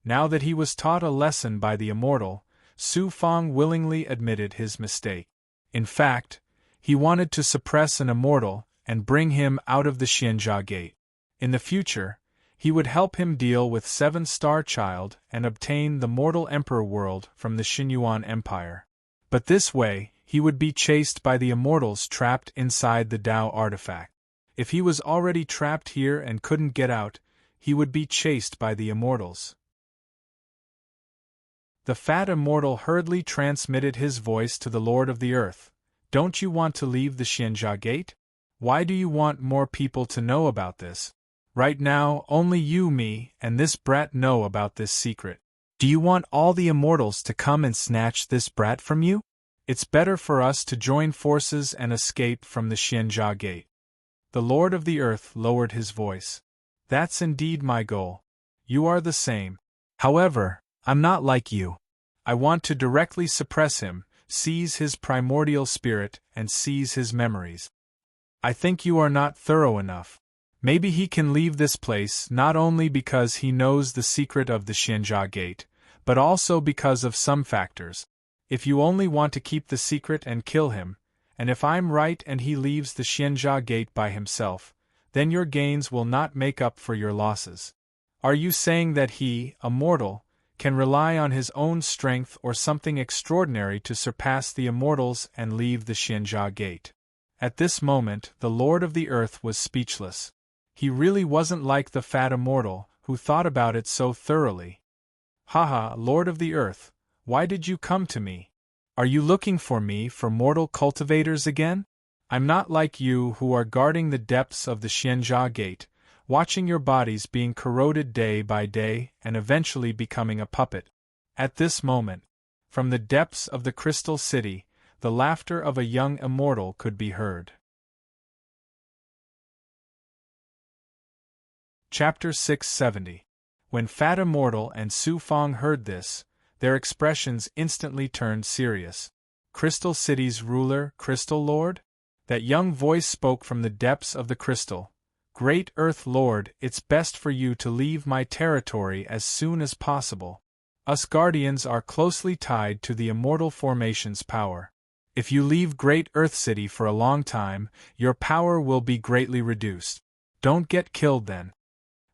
Now that he was taught a lesson by the immortal, Su Fang willingly admitted his mistake. In fact, he wanted to suppress an immortal and bring him out of the Xianjia Gate. In the future, he would help him deal with Seven-Star Child and obtain the mortal emperor world from the Xinyuan Empire. But this way, he would be chased by the immortals trapped inside the Tao artifact. If he was already trapped here and couldn't get out, he would be chased by the immortals. The fat immortal hurriedly transmitted his voice to the Lord of the Earth. "Don't you want to leave the Xianjia Gate? Why do you want more people to know about this? Right now, only you, me, and this brat know about this secret. Do you want all the immortals to come and snatch this brat from you? It's better for us to join forces and escape from the Xianjia Gate." The Lord of the Earth lowered his voice. "That's indeed my goal. You are the same. However, I'm not like you. I want to directly suppress him, seize his primordial spirit, and seize his memories. I think you are not thorough enough. Maybe he can leave this place not only because he knows the secret of the Xianjia Gate, but also because of some factors. If you only want to keep the secret and kill him, and if I'm right and he leaves the Xianjia Gate by himself, then your gains will not make up for your losses. Are you saying that he, a mortal, can rely on his own strength or something extraordinary to surpass the immortals and leave the Xianjia Gate?" At this moment, the Lord of the Earth was speechless. He really wasn't like the fat immortal, who thought about it so thoroughly. "Haha, Lord of the Earth, why did you come to me? Are you looking for me for mortal cultivators again? I'm not like you who are guarding the depths of the Xianjia Gate, watching your bodies being corroded day by day and eventually becoming a puppet." At this moment, from the depths of the Crystal City, the laughter of a young immortal could be heard. Chapter 670. When Fat Immortal and Su Fang heard this, their expressions instantly turned serious. "Crystal City's ruler, Crystal Lord?" That young voice spoke from the depths of the crystal. "Great Earth Lord, it's best for you to leave my territory as soon as possible. Us Guardians are closely tied to the immortal formation's power. If you leave Great Earth City for a long time, your power will be greatly reduced. Don't get killed then."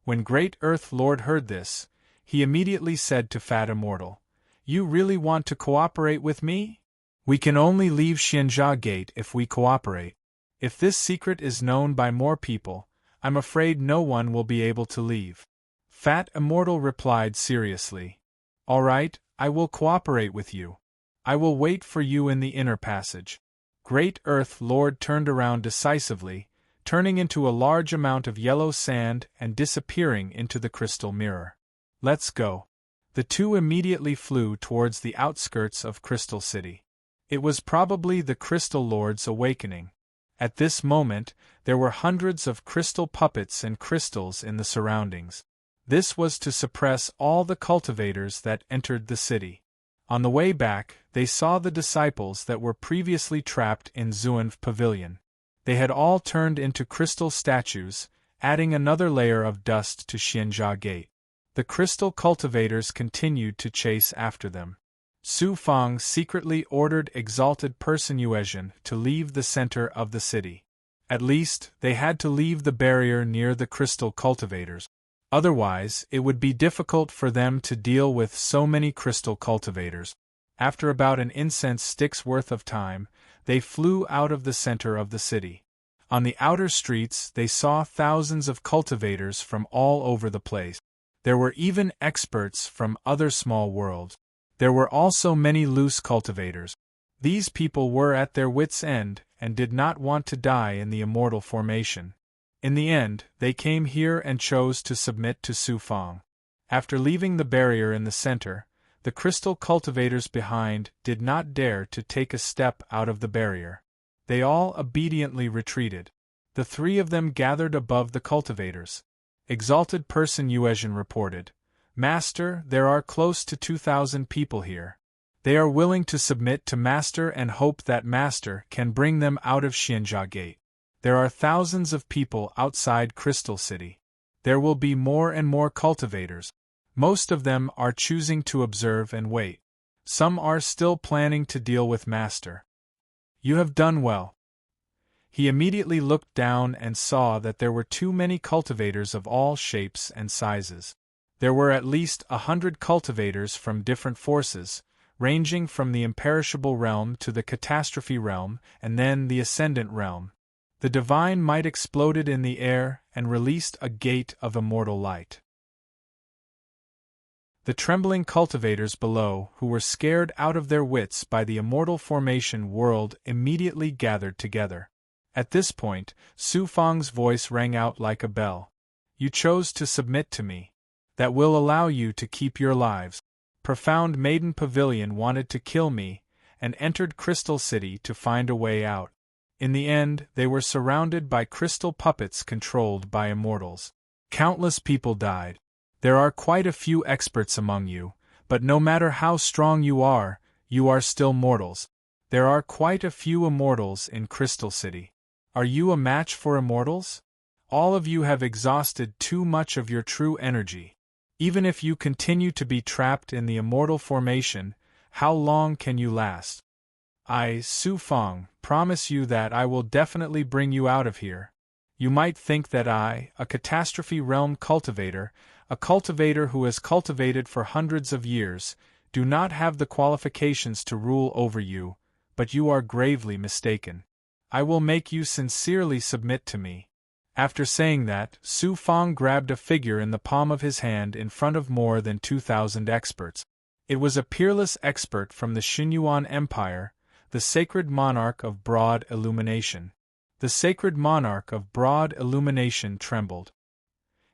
When Great Earth Lord heard this, he immediately said to Fat Immortal, "You really want to cooperate with me? We can only leave Xianjia Gate if we cooperate. If this secret is known by more people, I'm afraid no one will be able to leave." Fat Immortal replied seriously, "All right, I will cooperate with you. I will wait for you in the inner passage." Great Earth Lord turned around decisively, turning into a large amount of yellow sand and disappearing into the crystal mirror. "Let's go." The two immediately flew towards the outskirts of Crystal City. It was probably the Crystal Lord's awakening. At this moment, there were hundreds of crystal puppets and crystals in the surroundings. This was to suppress all the cultivators that entered the city. On the way back, they saw the disciples that were previously trapped in Xuan's pavilion. They had all turned into crystal statues, adding another layer of dust to Xianjia Gate. The crystal cultivators continued to chase after them. Su Fang secretly ordered exalted person Yuezhan to leave the center of the city. At least, they had to leave the barrier near the crystal cultivators. Otherwise, it would be difficult for them to deal with so many crystal cultivators. After about an incense stick's worth of time, they flew out of the center of the city. On the outer streets, they saw thousands of cultivators from all over the place. There were even experts from other small worlds. There were also many loose cultivators. These people were at their wits' end and did not want to die in the immortal formation. In the end, they came here and chose to submit to Su Fang. After leaving the barrier in the center, the crystal cultivators behind did not dare to take a step out of the barrier. They all obediently retreated. The three of them gathered above the cultivators. Exalted person Yuezhan reported, "Master, there are close to 2,000 people here. They are willing to submit to Master and hope that Master can bring them out of Xianjia Gate. There are thousands of people outside Crystal City. There will be more and more cultivators. Most of them are choosing to observe and wait. Some are still planning to deal with Master. You have done well." He immediately looked down and saw that there were too many cultivators of all shapes and sizes. There were at least 100 cultivators from different forces, ranging from the imperishable realm to the catastrophe realm and then the ascendant realm. The divine might exploded in the air and released a gate of immortal light. The trembling cultivators below, who were scared out of their wits by the immortal formation world, immediately gathered together. At this point, Su Fang's voice rang out like a bell. "You chose to submit to me. That will allow you to keep your lives. Profound Maiden Pavilion wanted to kill me, and entered Crystal City to find a way out. In the end, they were surrounded by crystal puppets controlled by immortals. Countless people died. There are quite a few experts among you, but no matter how strong you are still mortals. There are quite a few immortals in Crystal City. Are you a match for immortals? All of you have exhausted too much of your true energy. Even if you continue to be trapped in the immortal formation, how long can you last? I, Su Fang, promise you that I will definitely bring you out of here. You might think that I, a catastrophe realm cultivator, a cultivator who has cultivated for hundreds of years, do not have the qualifications to rule over you, but you are gravely mistaken. I will make you sincerely submit to me." After saying that, Su Fang grabbed a figure in the palm of his hand in front of more than 2,000 experts. It was a peerless expert from the Xinyuan Empire, the sacred monarch of broad illumination. The sacred monarch of broad illumination trembled.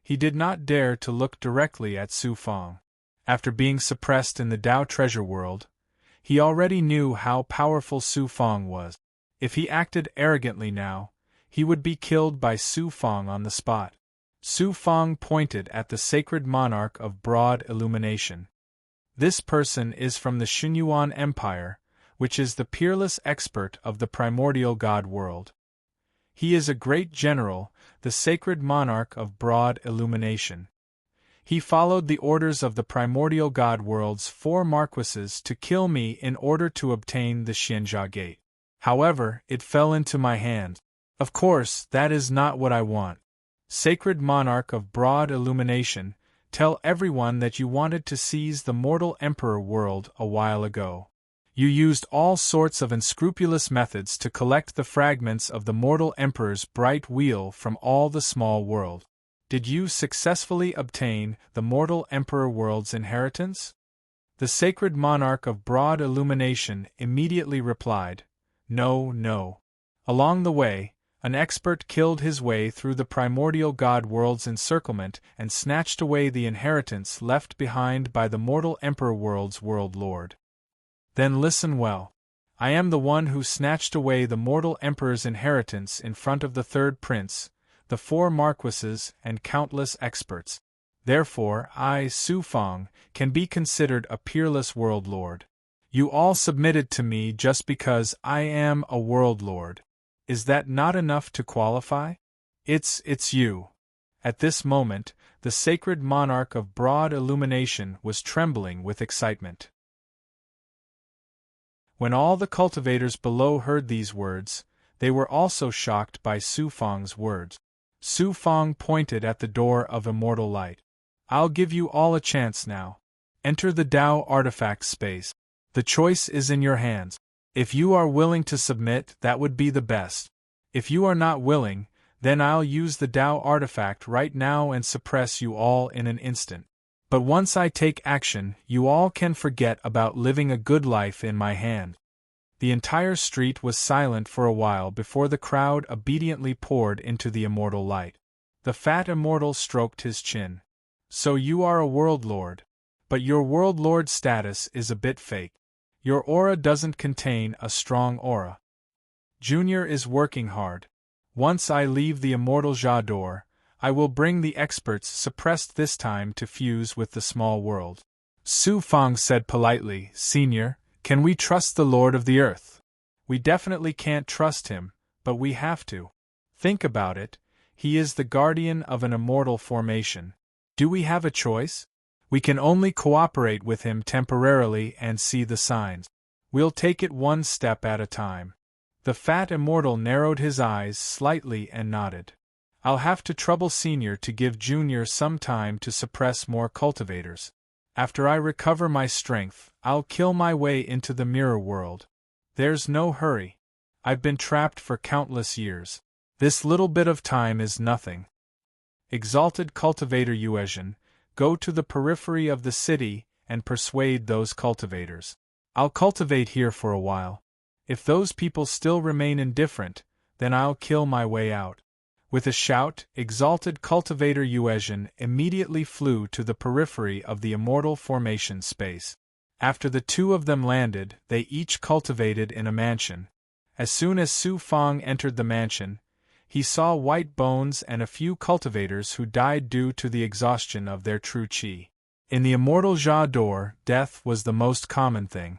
He did not dare to look directly at Su Fang. After being suppressed in the Dao treasure world, he already knew how powerful Su Fang was. If he acted arrogantly now, he would be killed by Su Fang on the spot. Su Fang pointed at the sacred monarch of broad illumination. "This person is from the Xinyuan Empire, which is the peerless expert of the primordial god world. He is a great general, the sacred monarch of broad illumination. He followed the orders of the primordial god world's 4 marquises to kill me in order to obtain the Xianjia Gate. However, it fell into my hands. Of course, that is not what I want. Sacred monarch of broad illumination, tell everyone that you wanted to seize the mortal emperor world a while ago. You used all sorts of unscrupulous methods to collect the fragments of the mortal emperor's bright wheel from all the small world. Did you successfully obtain the mortal emperor world's inheritance?" The sacred monarch of broad illumination immediately replied, "No, no. Along the way, an expert killed his way through the primordial god world's encirclement and snatched away the inheritance left behind by the mortal emperor world's world lord. Then listen well. I am the one who snatched away the mortal emperor's inheritance in front of the 3rd prince, the 4 marquises and countless experts. Therefore I, Su Fang, can be considered a peerless world lord. You all submitted to me just because I am a world lord. Is that not enough to qualify? It's you. At this moment, the sacred monarch of broad illumination was trembling with excitement. When all the cultivators below heard these words, they were also shocked by Su Fang's words. Su Fang pointed at the door of immortal light. I'll give you all a chance now. Enter the Tao artifact space. The choice is in your hands. If you are willing to submit, that would be the best. If you are not willing, then I'll use the Tao artifact right now and suppress you all in an instant. But once I take action, you all can forget about living a good life in my hand. The entire street was silent for a while before the crowd obediently poured into the immortal light. The fat immortal stroked his chin. So you are a world lord. But your world lord status is a bit fake. Your aura doesn't contain a strong aura. Junior is working hard. Once I leave the immortal Jia door, I will bring the experts suppressed this time to fuse with the small world. Su Fang said politely, Senior, can we trust the Lord of the Earth? We definitely can't trust him, but we have to. Think about it, he is the guardian of an immortal formation. Do we have a choice? We can only cooperate with him temporarily and see the signs. We'll take it one step at a time. The fat immortal narrowed his eyes slightly and nodded. I'll have to trouble Senior to give Junior some time to suppress more cultivators. After I recover my strength, I'll kill my way into the mirror world. There's no hurry. I've been trapped for countless years. This little bit of time is nothing. Exalted cultivator Yuezhan, go to the periphery of the city and persuade those cultivators. I'll cultivate here for a while. If those people still remain indifferent, then I'll kill my way out. With a shout, exalted cultivator Yuezhan immediately flew to the periphery of the immortal formation space. After the two of them landed, they each cultivated in a mansion. As soon as Su Fang entered the mansion, he saw white bones and a few cultivators who died due to the exhaustion of their true qi. In the immortal Jia door, death was the most common thing.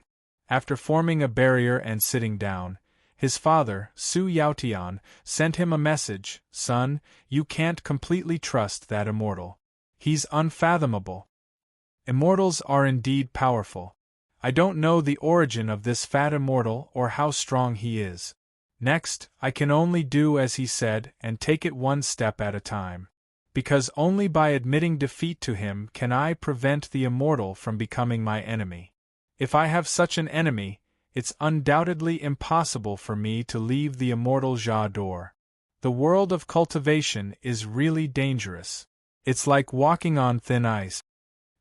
After forming a barrier and sitting down, his father, Su Yaotian, sent him a message, Son, you can't completely trust that immortal. He's unfathomable. Immortals are indeed powerful. I don't know the origin of this fat immortal or how strong he is. Next, I can only do as he said and take it one step at a time. Because only by admitting defeat to him can I prevent the immortal from becoming my enemy. If I have such an enemy, it's undoubtedly impossible for me to leave the immortal Jia door. The world of cultivation is really dangerous. It's like walking on thin ice.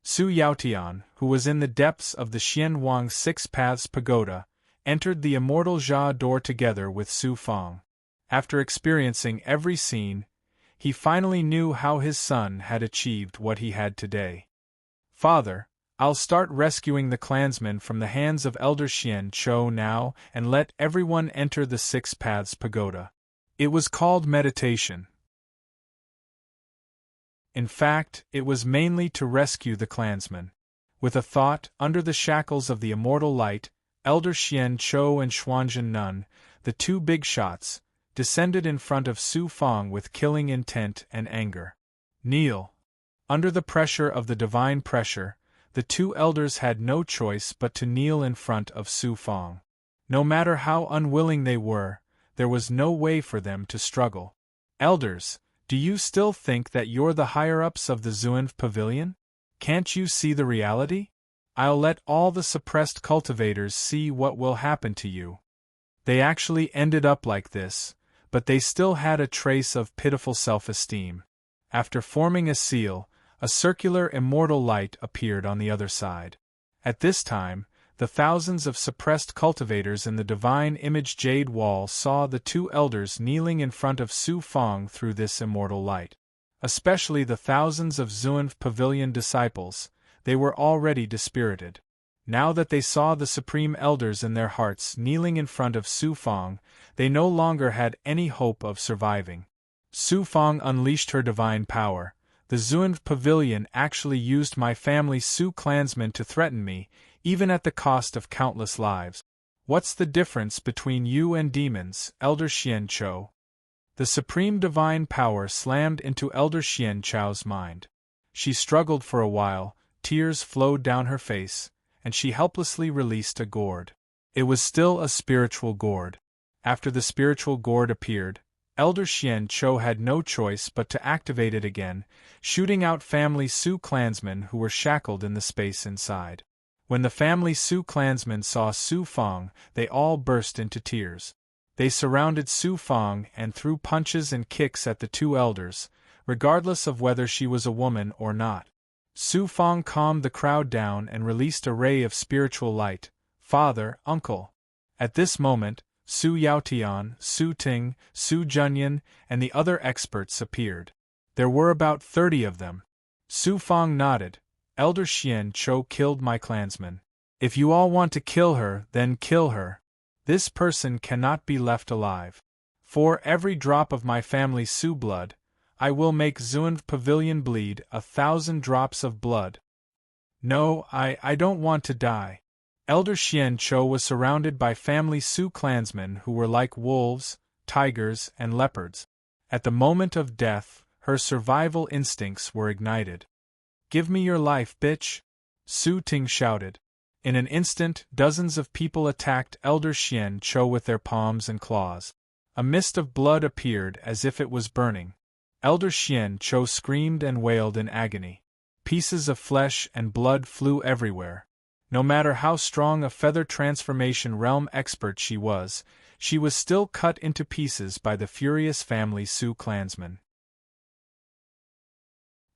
Su Yaotian, who was in the depths of the Xianwang Six Paths Pagoda, entered the immortal Jia door together with Su Fang. After experiencing every scene, he finally knew how his son had achieved what he had today. Father, I'll start rescuing the clansmen from the hands of Elder Xian Chou now and let everyone enter the Six Paths Pagoda. It was called meditation. In fact, it was mainly to rescue the clansmen. With a thought, under the shackles of the immortal light, Elder Xian Chou and Xuanzhen Nun, the two big shots, descended in front of Su Fang with killing intent and anger. Kneel. Under the pressure of the divine pressure, the two elders had no choice but to kneel in front of Su Fang. No matter how unwilling they were, there was no way for them to struggle. Elders, do you still think that you're the higher-ups of the Zunv Pavilion? Can't you see the reality? I'll let all the suppressed cultivators see what will happen to you. They actually ended up like this, but they still had a trace of pitiful self-esteem. After forming a seal, a circular immortal light appeared on the other side. At this time, the thousands of suppressed cultivators in the divine image jade wall saw the two elders kneeling in front of Su Fang through this immortal light. Especially the thousands of Zunv Pavilion disciples, they were already dispirited. Now that they saw the supreme elders in their hearts kneeling in front of Su Fang, they no longer had any hope of surviving. Su Fang unleashed her divine power. The Zunv Pavilion actually used my family's Su clansmen to threaten me, even at the cost of countless lives. What's the difference between you and demons, Elder Xian Chou? The supreme divine power slammed into Elder Xian Chou's mind. She struggled for a while, tears flowed down her face, and she helplessly released a gourd. It was still a spiritual gourd. After the spiritual gourd appeared, Elder Xian Chou had no choice but to activate it again, shooting out family Su clansmen who were shackled in the space inside. When the family Su clansmen saw Su Fang, they all burst into tears. They surrounded Su Fang and threw punches and kicks at the two elders, regardless of whether she was a woman or not. Su Fang calmed the crowd down and released a ray of spiritual light. Father, uncle. At this moment, Su Yaotian, Su Ting, Su Junyan, and the other experts appeared. There were about 30 of them. Su Fang nodded. Elder Xian Chou killed my clansman. If you all want to kill her, then kill her. This person cannot be left alive. For every drop of my family's Su blood, I will make Zunv Pavilion bleed 1,000 drops of blood. No, I don't want to die. Elder Xian Chou was surrounded by family Su clansmen who were like wolves, tigers, and leopards. At the moment of death, her survival instincts were ignited. Give me your life, bitch! Su Ting shouted. In an instant, dozens of people attacked Elder Xian Chou with their palms and claws. A mist of blood appeared as if it was burning. Elder Xian Chou screamed and wailed in agony. Pieces of flesh and blood flew everywhere. No matter how strong a feather transformation realm expert she was still cut into pieces by the furious family Su clansmen.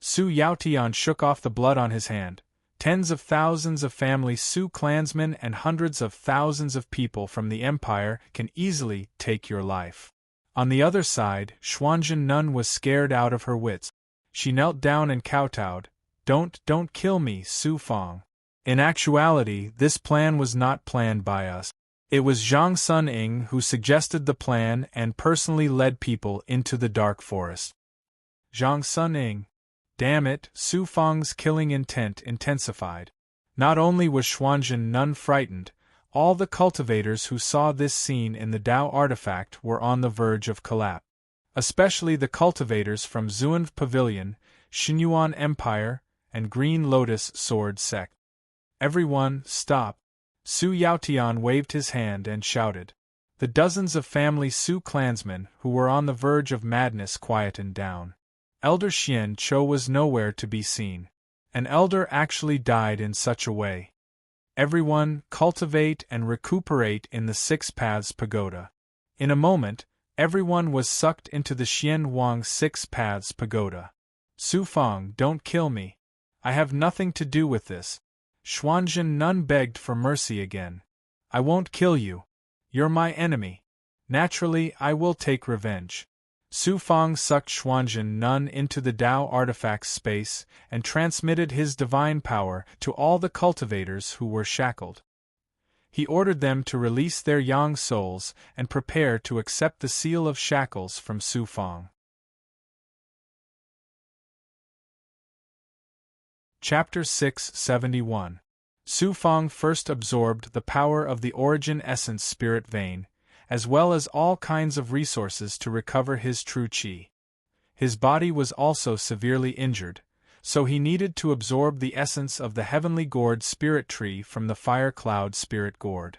Su Yaotian shook off the blood on his hand. Tens of thousands of family Su clansmen and hundreds of thousands of people from the Empire can easily take your life. On the other side, Xuanzhen Nun was scared out of her wits. She knelt down and kowtowed. Don't kill me, Su Fang. In actuality, this plan was not planned by us. It was Zhang Suning who suggested the plan and personally led people into the dark forest. Zhang Suning. Damn it, Su Fang's killing intent intensified. Not only was Xuanzhen Nun frightened, all the cultivators who saw this scene in the Dao artifact were on the verge of collapse. Especially the cultivators from Zunv Pavilion, Xinyuan Empire, and Green Lotus Sword Sect. Everyone, stop! Su Yaotian waved his hand and shouted. The dozens of family Su clansmen who were on the verge of madness quietened down. Elder Xian Chou was nowhere to be seen. An elder actually died in such a way. Everyone, cultivate and recuperate in the Six Paths Pagoda. In a moment, everyone was sucked into the Xian Wang Six Paths Pagoda. Su Fang, don't kill me. I have nothing to do with this. Xuanzhen Nun begged for mercy again. I won't kill you. You're my enemy. Naturally, I will take revenge. Su Fang sucked Xuanzhen Nun into the Dao artifact's space and transmitted his divine power to all the cultivators who were shackled. He ordered them to release their yang souls and prepare to accept the seal of shackles from Su Fang. Chapter 671. Su Fang first absorbed the power of the Origin Essence Spirit Vein, as well as all kinds of resources to recover his true qi. His body was also severely injured, so he needed to absorb the essence of the Heavenly Gourd Spirit Tree from the Fire Cloud Spirit Gourd.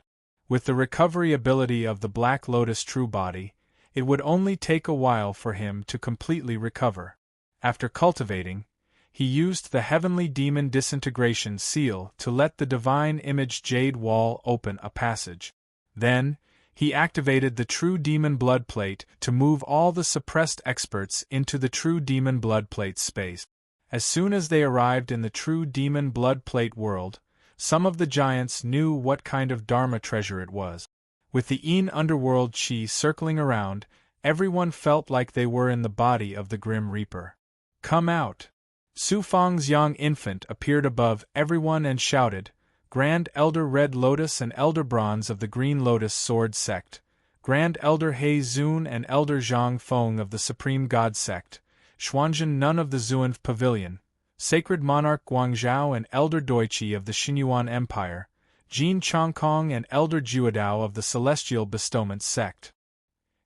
With the recovery ability of the Black Lotus True Body, it would only take a while for him to completely recover. After cultivating, he used the Heavenly Demon Disintegration Seal to let the Divine Image Jade Wall open a passage. Then, he activated the True Demon Blood Plate to move all the suppressed experts into the True Demon Blood Plate space. As soon as they arrived in the True Demon Blood Plate world, some of the giants knew what kind of Dharma treasure it was. With the Yin underworld qi circling around, everyone felt like they were in the body of the Grim Reaper. Come out! Su Fang's young infant appeared above everyone and shouted, Grand Elder Red Lotus and Elder Bronze of the Green Lotus Sword Sect, Grand Elder He Zun and Elder Zhang Feng of the Supreme God Sect, Xuanzhen Nun of the Zunv Pavilion, Sacred Monarch Guangzhou and Elder Doichi of the Xinyuan Empire, Jin Chongkong and Elder Juodao of the Celestial Bestowment Sect.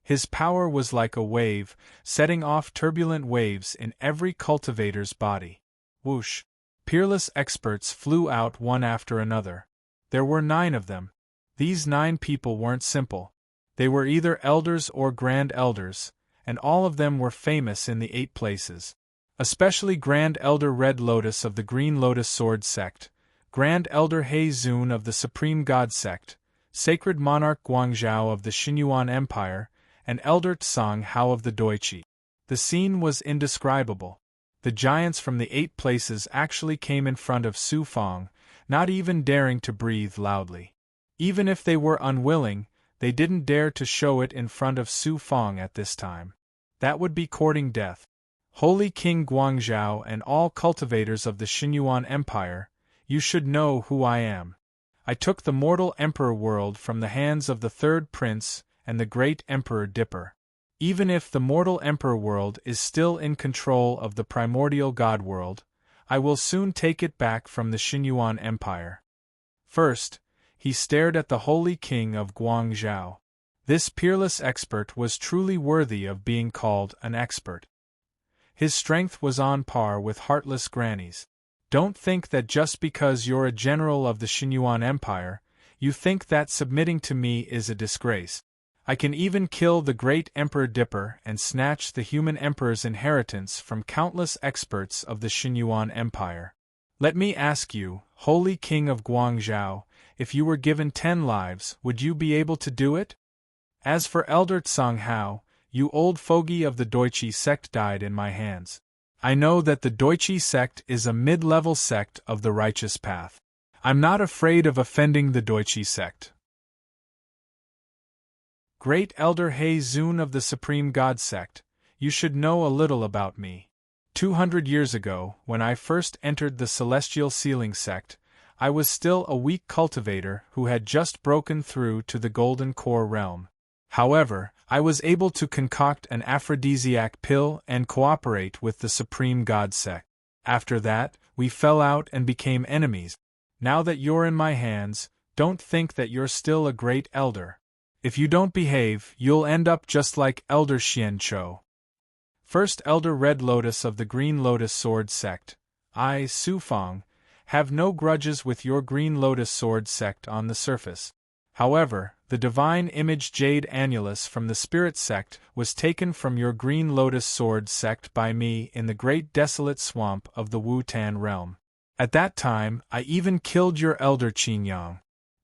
His power was like a wave, setting off turbulent waves in every cultivator's body. Whoosh! Peerless experts flew out one after another. There were 9 of them. These 9 people weren't simple. They were either elders or grand elders, and all of them were famous in the 8 places. Especially Grand Elder Red Lotus of the Green Lotus Sword Sect, Grand Elder He Zun of the Supreme God Sect, Sacred Monarch Guangzhou of the Xinyuan Empire, and Elder Tsang Hao of the Doichi. The scene was indescribable. The giants from the 8 places actually came in front of Su Fang, not even daring to breathe loudly. Even if they were unwilling, they didn't dare to show it in front of Su Fang at this time. That would be courting death. Holy King Guangzhou and all cultivators of the Xinyuan Empire, you should know who I am. I took the mortal Emperor world from the hands of the 3rd Prince and the great Emperor Dipper. Even if the mortal Emperor world is still in control of the primordial God world, I will soon take it back from the Xinyuan Empire. First, he stared at the Holy King of Guangzhou. This peerless expert was truly worthy of being called an expert. His strength was on par with heartless grannies. Don't think that just because you're a general of the Xinyuan Empire, you think that submitting to me is a disgrace. I can even kill the great Emperor Dipper and snatch the human emperor's inheritance from countless experts of the Xinyuan Empire. Let me ask you, Holy King of Guangzhou, if you were given 10 lives, would you be able to do it? As for Elder Tsang Hao, you old fogey of the Doichi sect died in my hands. I know that the Doichi sect is a mid-level sect of the righteous path. I'm not afraid of offending the Doichi sect. Great Elder He Zun of the Supreme God sect, you should know a little about me. 200 years ago, when I first entered the Celestial Sealing sect, I was still a weak cultivator who had just broken through to the Golden Core realm. However, I was able to concoct an aphrodisiac pill and cooperate with the Supreme God sect. After that, we fell out and became enemies. Now that you're in my hands, don't think that you're still a great elder. If you don't behave, you'll end up just like Elder Xian Chou. First Elder Red Lotus of the Green Lotus Sword Sect, I, Su Fang, have no grudges with your Green Lotus Sword Sect on the surface. However, the Divine Image Jade Annulus from the Spirit Sect was taken from your Green Lotus Sword Sect by me in the Great Desolate Swamp of the Wu-Tan realm. At that time, I even killed your Elder Qingyang.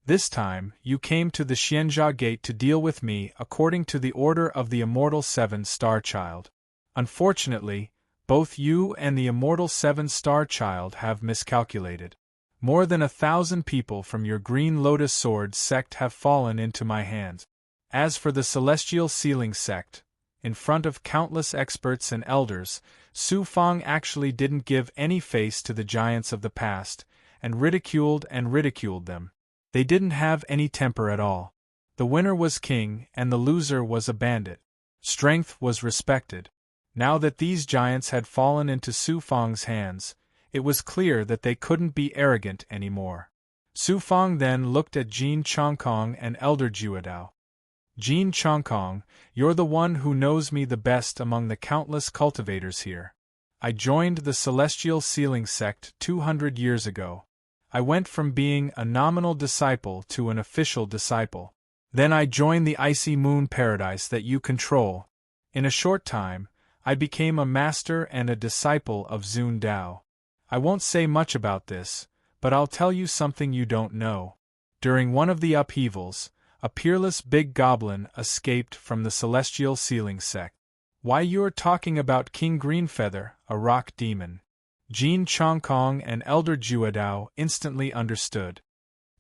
This time, you came to the Xianjia Gate to deal with me according to the order of the Immortal 7-Star Child. Unfortunately, both you and the Immortal 7-Star Child have miscalculated. More than 1,000 people from your Green Lotus Sword sect have fallen into my hands. As for the Celestial Sealing sect, in front of countless experts and elders, Su Fang actually didn't give any face to the giants of the past, and ridiculed them. They didn't have any temper at all. The winner was king, and the loser was a bandit. Strength was respected. Now that these giants had fallen into Su Fang's hands, it was clear that they couldn't be arrogant anymore. Su Fang then looked at Jin Chongkong and Elder Juodao. Jin Chongkong, you're the one who knows me the best among the countless cultivators here. I joined the Celestial Sealing sect 200 years ago. I went from being a nominal disciple to an official disciple. Then I joined the icy moon paradise that you control. In a short time, I became a master and a disciple of Zun Dao. I won't say much about this, but I'll tell you something you don't know. During one of the upheavals, a peerless big goblin escaped from the Celestial Sealing sect. Why, you're talking about King Greenfeather, a rock demon. Jin Chongkong and Elder Juodao instantly understood.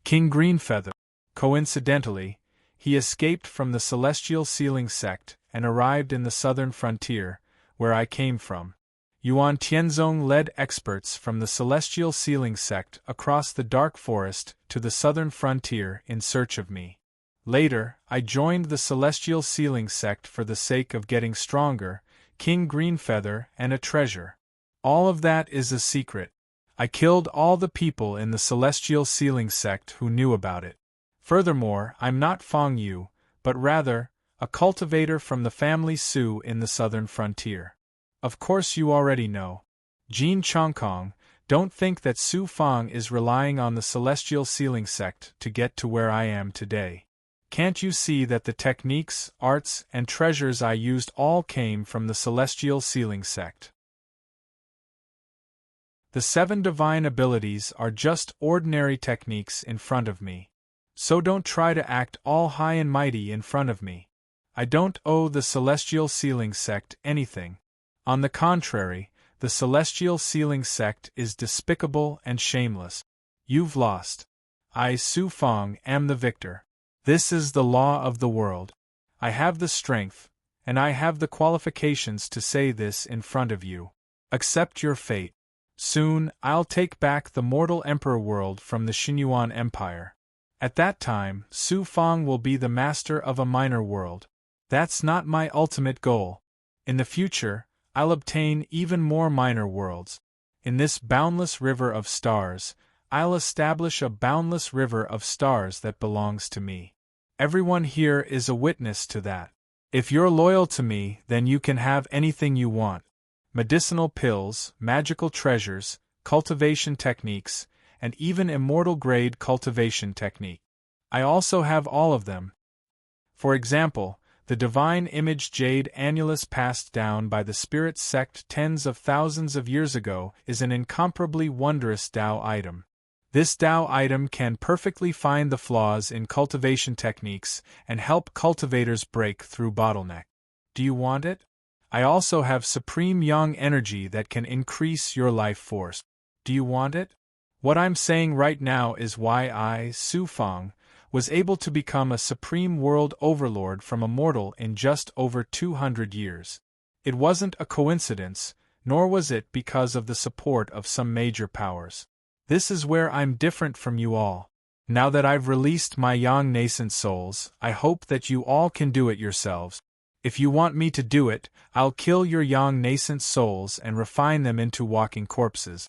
King Greenfeather. Coincidentally, he escaped from the Celestial Sealing sect and arrived in the southern frontier, where I came from. Yuan Tianzong led experts from the Celestial Sealing sect across the dark forest to the southern frontier in search of me. Later, I joined the Celestial Sealing sect for the sake of getting stronger, King Greenfeather, and a treasure. All of that is a secret. I killed all the people in the celestial sealing sect who knew about it. Furthermore, I'm not Feng Yu, but rather, a cultivator from the family Su in the southern frontier. Of course you already know. Jin Chongkong, don't think that Su Feng is relying on the celestial sealing sect to get to where I am today. Can't you see that the techniques, arts, and treasures I used all came from the celestial sealing sect? The 7 divine abilities are just ordinary techniques in front of me. So don't try to act all high and mighty in front of me. I don't owe the celestial sealing sect anything. On the contrary, the celestial sealing sect is despicable and shameless. You've lost. I, Su Feng, am the victor. This is the law of the world. I have the strength, and I have the qualifications to say this in front of you. Accept your fate. Soon, I'll take back the mortal emperor world from the Xinyuan Empire. At that time, Su Feng will be the master of a minor world. That's not my ultimate goal. In the future, I'll obtain even more minor worlds. In this boundless river of stars, I'll establish a boundless river of stars that belongs to me. Everyone here is a witness to that. If you're loyal to me, then you can have anything you want. Medicinal pills, magical treasures, cultivation techniques, and even immortal-grade cultivation technique. I also have all of them. For example, the divine image jade annulus passed down by the spirit sect tens of thousands of years ago is an incomparably wondrous Tao item. This Tao item can perfectly find the flaws in cultivation techniques and help cultivators break through bottleneck. Do you want it? I also have supreme yang energy that can increase your life force. Do you want it? What I'm saying right now is why I, Su Feng, was able to become a supreme world overlord from a mortal in just over 200 years. It wasn't a coincidence, nor was it because of the support of some major powers. This is where I'm different from you all. Now that I've released my young nascent souls, I hope that you all can do it yourselves. If you want me to do it, I'll kill your young nascent souls and refine them into walking corpses.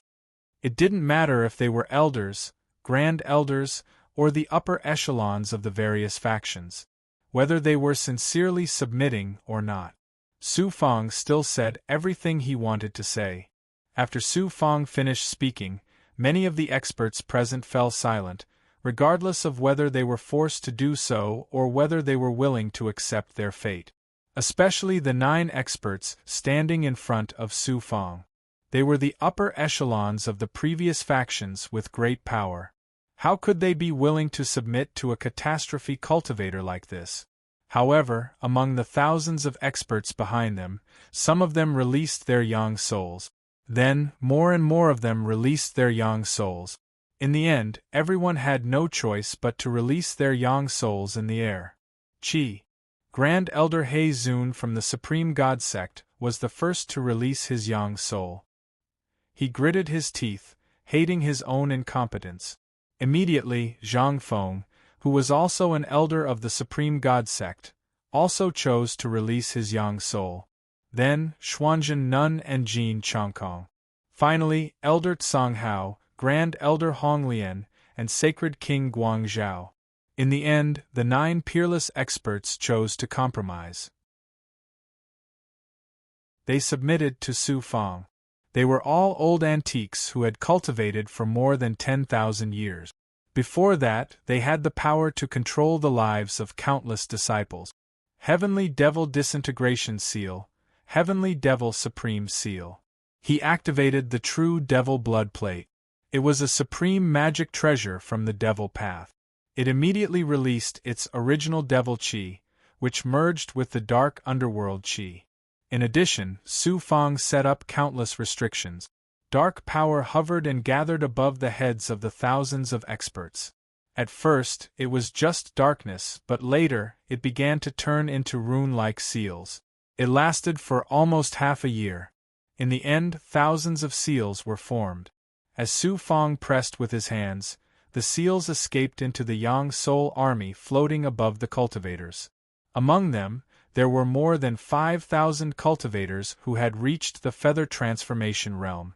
It didn't matter if they were elders, grand elders, or the upper echelons of the various factions. Whether they were sincerely submitting or not. Su Feng still said everything he wanted to say. After Su Feng finished speaking, many of the experts present fell silent, regardless of whether they were forced to do so or whether they were willing to accept their fate. Especially the 9 experts standing in front of Su Feng. They were the upper echelons of the previous factions with great power. How could they be willing to submit to a catastrophe cultivator like this? However, among the thousands of experts behind them, some of them released their young souls. Then, more and more of them released their young souls. In the end, everyone had no choice but to release their young souls in the air. Qi. Grand Elder He Zun from the Supreme God sect was the first to release his young soul. He gritted his teeth, hating his own incompetence. Immediately, Zhang Feng, who was also an elder of the Supreme God sect, also chose to release his young soul. Then, Xuanzhen Nun and Jin Chongkong. Finally, Elder Tsang Hao, Grand Elder Honglian, and Sacred King Guangzhou. In the end, the 9 peerless experts chose to compromise. They submitted to Su Feng. They were all old antiques who had cultivated for more than 10,000 years. Before that, they had the power to control the lives of countless disciples. Heavenly Devil Disintegration Seal, Heavenly Devil Supreme Seal. He activated the true Devil Blood Plate. It was a supreme magic treasure from the Devil Path. It immediately released its original Devil Qi, which merged with the dark underworld Qi. In addition, Su Feng set up countless restrictions. Dark power hovered and gathered above the heads of the thousands of experts. At first, it was just darkness, but later, it began to turn into rune-like seals. It lasted for almost half a year. In the end, thousands of seals were formed. As Su Feng pressed with his hands, the seals escaped into the Yang Soul army floating above the cultivators. Among them, there were more than 5,000 cultivators who had reached the feather transformation realm.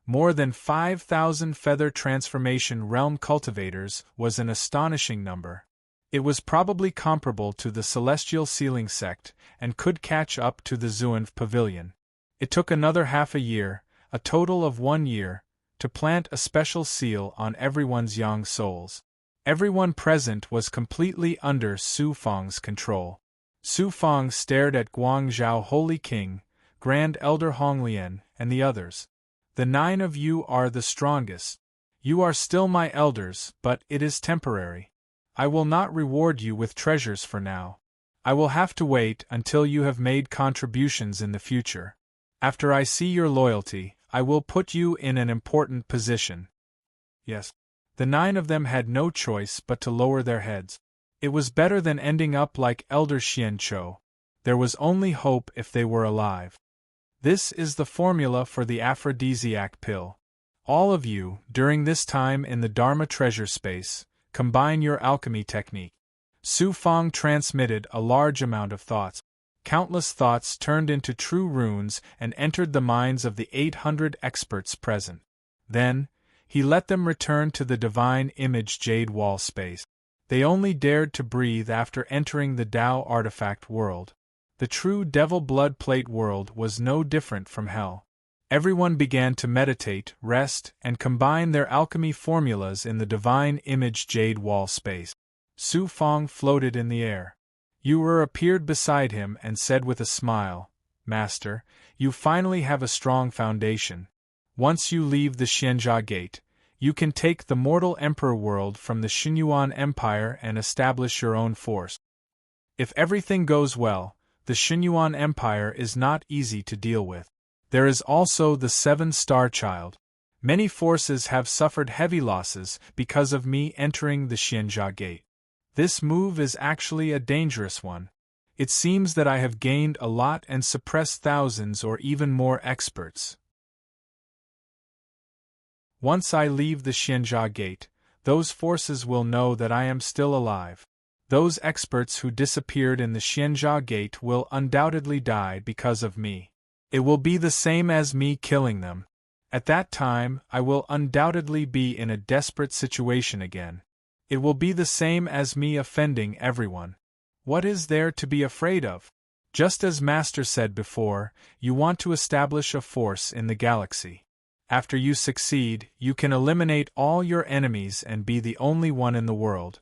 More than 5,000 feather transformation realm cultivators was an astonishing number. It was probably comparable to the Celestial Sealing Sect, and could catch up to the Zuanv Pavilion. It took another half a year, a total of 1 year, to plant a special seal on everyone's young souls. Everyone present was completely under Su Fang's control. Su Fang stared at Guangzhou Holy King, Grand Elder Honglian, and the others. The 9 of you are the strongest. You are still my elders, but it is temporary. I will not reward you with treasures for now. I will have to wait until you have made contributions in the future. After I see your loyalty, I will put you in an important position. Yes. The 9 of them had no choice but to lower their heads. It was better than ending up like Elder Xian Chou. There was only hope if they were alive. This is the formula for the aphrodisiac pill. All of you, during this time in the Dharma treasure space, combine your alchemy technique. Su Fang transmitted a large amount of thoughts. Countless thoughts turned into true runes and entered the minds of the 800 experts present. Then, he let them return to the divine image jade wall space. They only dared to breathe after entering the Tao artifact world. The true devil blood plate world was no different from hell. Everyone began to meditate, rest, and combine their alchemy formulas in the divine image jade wall space. Su Fang floated in the air. Yu appeared beside him and said with a smile, "Master, you finally have a strong foundation. Once you leave the Xianjia Gate, you can take the mortal emperor world from the Xinyuan Empire and establish your own force. If everything goes well, the Xinyuan Empire is not easy to deal with. There is also the 7-star child. Many forces have suffered heavy losses because of me entering the Xianjia Gate. This move is actually a dangerous one. It seems that I have gained a lot and suppressed thousands or even more experts. Once I leave the Xianjia Gate, those forces will know that I am still alive. Those experts who disappeared in the Xianjia Gate will undoubtedly die because of me. It will be the same as me killing them. At that time, I will undoubtedly be in a desperate situation again. It will be the same as me offending everyone. What is there to be afraid of? Just as Master said before, you want to establish a force in the galaxy. After you succeed, you can eliminate all your enemies and be the only one in the world.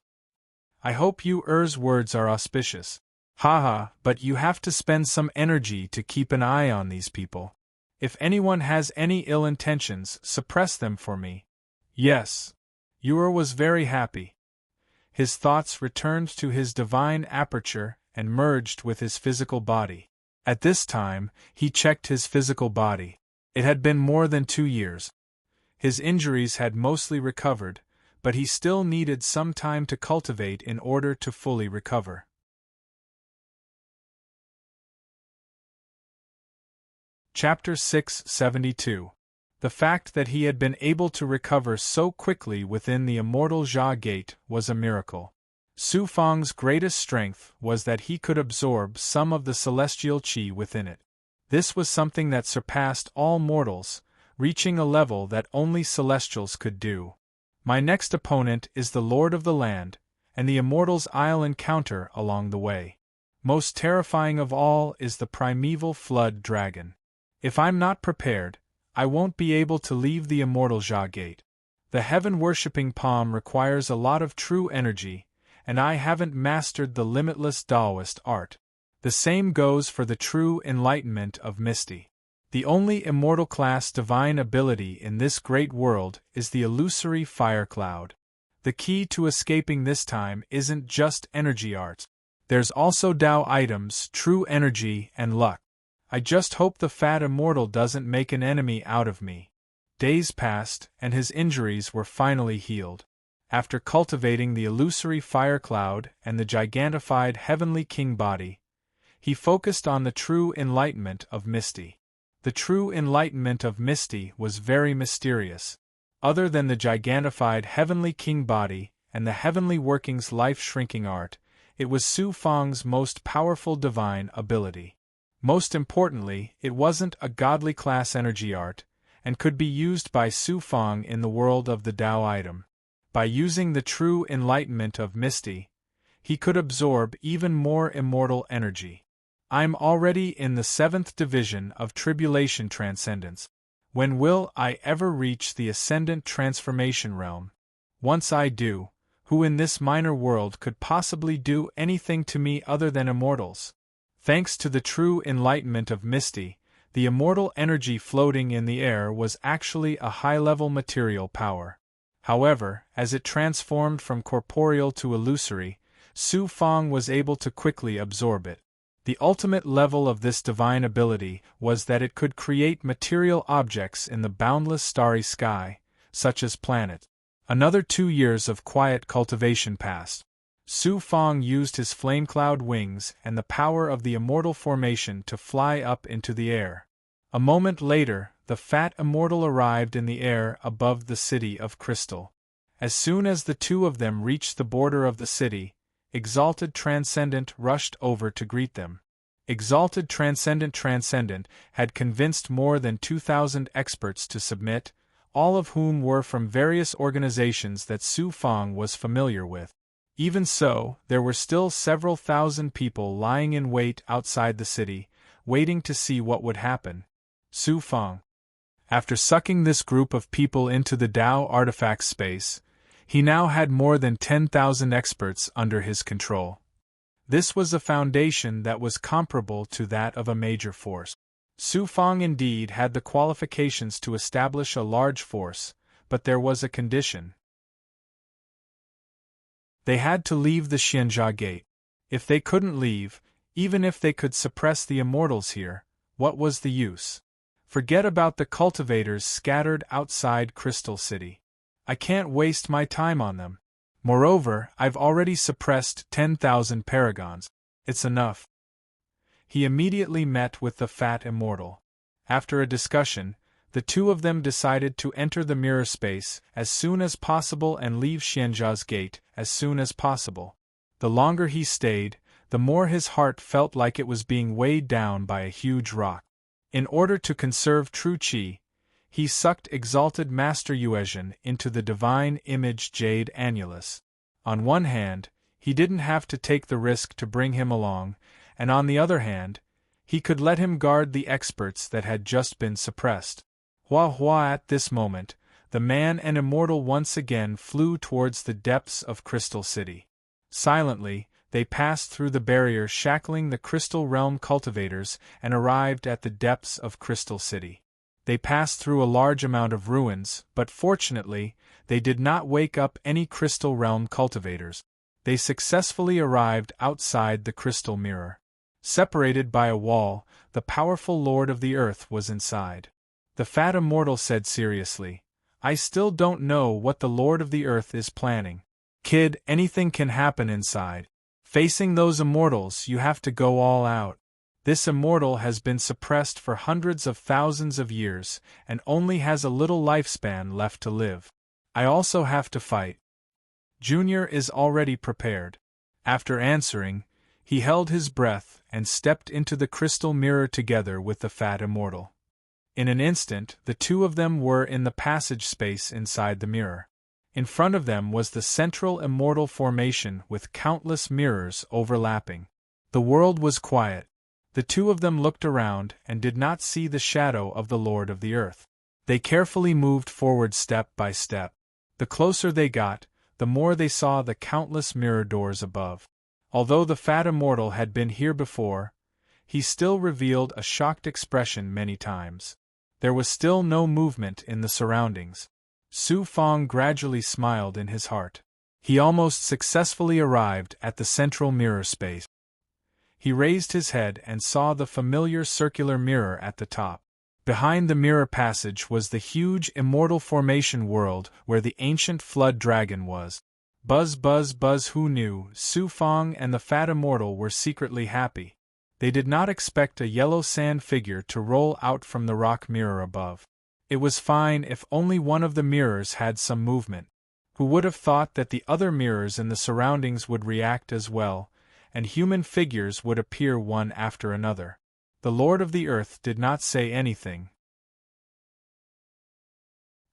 I hope Yu's words are auspicious. Haha, but you have to spend some energy to keep an eye on these people. If anyone has any ill intentions, suppress them for me. Yes. Yu was very happy. His thoughts returned to his divine aperture and merged with his physical body. At this time, he checked his physical body. It had been more than 2 years. His injuries had mostly recovered, but he still needed some time to cultivate in order to fully recover. Chapter 672. The fact that he had been able to recover so quickly within the immortal Jia Gate was a miracle. Su Fang's greatest strength was that he could absorb some of the celestial qi within it. This was something that surpassed all mortals, reaching a level that only celestials could do. My next opponent is the Lord of the Land, and the immortals I'll encounter along the way. Most terrifying of all is the primeval flood dragon. If I'm not prepared, I won't be able to leave the immortal Jia Gate. The heaven-worshipping palm requires a lot of true energy, and I haven't mastered the limitless Taoist art. The same goes for the true enlightenment of Misty. The only immortal class divine ability in this great world is the illusory fire cloud. The key to escaping this time isn't just energy art. There's also Tao items, true energy, and luck. I just hope the fat immortal doesn't make an enemy out of me. Days passed, and his injuries were finally healed. After cultivating the illusory fire cloud and the gigantified heavenly king body, he focused on the true enlightenment of Misty. The true enlightenment of Misty was very mysterious. Other than the gigantified heavenly king body and the heavenly workings life-shrinking art, it was Su Fang's most powerful divine ability. Most importantly, it wasn't a godly class energy art, and could be used by Su Fang in the world of the Tao item. By using the true enlightenment of Misty, he could absorb even more immortal energy. I'm already in the 7th division of Tribulation Transcendence. When will I ever reach the Ascendant Transformation Realm? Once I do, who in this minor world could possibly do anything to me other than immortals? Thanks to the true enlightenment of Misty, the immortal energy floating in the air was actually a high-level material power. However, as it transformed from corporeal to illusory, Su Fang was able to quickly absorb it. The ultimate level of this divine ability was that it could create material objects in the boundless starry sky, such as planets. Another 2 years of quiet cultivation passed. Su Fang used his flamecloud wings and the power of the immortal formation to fly up into the air. A moment later, the fat immortal arrived in the air above the city of crystal. As soon as the two of them reached the border of the city, Exalted Transcendent rushed over to greet them. Exalted Transcendent had convinced more than 2,000 experts to submit, all of whom were from various organizations that Su Fang was familiar with. Even so, there were still several thousand people lying in wait outside the city, waiting to see what would happen. Su Fang. After sucking this group of people into the Tao artifact space, he now had more than 10,000 experts under his control. This was a foundation that was comparable to that of a major force. Su Fang indeed had the qualifications to establish a large force, but there was a condition. They had to leave the Xianjia Gate. If they couldn't leave, even if they could suppress the immortals here, what was the use? Forget about the cultivators scattered outside Crystal City. I can't waste my time on them. Moreover, I've already suppressed 10,000 paragons. It's enough. He immediately met with the fat immortal. After a discussion, the two of them decided to enter the mirror space as soon as possible and leave Xianjia's gate as soon as possible. The longer he stayed, the more his heart felt like it was being weighed down by a huge rock. In order to conserve true qi, he sucked Exalted Master Yuezhen into the Divine Image Jade Annulus. On one hand, he didn't have to take the risk to bring him along, and on the other hand, he could let him guard the experts that had just been suppressed. At this moment, the man and immortal once again flew towards the depths of Crystal City. Silently, they passed through the barrier shackling the Crystal Realm cultivators and arrived at the depths of Crystal City. They passed through a large amount of ruins, but fortunately, they did not wake up any Crystal Realm cultivators. They successfully arrived outside the Crystal Mirror. Separated by a wall, the powerful Lord of the Earth was inside. The fat immortal said seriously, "I still don't know what the Lord of the Earth is planning. Kid, anything can happen inside. Facing those immortals, you have to go all out. This immortal has been suppressed for hundreds of thousands of years, and only has a little lifespan left to live. I also have to fight." Junior is already prepared. After answering, he held his breath and stepped into the crystal mirror together with the fat immortal. In an instant, the two of them were in the passage space inside the mirror. In front of them was the central immortal formation with countless mirrors overlapping. The world was quiet. The two of them looked around and did not see the shadow of the Lord of the Earth. They carefully moved forward step by step. The closer they got, the more they saw the countless mirror doors above. Although the fat immortal had been here before, he still revealed a shocked expression many times. There was still no movement in the surroundings. Su Fang gradually smiled in his heart. He almost successfully arrived at the central mirror space. He raised his head and saw the familiar circular mirror at the top. Behind the mirror passage was the huge immortal formation world where the ancient flood dragon was. Buzz buzz buzz, who knew? Su Fang and the fat immortal were secretly happy. They did not expect a yellow sand figure to roll out from the rock mirror above. It was fine if only one of the mirrors had some movement. Who would have thought that the other mirrors in the surroundings would react as well, and human figures would appear one after another? The Lord of the Earth did not say anything.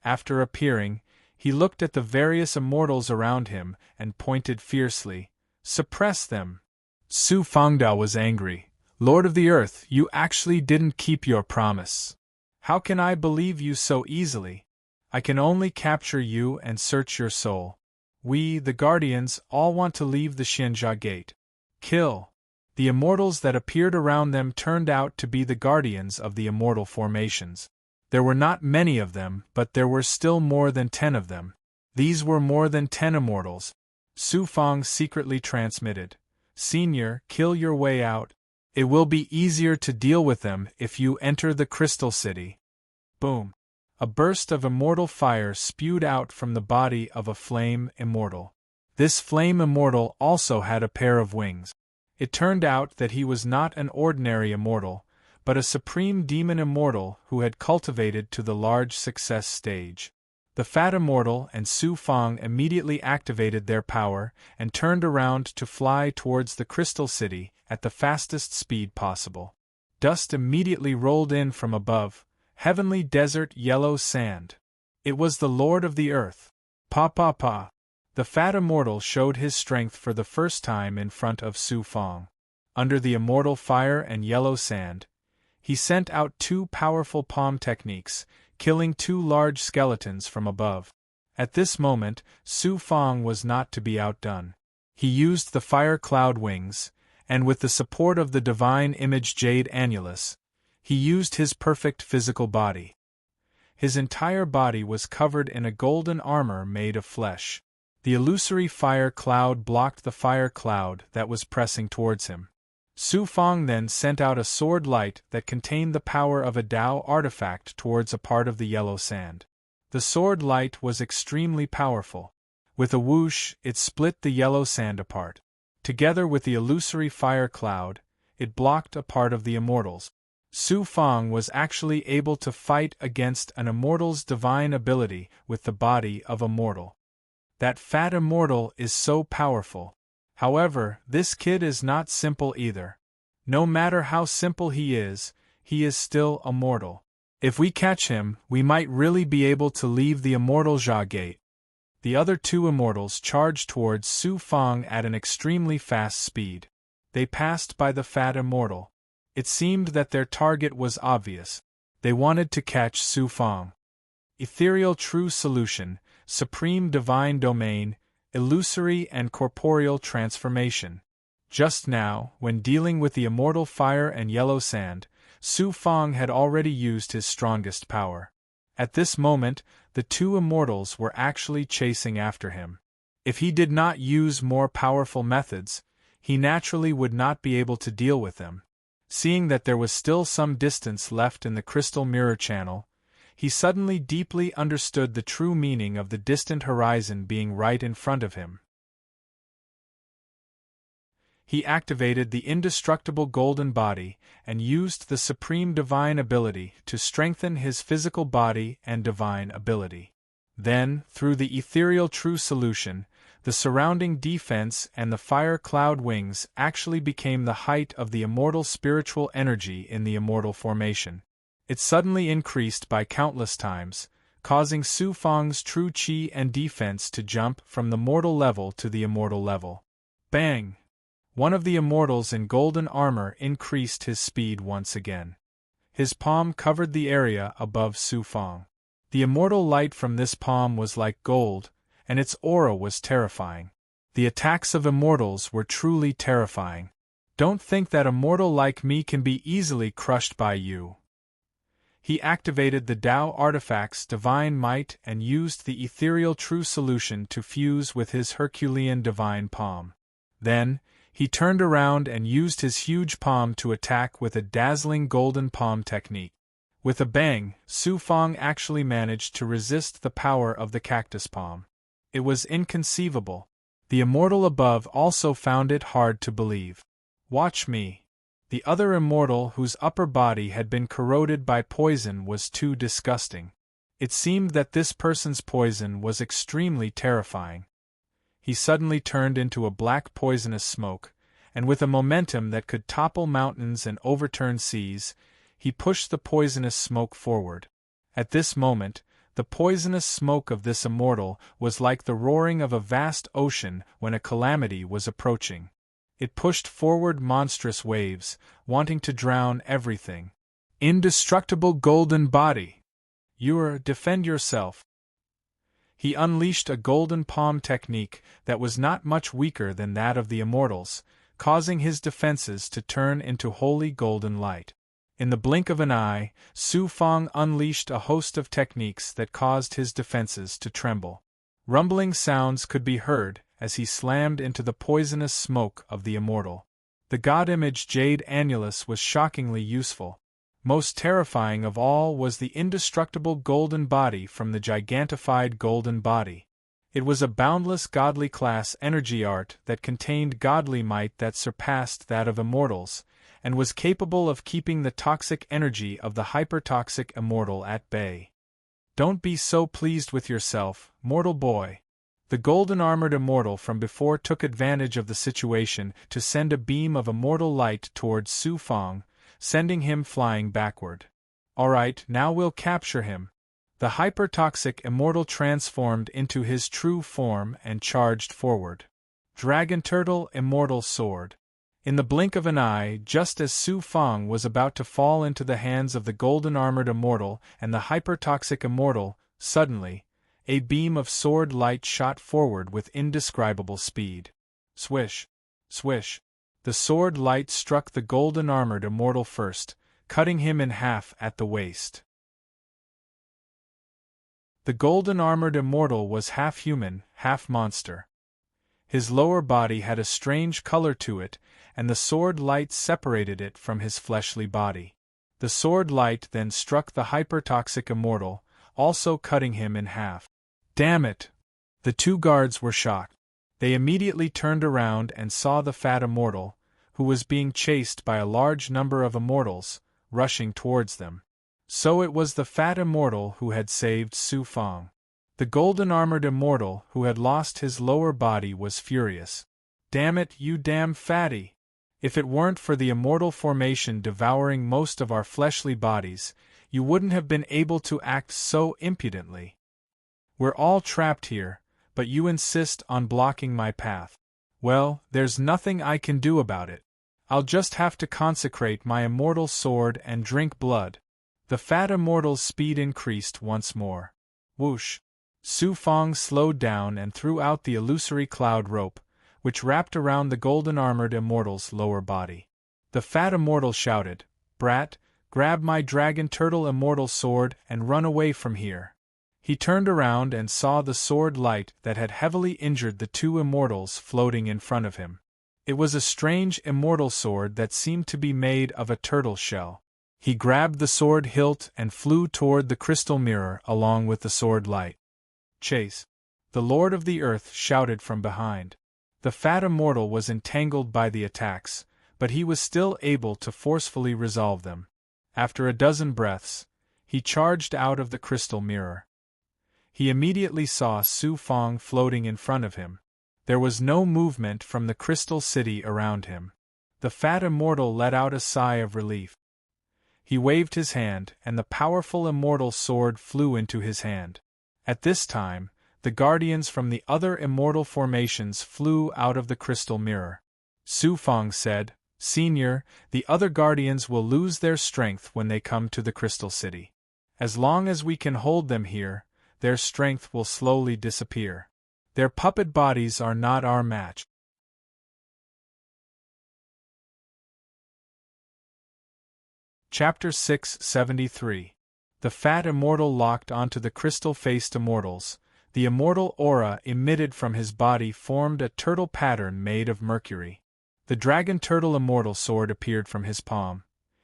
After appearing, he looked at the various immortals around him and pointed fiercely. "Suppress them!" Su Fangdao was angry. "Lord of the Earth, you actually didn't keep your promise. How can I believe you so easily? I can only capture you and search your soul. We, the Guardians, all want to leave the Xianjia Gate. Kill!" The immortals that appeared around them turned out to be the guardians of the immortal formations. There were not many of them, but there were still more than 10 of them. These were more than 10 immortals. Su Fang secretly transmitted, "Senior, kill your way out. It will be easier to deal with them if you enter the Crystal City." Boom! A burst of immortal fire spewed out from the body of a flame immortal. This flame immortal also had a pair of wings. It turned out that he was not an ordinary immortal, but a supreme demon immortal who had cultivated to the large success stage. The fat immortal and Su Fang immediately activated their power and turned around to fly towards the Crystal City at the fastest speed possible. Dust immediately rolled in from above, heavenly desert yellow sand. It was the Lord of the Earth. Pa pa pa! The fat immortal showed his strength for the first time in front of Su Fang. Under the immortal fire and yellow sand, he sent out 2 powerful palm techniques, killing 2 large skeletons from above. At this moment, Su Fang was not to be outdone. He used the fire cloud wings, and with the support of the divine image jade annulus, he used his perfect physical body. His entire body was covered in a golden armor made of flesh. The illusory fire cloud blocked the fire cloud that was pressing towards him. Su Fang then sent out a sword light that contained the power of a Dao artifact towards a part of the yellow sand. The sword light was extremely powerful. With a whoosh, it split the yellow sand apart. Together with the illusory fire cloud, it blocked a part of the immortals. Su Fang was actually able to fight against an immortal's divine ability with the body of a mortal. That fat immortal is so powerful. However, this kid is not simple either. No matter how simple he is still a mortal. If we catch him, we might really be able to leave the immortal Xia Gate. The other 2 immortals charged towards Su Fang at an extremely fast speed. They passed by the fat immortal. It seemed that their target was obvious. They wanted to catch Su Fang. Ethereal True Solution, Supreme Divine Domain, Illusory and Corporeal Transformation. Just now, when dealing with the immortal fire and yellow sand, Su Fang had already used his strongest power. At this moment, the 2 immortals were actually chasing after him. If he did not use more powerful methods, he naturally would not be able to deal with them. Seeing that there was still some distance left in the crystal mirror channel, he suddenly deeply understood the true meaning of the distant horizon being right in front of him. He activated the indestructible golden body and used the supreme divine ability to strengthen his physical body and divine ability. Then, through the ethereal true solution, the surrounding defense and the fire cloud wings actually became the height of the immortal spiritual energy in the immortal formation. It suddenly increased by countless times, causing Su Fang's true chi and defense to jump from the mortal level to the immortal level. Bang! One of the immortals in golden armor increased his speed once again. His palm covered the area above Su Fang. The immortal light from this palm was like gold, and its aura was terrifying. The attacks of immortals were truly terrifying. Don't think that a mortal like me can be easily crushed by you. He activated the Dao artifact's divine might and used the ethereal true solution to fuse with his Herculean divine palm. Then, he turned around and used his huge palm to attack with a dazzling golden palm technique. With a bang, Su Fang actually managed to resist the power of the cactus palm. It was inconceivable. The immortal above also found it hard to believe. Watch me. The other immortal whose upper body had been corroded by poison was too disgusting. It seemed that this person's poison was extremely terrifying. He suddenly turned into a black poisonous smoke, and with a momentum that could topple mountains and overturn seas, he pushed the poisonous smoke forward. At this moment, The poisonous smoke of this immortal was like the roaring of a vast ocean when a calamity was approaching. It pushed forward monstrous waves, wanting to drown everything. Indestructible golden body! Defend yourself. He unleashed a golden palm technique that was not much weaker than that of the immortals, causing his defenses to turn into holy golden light. In the blink of an eye, Su Fang unleashed a host of techniques that caused his defenses to tremble. Rumbling sounds could be heard as he slammed into the poisonous smoke of the immortal. The god image Jade Annulus was shockingly useful. Most terrifying of all was the indestructible golden body from the gigantified golden body. It was a boundless godly class energy art that contained godly might that surpassed that of immortals, and was capable of keeping the toxic energy of the hypertoxic immortal at bay. Don't be so pleased with yourself, mortal boy. The golden-armored immortal from before took advantage of the situation to send a beam of immortal light towards Su Fang, sending him flying backward. All right, now we'll capture him. The hypertoxic immortal transformed into his true form and charged forward. Dragon Turtle Immortal Sword. In the blink of an eye, just as Su Fang was about to fall into the hands of the golden-armored immortal and the hypertoxic immortal, suddenly, a beam of sword light shot forward with indescribable speed. Swish! Swish! The sword light struck the golden-armored immortal first, cutting him in half at the waist. The golden-armored immortal was half human, half monster. His lower body had a strange color to it, and the sword light separated it from his fleshly body. The sword light then struck the hypertoxic immortal, also cutting him in half. Damn it! The two guards were shocked. They immediately turned around and saw the fat immortal, who was being chased by a large number of immortals, rushing towards them. So it was the fat immortal who had saved Su Fang. The golden-armored immortal who had lost his lower body was furious. Damn it, you damn fatty! If it weren't for the immortal formation devouring most of our fleshly bodies, you wouldn't have been able to act so impudently. We're all trapped here, but you insist on blocking my path. Well, there's nothing I can do about it. I'll just have to consecrate my immortal sword and drink blood. The fat immortal's speed increased once more. Whoosh! Su Fang slowed down and threw out the illusory cloud rope, which wrapped around the golden-armored immortal's lower body. The fat immortal shouted, "Brat, grab my dragon turtle immortal sword and run away from here." He turned around and saw the sword light that had heavily injured the two immortals floating in front of him. It was a strange immortal sword that seemed to be made of a turtle shell. He grabbed the sword hilt and flew toward the crystal mirror along with the sword light. Chase! The Lord of the Earth shouted from behind. The fat immortal was entangled by the attacks, but he was still able to forcefully resolve them. After a dozen breaths, he charged out of the crystal mirror. He immediately saw Su Fang floating in front of him. There was no movement from the crystal city around him. The fat immortal let out a sigh of relief. He waved his hand, and the powerful immortal sword flew into his hand. At this time, the guardians from the other immortal formations flew out of the crystal mirror. Su Fang said, "Senior, the other guardians will lose their strength when they come to the crystal city. As long as we can hold them here, their strength will slowly disappear. Their puppet bodies are not our match." Chapter 673. The fat immortal locked onto the crystal-faced immortals. The immortal aura emitted from his body formed a turtle pattern made of mercury. The dragon turtle immortal sword appeared from his palm.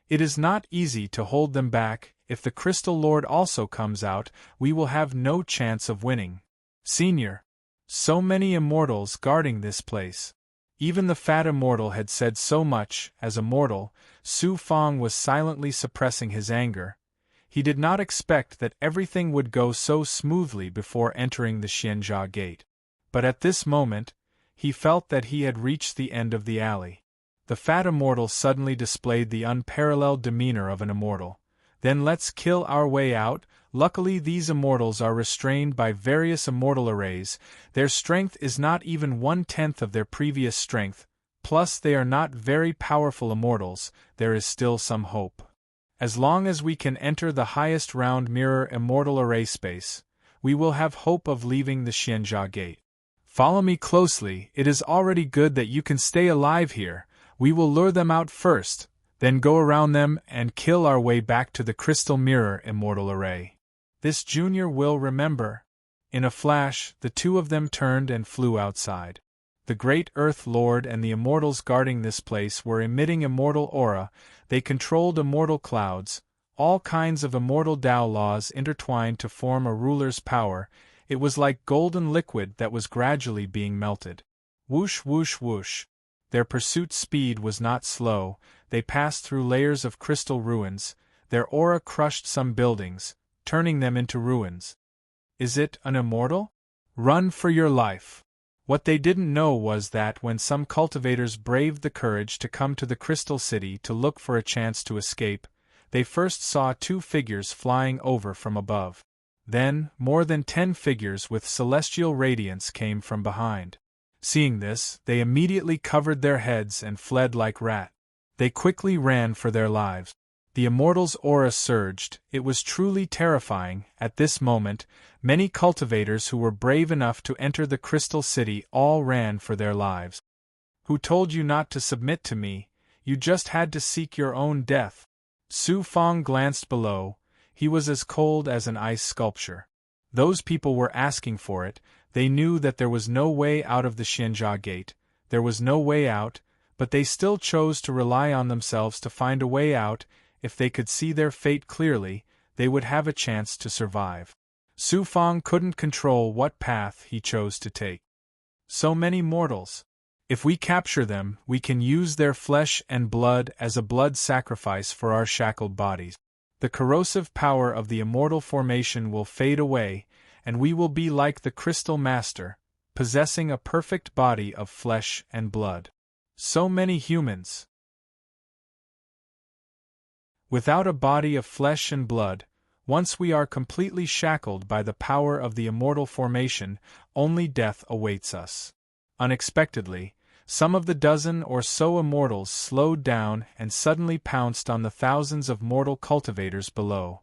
It is not easy to hold them back. If the crystal lord also comes out, we will have no chance of winning. Senior. So many immortals guarding this place. Even the fat immortal had said so much. As a mortal, Su Fang was silently suppressing his anger. He did not expect that everything would go so smoothly before entering the Xianjia gate. But at this moment, he felt that he had reached the end of the alley. The fat immortal suddenly displayed the unparalleled demeanor of an immortal. Then let's kill our way out. Luckily, these immortals are restrained by various immortal arrays. Their strength is not even 1/10 of their previous strength, plus they are not very powerful immortals. There is still some hope. As long as we can enter the highest round mirror immortal array space, we will have hope of leaving the Xianjia Gate. Follow me closely. It is already good that you can stay alive here. We will lure them out first, then go around them and kill our way back to the crystal mirror immortal array. This junior will remember. In a flash, the two of them turned and flew outside. The great Earth Lord and the immortals guarding this place were emitting immortal aura. They controlled immortal clouds, all kinds of immortal Tao laws intertwined to form a ruler's power. It was like golden liquid that was gradually being melted. Whoosh whoosh whoosh. Their pursuit speed was not slow. They passed through layers of crystal ruins. Their aura crushed some buildings, turning them into ruins. Is it an immortal? Run for your life. What they didn't know was that when some cultivators braved the courage to come to the Crystal City to look for a chance to escape, they first saw 2 figures flying over from above. Then, more than 10 figures with celestial radiance came from behind. Seeing this, they immediately covered their heads and fled like rats. They quickly ran for their lives. The immortal's aura surged. It was truly terrifying. At this moment, many cultivators who were brave enough to enter the Crystal City all ran for their lives. Who told you not to submit to me? You just had to seek your own death. Su Fong glanced below. He was as cold as an ice sculpture. Those people were asking for it. They knew that there was no way out of the Xianjia Gate. There was no way out, but they still chose to rely on themselves to find a way out. If they could see their fate clearly, they would have a chance to survive. Su Fong couldn't control what path he chose to take. So many mortals. If we capture them, we can use their flesh and blood as a blood sacrifice for our shackled bodies. The corrosive power of the immortal formation will fade away, and we will be like the Crystal Master, possessing a perfect body of flesh and blood. So many humans. Without a body of flesh and blood, once we are completely shackled by the power of the immortal formation, only death awaits us. Unexpectedly, some of the dozen or so immortals slowed down and suddenly pounced on the thousands of mortal cultivators below.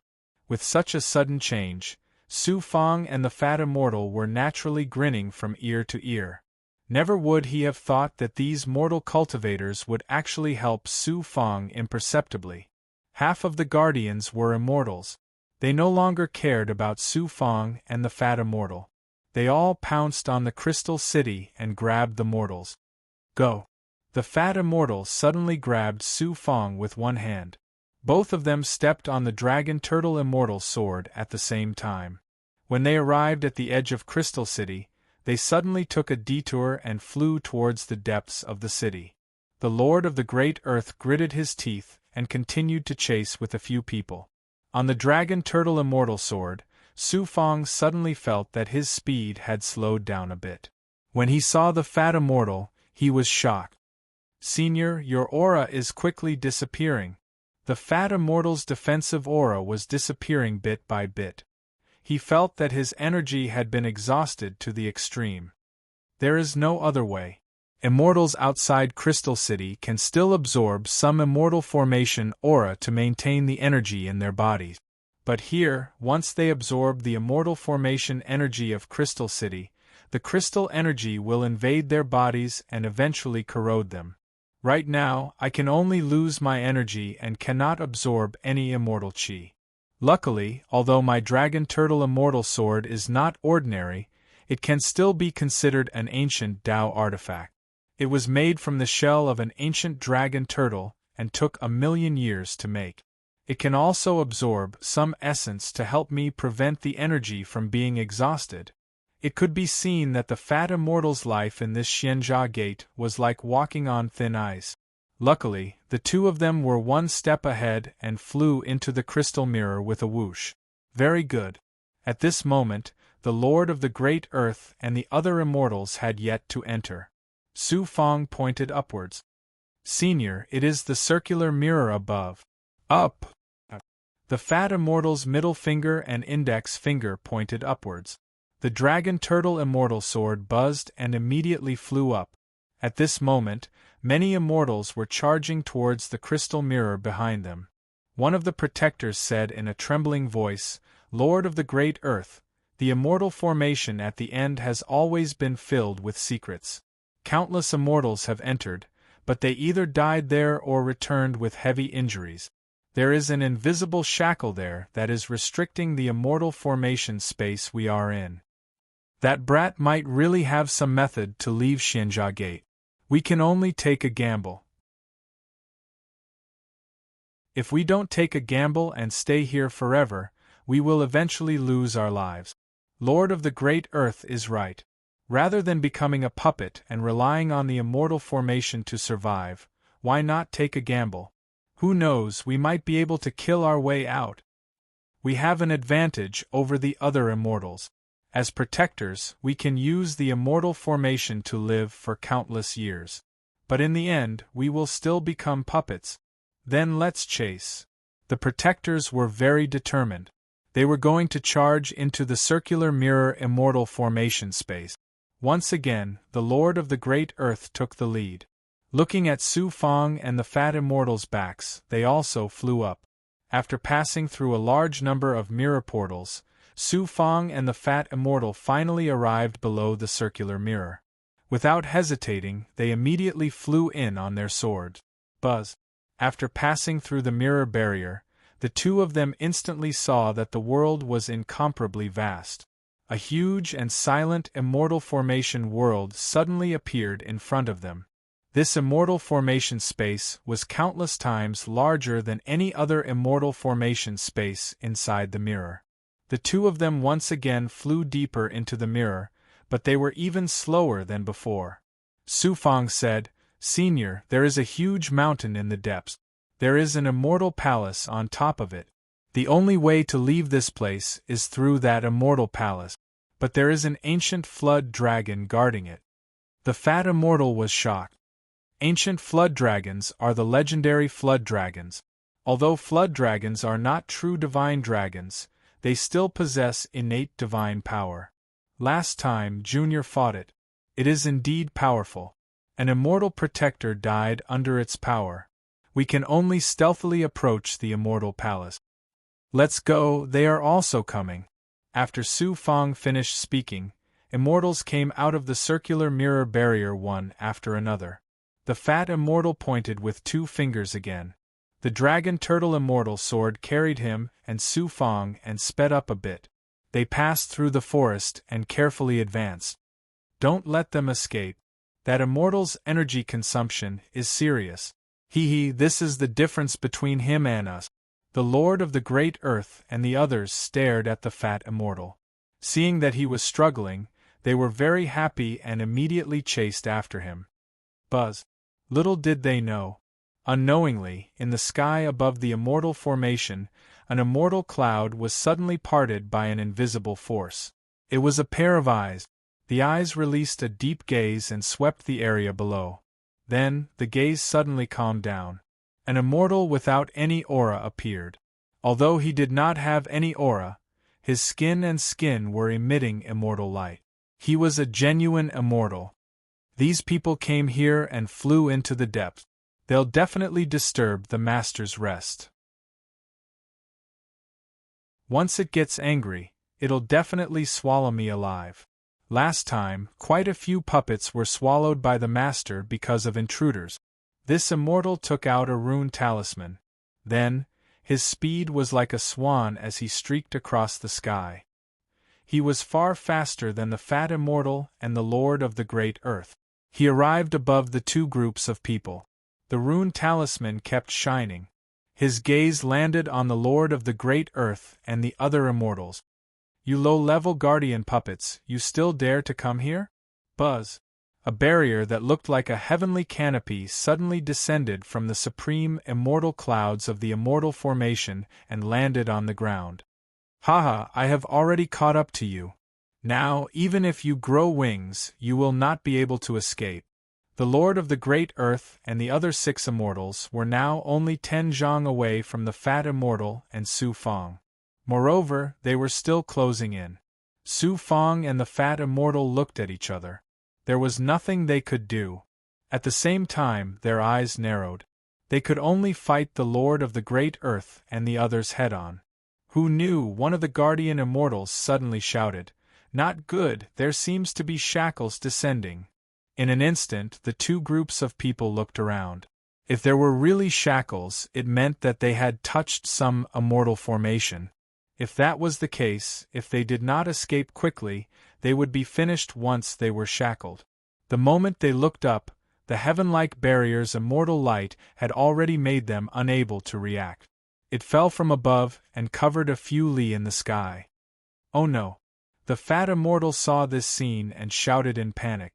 With such a sudden change, Su Fong and the fat immortal were naturally grinning from ear to ear. Never would he have thought that these mortal cultivators would actually help Su Fong imperceptibly. Half of the guardians were immortals. They no longer cared about Su Fong and the fat immortal. They all pounced on the Crystal City and grabbed the mortals. Go! The fat immortal suddenly grabbed Su Fong with one hand. Both of them stepped on the dragon turtle immortal sword at the same time. When they arrived at the edge of Crystal City, they suddenly took a detour and flew towards the depths of the city. The Lord of the Great Earth gritted his teeth and continued to chase with a few people. On the dragon turtle immortal sword, Su Fong suddenly felt that his speed had slowed down a bit. When he saw the fat immortal, he was shocked. Senior, your aura is quickly disappearing. The fat immortal's defensive aura was disappearing bit by bit. He felt that his energy had been exhausted to the extreme. There is no other way. Immortals outside Crystal City can still absorb some immortal formation aura to maintain the energy in their bodies. But here, once they absorb the immortal formation energy of Crystal City, the crystal energy will invade their bodies and eventually corrode them. Right now, I can only lose my energy and cannot absorb any immortal chi. Luckily, although my dragon turtle immortal sword is not ordinary, it can still be considered an ancient Tao artifact. It was made from the shell of an ancient dragon turtle and took 1,000,000 years to make. It can also absorb some essence to help me prevent the energy from being exhausted. It could be seen that the fat immortal's life in this Xianjia Gate was like walking on thin ice. Luckily, the two of them were one step ahead and flew into the crystal mirror with a whoosh. Very good. At this moment, the Lord of the Great Earth and the other immortals had yet to enter. Su Fong pointed upwards. Senior, it is the circular mirror above. Up! The fat immortal's middle finger and index finger pointed upwards. The dragon turtle immortal sword buzzed and immediately flew up. At this moment, many immortals were charging towards the crystal mirror behind them. One of the protectors said in a trembling voice, "Lord of the great earth, the immortal formation at the end has always been filled with secrets. Countless immortals have entered, but they either died there or returned with heavy injuries. There is an invisible shackle there that is restricting the immortal formation space we are in. That brat might really have some method to leave Xianjia Gate. We can only take a gamble. If we don't take a gamble and stay here forever, we will eventually lose our lives. Lord of the great earth is right. Rather than becoming a puppet and relying on the immortal formation to survive, why not take a gamble? Who knows, we might be able to kill our way out. We have an advantage over the other immortals. As protectors, we can use the immortal formation to live for countless years. But in the end, we will still become puppets. Then let's chase." The protectors were very determined. They were going to charge into the circular mirror immortal formation space. Once again, the Lord of the Great Earth took the lead. Looking at Su Fang and the fat immortals' backs, they also flew up. After passing through a large number of mirror portals, Su Fang and the fat immortal finally arrived below the circular mirror. Without hesitating, they immediately flew in on their swords. Buzz. After passing through the mirror barrier, the two of them instantly saw that the world was incomparably vast. A huge and silent immortal formation world suddenly appeared in front of them. This immortal formation space was countless times larger than any other immortal formation space inside the mirror. The two of them once again flew deeper into the mirror, but they were even slower than before. Su Fang said, "Senior, there is a huge mountain in the depths. There is an immortal palace on top of it. The only way to leave this place is through that immortal palace, but there is an ancient flood dragon guarding it." The fat immortal was shocked. Ancient flood dragons are the legendary flood dragons. Although flood dragons are not true divine dragons, they still possess innate divine power. Last time Junior fought it. It is indeed powerful. An immortal protector died under its power. We can only stealthily approach the immortal palace. Let's go, they are also coming. After Su Fang finished speaking, immortals came out of the circular mirror barrier one after another. The fat immortal pointed with 2 fingers again. The dragon turtle immortal sword carried him and Su Fang and sped up a bit. They passed through the forest and carefully advanced. Don't let them escape. That immortal's energy consumption is serious. This is the difference between him and us. The Lord of the Great Earth and the others stared at the fat immortal. Seeing that he was struggling, they were very happy and immediately chased after him. Buzz. Little did they know. Unknowingly, in the sky above the immortal formation, an immortal cloud was suddenly parted by an invisible force. It was a pair of eyes. The eyes released a deep gaze and swept the area below. Then, the gaze suddenly calmed down. An immortal without any aura appeared. Although he did not have any aura, his skin and skin were emitting immortal light. He was a genuine immortal. These people came here and flew into the depths. They'll definitely disturb the master's rest. Once it gets angry, it'll definitely swallow me alive. Last time, quite a few puppets were swallowed by the master because of intruders. This immortal took out a rune talisman. Then, his speed was like a swan as he streaked across the sky. He was far faster than the fat immortal and the Lord of the Great Earth. He arrived above the 2 groups of people. The rune talisman kept shining. His gaze landed on the Lord of the Great Earth and the other immortals. "You low-level guardian puppets, you still dare to come here?" Buzz. A barrier that looked like a heavenly canopy suddenly descended from the supreme immortal clouds of the immortal formation and landed on the ground. "Haha, I have already caught up to you. Now, even if you grow wings, you will not be able to escape." The Lord of the Great Earth and the other 6 immortals were now only 10 zhang away from the fat immortal and Su Fang. Moreover, they were still closing in. Su Fang and the fat immortal looked at each other. There was nothing they could do. At the same time, their eyes narrowed. They could only fight the Lord of the Great Earth and the others head-on. Who knew? One of the guardian immortals suddenly shouted, "Not good, there seems to be shackles descending." In an instant, the 2 groups of people looked around. If there were really shackles, it meant that they had touched some immortal formation. If that was the case, if they did not escape quickly, they would be finished once they were shackled. The moment they looked up, the heaven-like barrier's immortal light had already made them unable to react. It fell from above and covered a few li in the sky. Oh no! The fat immortal saw this scene and shouted in panic.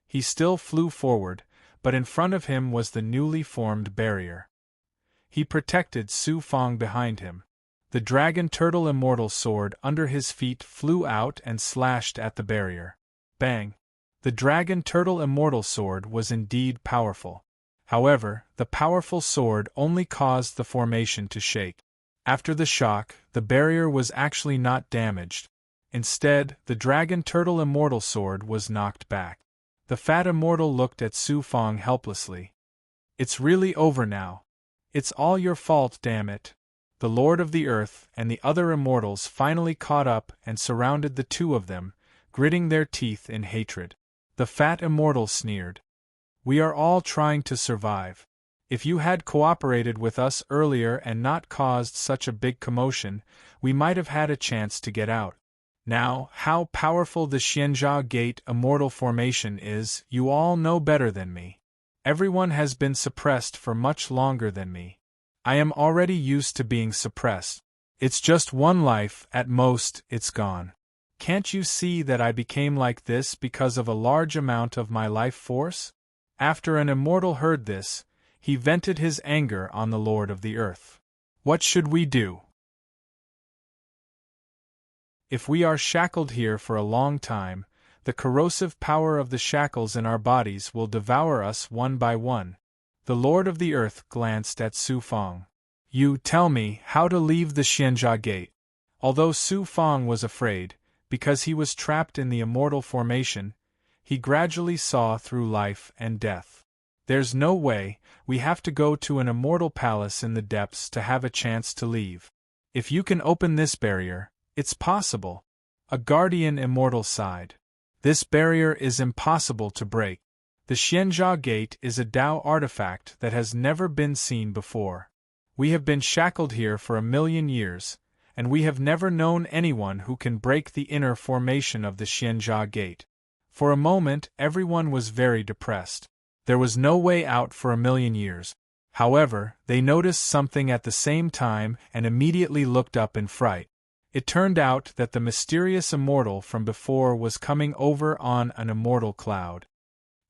He still flew forward, but in front of him was the newly formed barrier. He protected Su Fang behind him. The dragon turtle immortal sword under his feet flew out and slashed at the barrier. Bang! The dragon turtle immortal sword was indeed powerful. However, the powerful sword only caused the formation to shake. After the shock, the barrier was actually not damaged. Instead, the dragon turtle immortal sword was knocked back. The fat immortal looked at Su Fang helplessly. "It's really over now. It's all your fault, damn it." The Lord of the Earth and the other immortals finally caught up and surrounded the 2 of them, gritting their teeth in hatred. The fat immortal sneered. "We are all trying to survive. If you had cooperated with us earlier and not caused such a big commotion, we might have had a chance to get out. Now, how powerful the Xianjia Gate immortal formation is, you all know better than me. Everyone has been suppressed for much longer than me. I am already used to being suppressed. It's just 1 life, at most, it's gone. Can't you see that I became like this because of a large amount of my life force?" After an immortal heard this, he vented his anger on the Lord of the Earth. "What should we do? If we are shackled here for a long time, the corrosive power of the shackles in our bodies will devour us one by one." The Lord of the Earth glanced at Su Fang. "You tell me how to leave the Xianjia Gate." Although Su Fang was afraid, because he was trapped in the immortal formation, he gradually saw through life and death. "There's no way, we have to go to an immortal palace in the depths to have a chance to leave. If you can open this barrier, it's possible." A guardian immortal sighed. "This barrier is impossible to break. The Xianjia Gate is a Tao artifact that has never been seen before. We have been shackled here for 1,000,000 years, and we have never known anyone who can break the inner formation of the Xianjia Gate." For a moment, everyone was very depressed. There was no way out for 1,000,000 years. However, they noticed something at the same time and immediately looked up in fright. It turned out that the mysterious immortal from before was coming over on an immortal cloud.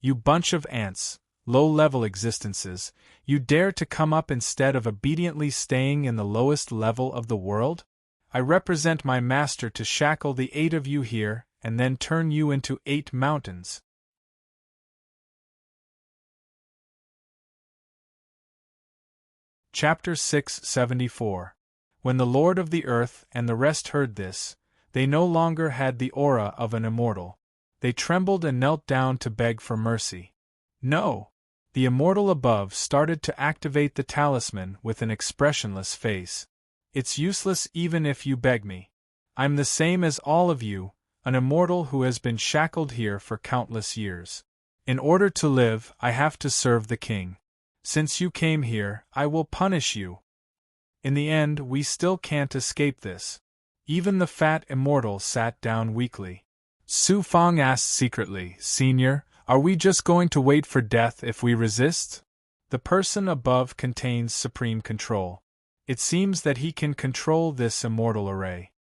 "You bunch of ants, low-level existences, you dare to come up instead of obediently staying in the lowest level of the world? I represent my master to shackle the 8 of you here and then turn you into 8 mountains." Chapter 674. When the Lord of the Earth and the rest heard this, they no longer had the aura of an immortal. They trembled and knelt down to beg for mercy. "No!" The immortal above started to activate the talisman with an expressionless face. "It's useless even if you beg me. I'm the same as all of you, an immortal who has been shackled here for countless years. In order to live, I have to serve the king. Since you came here, I will punish you. In the end, we still can't escape this." Even the fat immortal sat down weakly. Su Fang asked secretly, "Senior, are we just going to wait for death if we resist?" The person above contains supreme control. It seems that he can control this immortal array.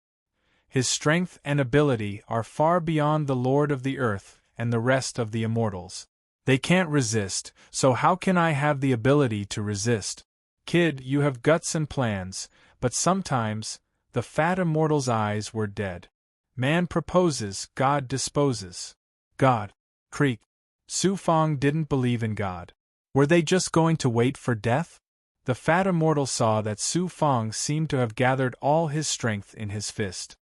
His strength and ability are far beyond the Lord of the Earth and the rest of the immortals. They can't resist, so how can I have the ability to resist? Kid, you have guts and plans, but sometimes, the fat immortal's eyes were dead. Man proposes, God disposes. God. Creak. Su Fang didn't believe in God. Were they just going to wait for death? The fat immortal saw that Su Fang seemed to have gathered all his strength in his fist.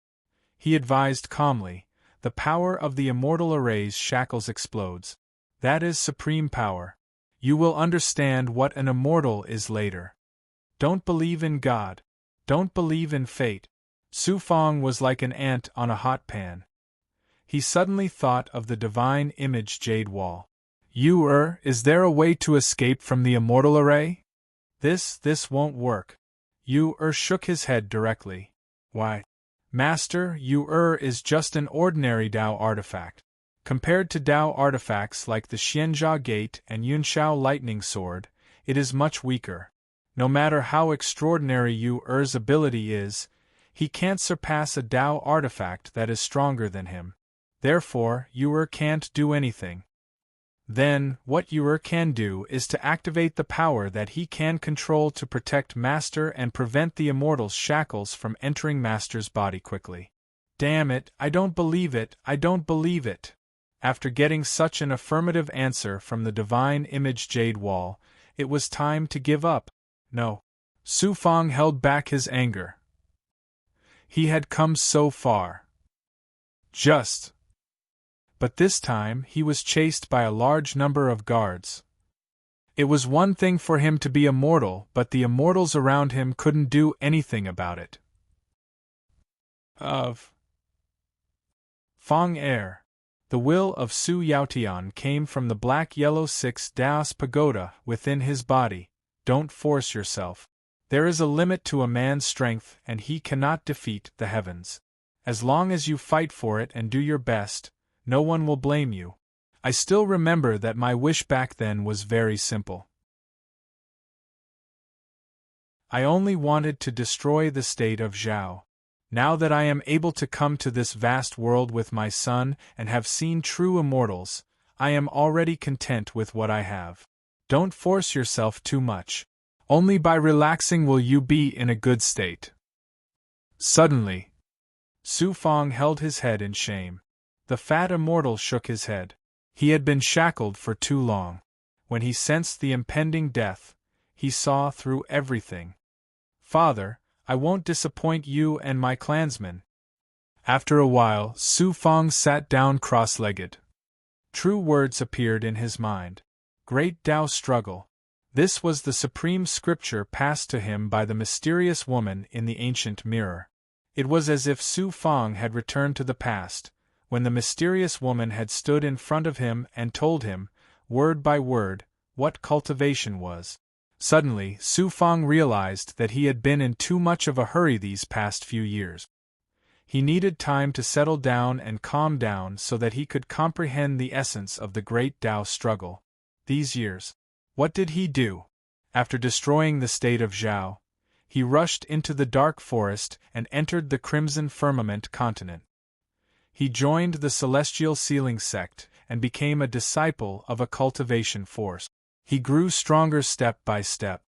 He advised calmly, "The power of the immortal array's shackles explodes. That is supreme power. You will understand what an immortal is later. Don't believe in God. Don't believe in fate." Su Fang was like an ant on a hot pan. He suddenly thought of the divine image jade wall. Is there a way to escape from the immortal array? This won't work. Shook his head directly. Why? Master, is just an ordinary Dao artifact. Compared to Dao artifacts like the Xianjia Gate and Yunshao Lightning Sword, it is much weaker. No matter how extraordinary Er's ability is, he can't surpass a Dao artifact that is stronger than him. Therefore, can't do anything. Then, what can do is to activate the power that he can control to protect Master and prevent the immortal's shackles from entering Master's body quickly. Damn it, I don't believe it. After getting such an affirmative answer from the divine image jade wall, it was time to give up. No. Su Fang held back his anger. He had come so far. But this time he was chased by a large number of guards. It was one thing for him to be immortal, but the immortals around him couldn't do anything about it. Fang Air. The will of Su Yaotian came from the black-yellow 6 Daos pagoda within his body. Don't force yourself. There is a limit to a man's strength, and he cannot defeat the heavens. As long as you fight for it and do your best, no one will blame you. I still remember that my wish back then was very simple. I only wanted to destroy the state of Zhao. Now that I am able to come to this vast world with my son and have seen true immortals, I am already content with what I have. Don't force yourself too much. Only by relaxing will you be in a good state. Suddenly, Su Fang held his head in shame. The fat immortal shook his head. He had been shackled for too long. When he sensed the impending death, he saw through everything. Father, I won't disappoint you and my clansmen. After a while, Su Fang sat down cross-legged. True words appeared in his mind. Great Tao struggle. This was the supreme scripture passed to him by the mysterious woman in the ancient mirror. It was as if Su Fang had returned to the past, when the mysterious woman had stood in front of him and told him, word by word, what cultivation was. Suddenly, Su Fang realized that he had been in too much of a hurry these past few years. He needed time to settle down and calm down so that he could comprehend the essence of the great Tao struggle. These years. What did he do? After destroying the state of Zhao, he rushed into the dark forest and entered the Crimson Firmament continent. He joined the Celestial Sealing sect and became a disciple of a cultivation force. He grew stronger step by step.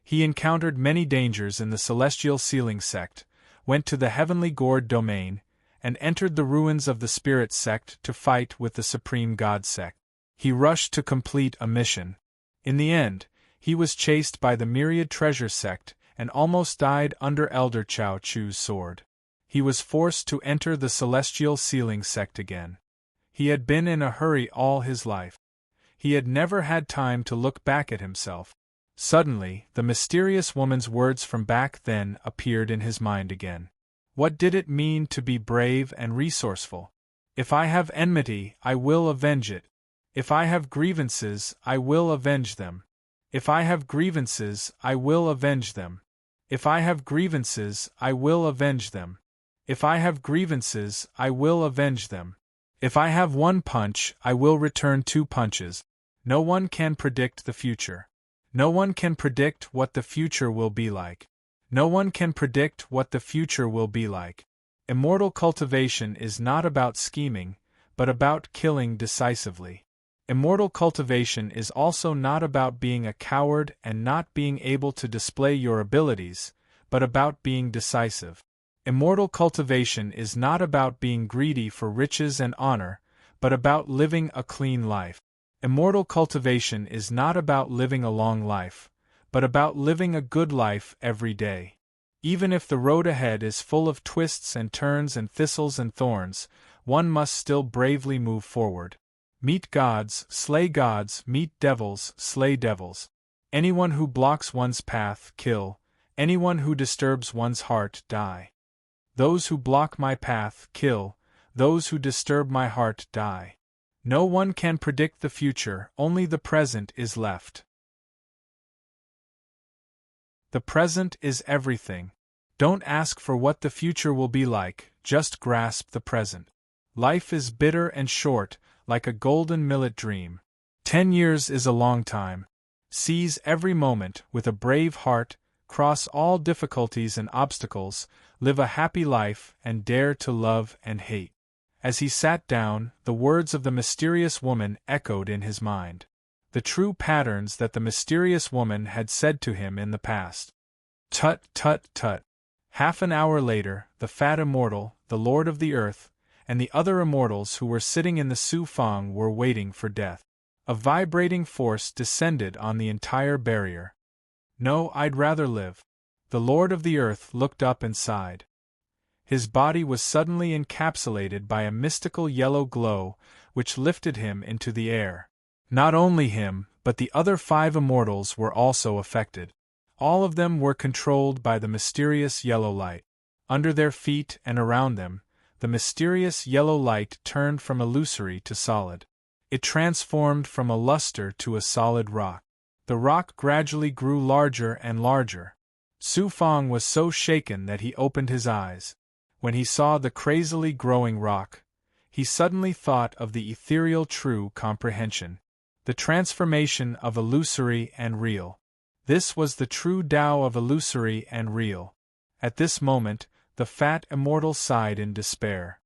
He encountered many dangers in the Celestial Sealing sect, went to the Heavenly Gourd domain, and entered the ruins of the Spirit sect to fight with the Supreme God sect. He rushed to complete a mission. In the end, he was chased by the Myriad Treasure sect and almost died under Elder Chao Chu's sword. He was forced to enter the Celestial Sealing sect again. He had been in a hurry all his life. He had never had time to look back at himself. Suddenly, the mysterious woman's words from back then appeared in his mind again. What did it mean to be brave and resourceful? If I have enmity, I will avenge it. If I have grievances, I will avenge them. If I have grievances, I will avenge them. If I have grievances, I will avenge them. If I have grievances, I will avenge them. If I have one punch, I will return 2 punches. No one can predict the future. No one can predict what the future will be like. No one can predict what the future will be like. Immortal cultivation is not about scheming, but about killing decisively. Immortal cultivation is also not about being a coward and not being able to display your abilities, but about being decisive. Immortal cultivation is not about being greedy for riches and honor, but about living a clean life. Immortal cultivation is not about living a long life, but about living a good life every day. Even if the road ahead is full of twists and turns and thistles and thorns, one must still bravely move forward. Meet gods, slay gods, meet devils, slay devils. Anyone who blocks one's path, kill. Anyone who disturbs one's heart, die. Those who block my path, kill. Those who disturb my heart, die. No one can predict the future, only the present is left. The present is everything. Don't ask for what the future will be like, just grasp the present. Life is bitter and short, like a golden millet dream. 10 years is a long time. Seize every moment with a brave heart, cross all difficulties and obstacles, live a happy life, and dare to love and hate. As he sat down, the words of the mysterious woman echoed in his mind. The true patterns that the mysterious woman had said to him in the past. Tut, tut, tut. Half an hour later, the fat immortal, the lord of the earth, and the other immortals who were sitting in the Su Fang were waiting for death. A vibrating force descended on the entire barrier. No, I'd rather live. The lord of the earth looked up and sighed. His body was suddenly encapsulated by a mystical yellow glow, which lifted him into the air. Not only him, but the other 5 immortals were also affected. All of them were controlled by the mysterious yellow light. Under their feet and around them, the mysterious yellow light turned from illusory to solid. It transformed from a luster to a solid rock. The rock gradually grew larger and larger. Su Fang was so shaken that he opened his eyes. When he saw the crazily growing rock, he suddenly thought of the ethereal true comprehension, the transformation of illusory and real. This was the true Tao of illusory and real. At this moment, the fat immortal sighed in despair.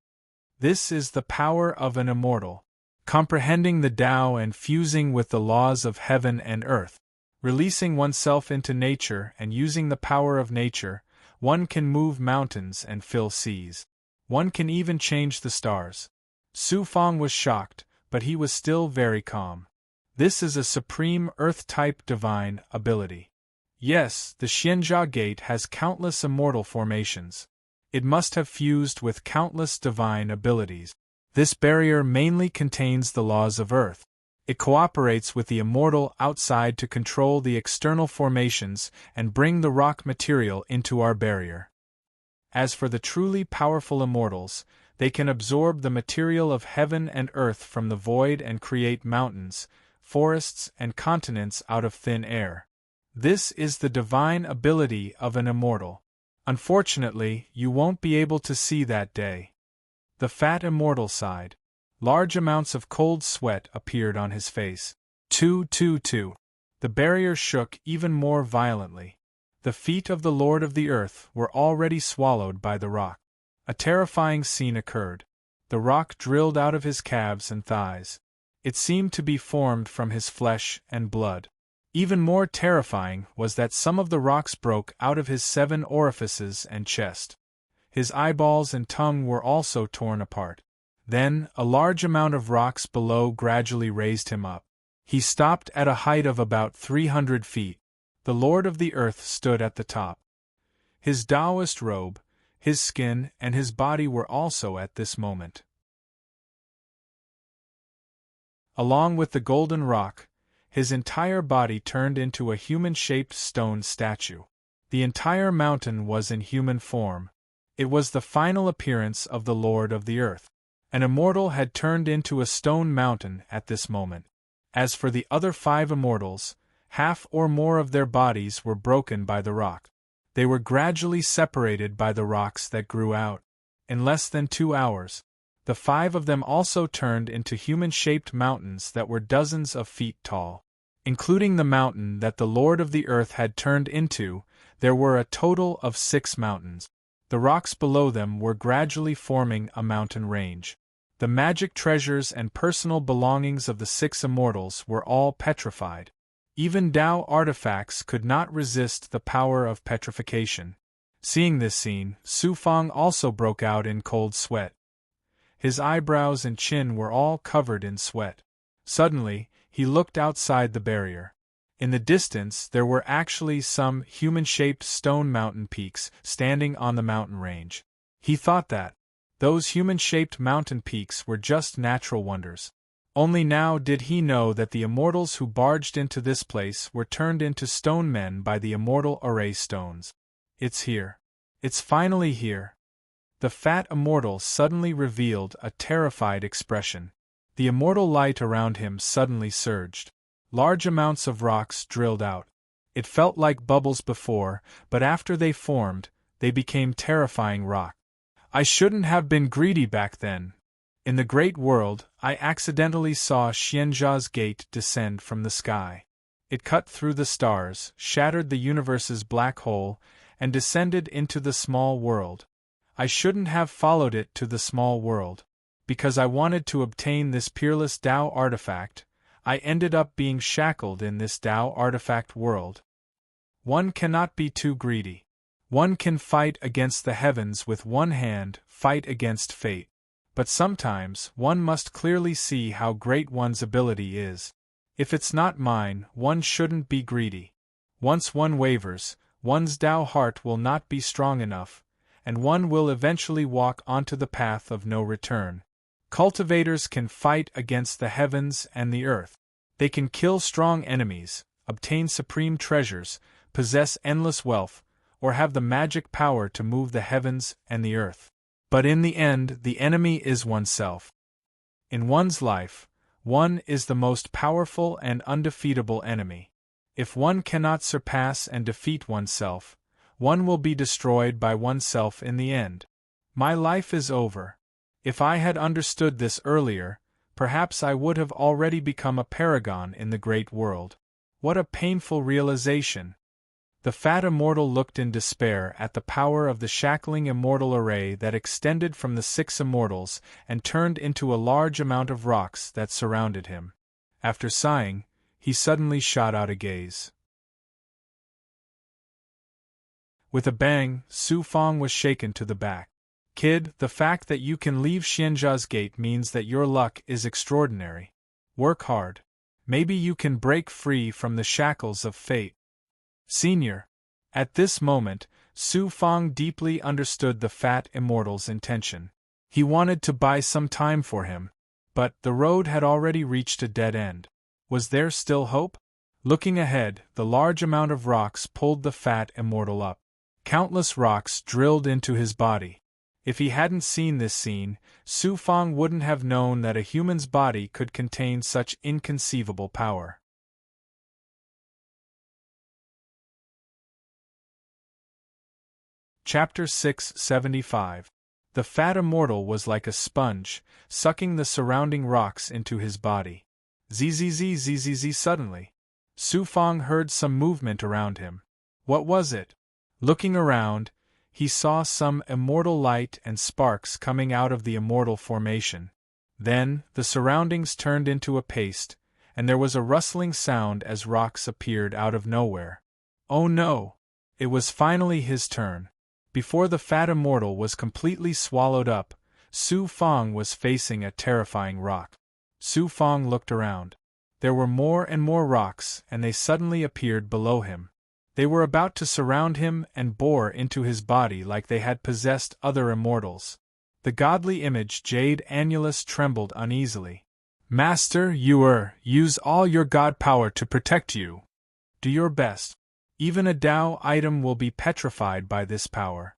This is the power of an immortal. Comprehending the Tao and fusing with the laws of heaven and earth, releasing oneself into nature and using the power of nature, one can move mountains and fill seas. One can even change the stars. Su Fang was shocked, but he was still very calm. This is a supreme earth-type divine ability. Yes, the Xianjia Gate has countless immortal formations. It must have fused with countless divine abilities. This barrier mainly contains the laws of earth. It cooperates with the immortal outside to control the external formations and bring the rock material into our barrier. As for the truly powerful immortals, they can absorb the material of heaven and earth from the void and create mountains, forests, and continents out of thin air. This is the divine ability of an immortal. Unfortunately, you won't be able to see that day. The fat immortal sighed. Large amounts of cold sweat appeared on his face. 222. The barrier shook even more violently. The feet of the Lord of the Earth were already swallowed by the rock. A terrifying scene occurred. The rock drilled out of his calves and thighs. It seemed to be formed from his flesh and blood. Even more terrifying was that some of the rocks broke out of his 7 orifices and chest. His eyeballs and tongue were also torn apart. Then, a large amount of rocks below gradually raised him up. He stopped at a height of about 300 feet. The Lord of the Earth stood at the top. His Taoist robe, his skin, and his body were also at this moment. Along with the golden rock, his entire body turned into a human-shaped stone statue. The entire mountain was in human form. It was the final appearance of the Lord of the Earth. An immortal had turned into a stone mountain at this moment. As for the other 5 immortals, half or more of their bodies were broken by the rock. They were gradually separated by the rocks that grew out. In less than 2 hours, the 5 of them also turned into human-shaped mountains that were dozens of feet tall. Including the mountain that the Lord of the Earth had turned into, there were a total of 6 mountains. The rocks below them were gradually forming a mountain range. The magic treasures and personal belongings of the 6 immortals were all petrified. Even Tao artifacts could not resist the power of petrification. Seeing this scene, Su Fang also broke out in cold sweat. His eyebrows and chin were all covered in sweat. Suddenly, he looked outside the barrier. In the distance there were actually some human-shaped stone mountain peaks standing on the mountain range. He thought that those human-shaped mountain peaks were just natural wonders. Only now did he know that the immortals who barged into this place were turned into stone men by the immortal array stones. It's here. It's finally here. The fat immortal suddenly revealed a terrified expression. The immortal light around him suddenly surged. Large amounts of rocks drilled out. It felt like bubbles before, but after they formed, they became terrifying rock. I shouldn't have been greedy back then. In the great world, I accidentally saw Xianjia's gate descend from the sky. It cut through the stars, shattered the universe's black hole, and descended into the small world. I shouldn't have followed it to the small world. Because I wanted to obtain this peerless Tao artifact, I ended up being shackled in this Tao artifact world. One cannot be too greedy. One can fight against the heavens with one hand, fight against fate. But sometimes one must clearly see how great one's ability is. If it's not mine, one shouldn't be greedy. Once one wavers, one's Tao heart will not be strong enough, and one will eventually walk onto the path of no return. Cultivators can fight against the heavens and the earth. They can kill strong enemies, obtain supreme treasures, possess endless wealth, or have the magic power to move the heavens and the earth. But in the end, the enemy is oneself. In one's life, one is the most powerful and undefeatable enemy. If one cannot surpass and defeat oneself, one will be destroyed by oneself in the end. My life is over. If I had understood this earlier, perhaps I would have already become a paragon in the great world. What a painful realization! The fat immortal looked in despair at the power of the shackling immortal array that extended from the 6 immortals and turned into a large amount of rocks that surrounded him. After sighing, he suddenly shot out a gaze. With a bang, Su Fang was shaken to the back. Kid, the fact that you can leave Xianjia's gate means that your luck is extraordinary. Work hard. Maybe you can break free from the shackles of fate. Senior. At this moment, Su Fang deeply understood the fat immortal's intention. He wanted to buy some time for him, but the road had already reached a dead end. Was there still hope? Looking ahead, the large amount of rocks pulled the fat immortal up. Countless rocks drilled into his body. If he hadn't seen this scene, Su Fang wouldn't have known that a human's body could contain such inconceivable power. Chapter 675. The fat immortal was like a sponge, sucking the surrounding rocks into his body. Zzz. Suddenly, Su Fang heard some movement around him. What was it? Looking around, he saw some immortal light and sparks coming out of the immortal formation. Then, the surroundings turned into a paste, and there was a rustling sound as rocks appeared out of nowhere. Oh no! It was finally his turn. Before the fat immortal was completely swallowed up, Su Fang was facing a terrifying rock. Su Fang looked around. There were more and more rocks, and they suddenly appeared below him. They were about to surround him and bore into his body like they had possessed other immortals. The godly image Jade Annulus trembled uneasily. Master, use all your god power to protect you. Do your best. Even a Tao item will be petrified by this power.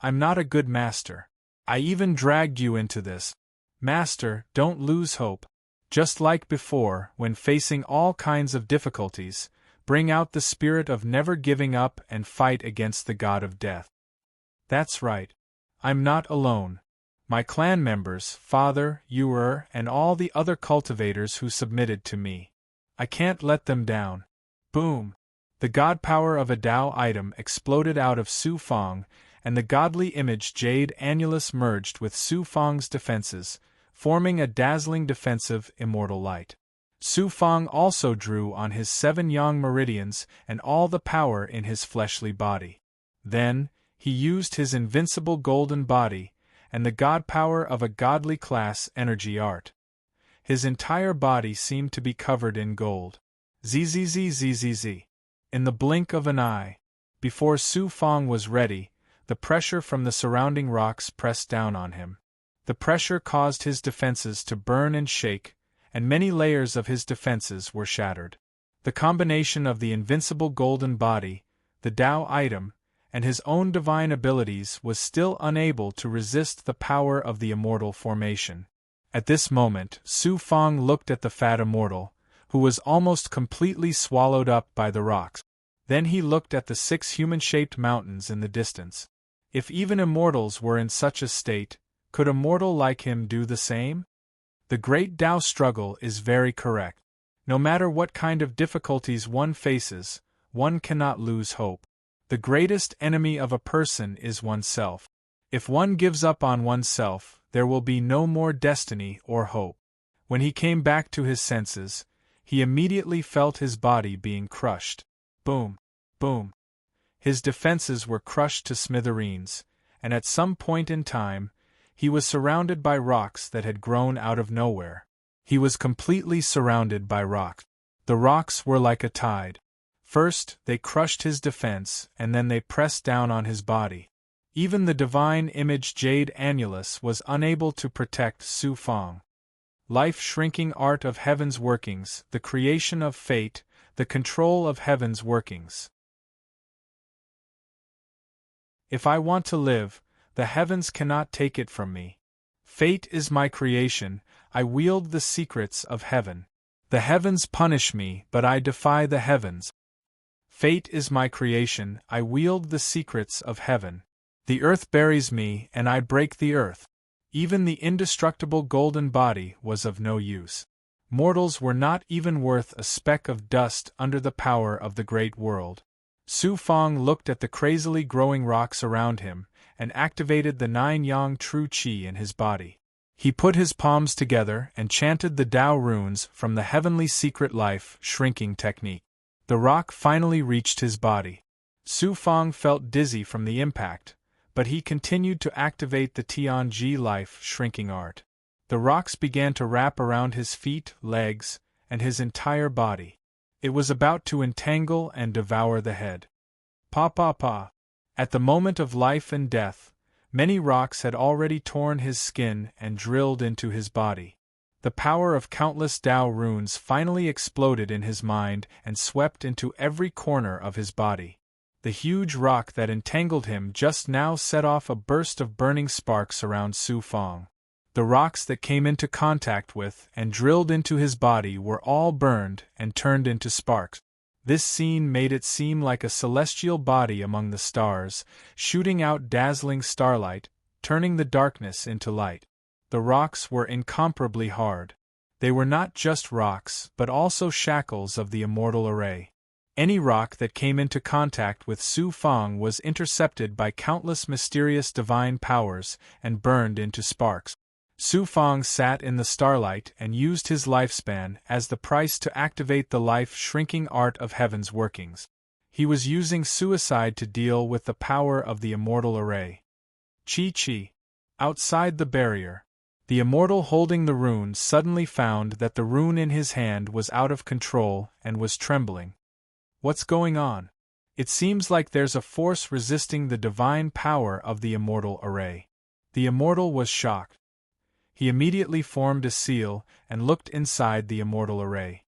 I'm not a good master. I even dragged you into this. Master, don't lose hope. Just like before, when facing all kinds of difficulties, bring out the spirit of never giving up and fight against the god of death. That's right. I'm not alone. My clan members, Father, and all the other cultivators who submitted to me. I can't let them down. Boom! The god power of a Tao item exploded out of Su Fang, and the godly image Jade Annulus merged with Su Fang's defenses, forming a dazzling defensive immortal light. Su Fang also drew on his 7 yang meridians and all the power in his fleshly body. Then, he used his invincible golden body, and the god power of a godly class energy art. His entire body seemed to be covered in gold. Zzzzzzz. In the blink of an eye, before Su Fong was ready, the pressure from the surrounding rocks pressed down on him. The pressure caused his defenses to burn and shake, and many layers of his defenses were shattered. The combination of the invincible golden body, the Tao item, and his own divine abilities was still unable to resist the power of the immortal formation. At this moment, Su Fong looked at the fat immortal, who was almost completely swallowed up by the rocks. Then he looked at the 6 human-shaped mountains in the distance. If even immortals were in such a state, could a mortal like him do the same? The great Tao struggle is very correct. No matter what kind of difficulties one faces, one cannot lose hope. The greatest enemy of a person is oneself. If one gives up on oneself, there will be no more destiny or hope. When he came back to his senses, he immediately felt his body being crushed. Boom! Boom! His defenses were crushed to smithereens, and at some point in time, he was surrounded by rocks that had grown out of nowhere. He was completely surrounded by rocks. The rocks were like a tide. First, they crushed his defense, and then they pressed down on his body. Even the divine image Jade Annulus was unable to protect Su Fong. Life-shrinking art of heaven's workings, the creation of fate, the control of heaven's workings. If I want to live, the heavens cannot take it from me. Fate is my creation, I wield the secrets of heaven. The heavens punish me, but I defy the heavens. Fate is my creation, I wield the secrets of heaven. The earth buries me, and I break the earth. Even the indestructible golden body was of no use. Mortals were not even worth a speck of dust under the power of the great world. Su Fong looked at the crazily growing rocks around him, and activated the 9 yang true qi in his body. He put his palms together and chanted the Tao runes from the heavenly secret life shrinking technique. The rock finally reached his body. Su Fong felt dizzy from the impact, but he continued to activate the Tianji life shrinking art. The rocks began to wrap around his feet, legs, and his entire body. It was about to entangle and devour the head. Pa pa pa. At the moment of life and death, many rocks had already torn his skin and drilled into his body. The power of countless Tao runes finally exploded in his mind and swept into every corner of his body. The huge rock that entangled him just now set off a burst of burning sparks around Su Fong. The rocks that came into contact with and drilled into his body were all burned and turned into sparks. This scene made it seem like a celestial body among the stars, shooting out dazzling starlight, turning the darkness into light. The rocks were incomparably hard. They were not just rocks, but also shackles of the immortal array. Any rock that came into contact with Su Fong was intercepted by countless mysterious divine powers and burned into sparks. Su Fong sat in the starlight and used his lifespan as the price to activate the life-shrinking art of heaven's workings. He was using suicide to deal with the power of the immortal array. Chi. Outside the barrier, the immortal holding the rune suddenly found that the rune in his hand was out of control and was trembling. What's going on? It seems like there's a force resisting the divine power of the immortal array. The immortal was shocked. He immediately formed a seal and looked inside the immortal array.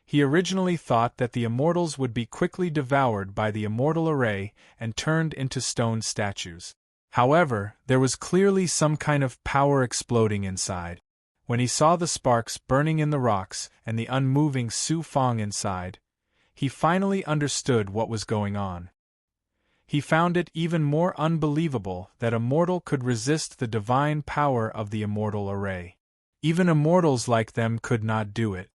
He originally thought that the immortals would be quickly devoured by the immortal array and turned into stone statues. However, there was clearly some kind of power exploding inside. When he saw the sparks burning in the rocks and the unmoving Su Fong inside, he finally understood what was going on. He found it even more unbelievable that a mortal could resist the divine power of the immortal array. Even immortals like them could not do it.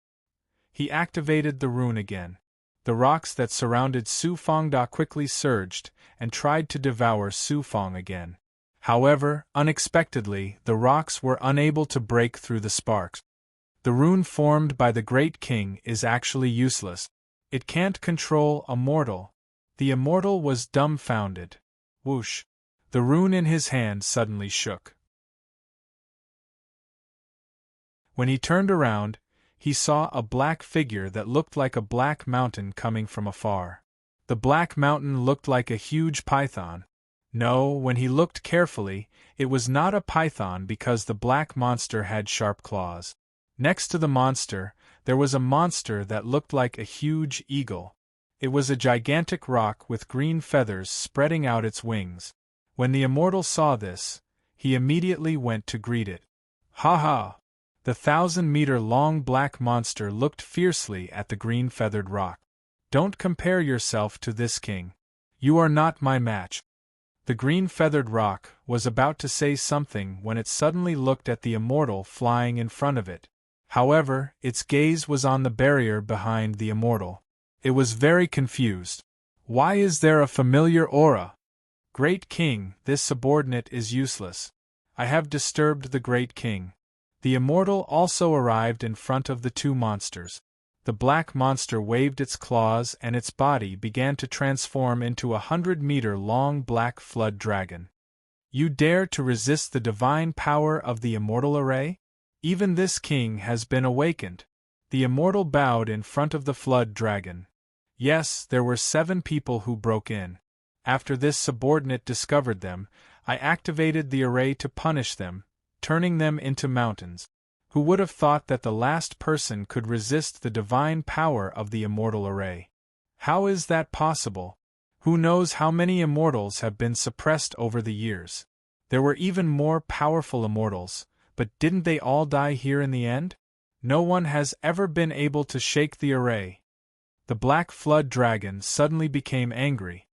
He activated the rune again. The rocks that surrounded Su Fong quickly surged and tried to devour Su Fong again. However, unexpectedly, the rocks were unable to break through the sparks. The rune formed by the Great King is actually useless. It can't control a mortal. The immortal was dumbfounded. Whoosh! The rune in his hand suddenly shook. When he turned around, he saw a black figure that looked like a black mountain coming from afar. The black mountain looked like a huge python. No, when he looked carefully, it was not a python because the black monster had sharp claws. Next to the monster, there was a monster that looked like a huge eagle. It was a gigantic rock with green feathers spreading out its wings. When the immortal saw this, he immediately went to greet it. Ha ha! The 1,000-meter-long black monster looked fiercely at the green-feathered rock. Don't compare yourself to this king. You are not my match. The green-feathered rock was about to say something when it suddenly looked at the immortal flying in front of it. However, its gaze was on the barrier behind the immortal. It was very confused. Why is there a familiar aura? Great king, this subordinate is useless. I have disturbed the great king. The immortal also arrived in front of the two monsters. The black monster waved its claws and its body began to transform into a 100-meter-long black flood dragon. You dare to resist the divine power of the immortal array? Even this king has been awakened. The immortal bowed in front of the flood dragon. Yes, there were 7 people who broke in. After this subordinate discovered them, I activated the array to punish them, turning them into mountains. Who would have thought that the last person could resist the divine power of the immortal array? How is that possible? Who knows how many immortals have been suppressed over the years? There were even more powerful immortals, but didn't they all die here in the end? No one has ever been able to shake the array. The black flood dragon suddenly became angry.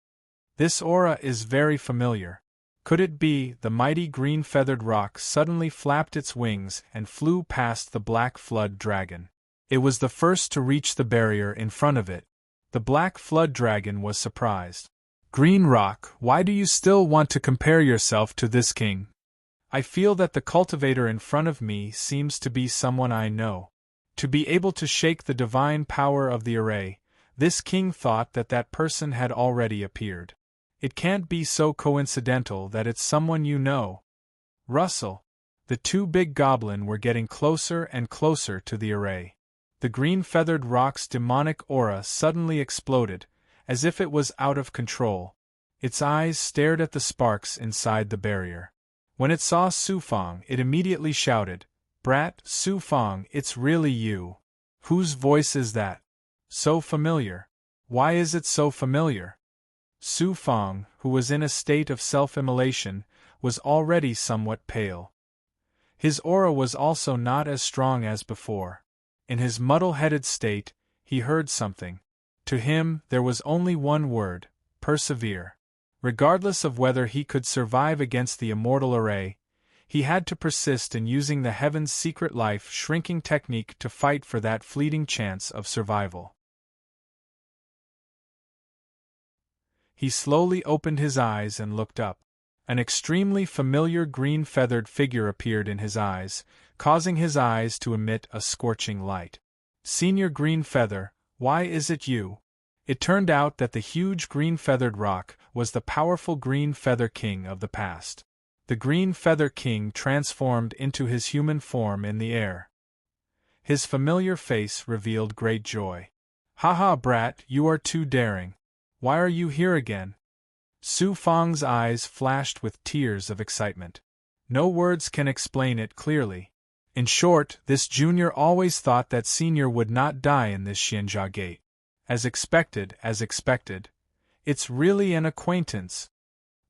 This aura is very familiar. Could it be the mighty green-feathered rock suddenly flapped its wings and flew past the black flood dragon? It was the first to reach the barrier in front of it. The black flood dragon was surprised. Green rock, why do you still want to compare yourself to this king? I feel that the cultivator in front of me seems to be someone I know. To be able to shake the divine power of the array, this king thought that that person had already appeared. It can't be so coincidental that it's someone you know. Russell. The 2 big goblin were getting closer and closer to the array. The green-feathered rock's demonic aura suddenly exploded, as if it was out of control. Its eyes stared at the sparks inside the barrier. When it saw Su Fong, it immediately shouted, "Brat, Su Fong, it's really you. Whose voice is that? So familiar. Why is it so familiar?" Su Fong, who was in a state of self-immolation, was already somewhat pale. His aura was also not as strong as before. In his muddle-headed state, he heard something. To him, there was only one word: persevere. Regardless of whether he could survive against the immortal array, he had to persist in using the Heaven's secret life shrinking technique to fight for that fleeting chance of survival. He slowly opened his eyes and looked up. An extremely familiar green-feathered figure appeared in his eyes, causing his eyes to emit a scorching light. "Senior Green Feather, why is it you?" It turned out that the huge green-feathered rock was the powerful Green Feather King of the past. The Green Feather King transformed into his human form in the air. His familiar face revealed great joy. "Haha, brat, you are too daring. Why are you here again?" Su Fong's eyes flashed with tears of excitement. No words can explain it clearly. In short, this junior always thought that senior would not die in this Xianjia gate. As expected. It's really an acquaintance.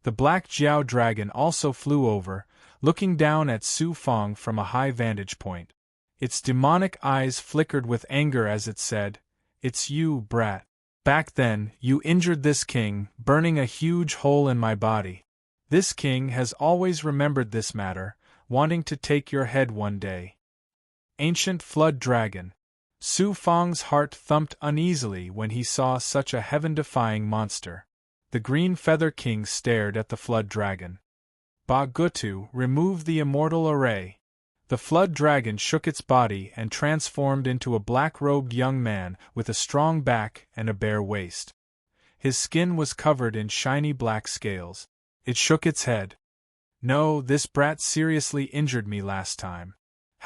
The black Jiao dragon also flew over, looking down at Su Fong from a high vantage point. Its demonic eyes flickered with anger as it said, "It's you, brat. Back then, you injured this king, burning a huge hole in my body. This king has always remembered this matter, wanting to take your head one day." Ancient Flood Dragon. Su Fong's heart thumped uneasily when he saw such a heaven-defying monster. The Green Feather King stared at the Flood Dragon. "Ba Gutu, remove the immortal array." The Flood Dragon shook its body and transformed into a black-robed young man with a strong back and a bare waist. His skin was covered in shiny black scales. It shook its head. "No, this brat seriously injured me last time.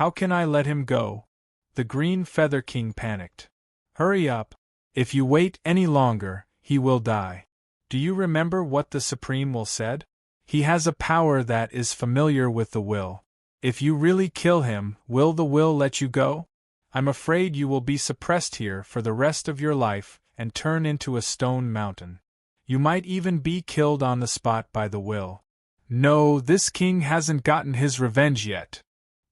How can I let him go? The Green Feather King panicked. Hurry up. If you wait any longer, he will die. Do you remember what the Supreme Will said? He has a power that is familiar with the will. If you really kill him, will the will let you go? I'm afraid you will be suppressed here for the rest of your life and turn into a stone mountain. You might even be killed on the spot by the will. No, this king hasn't gotten his revenge yet.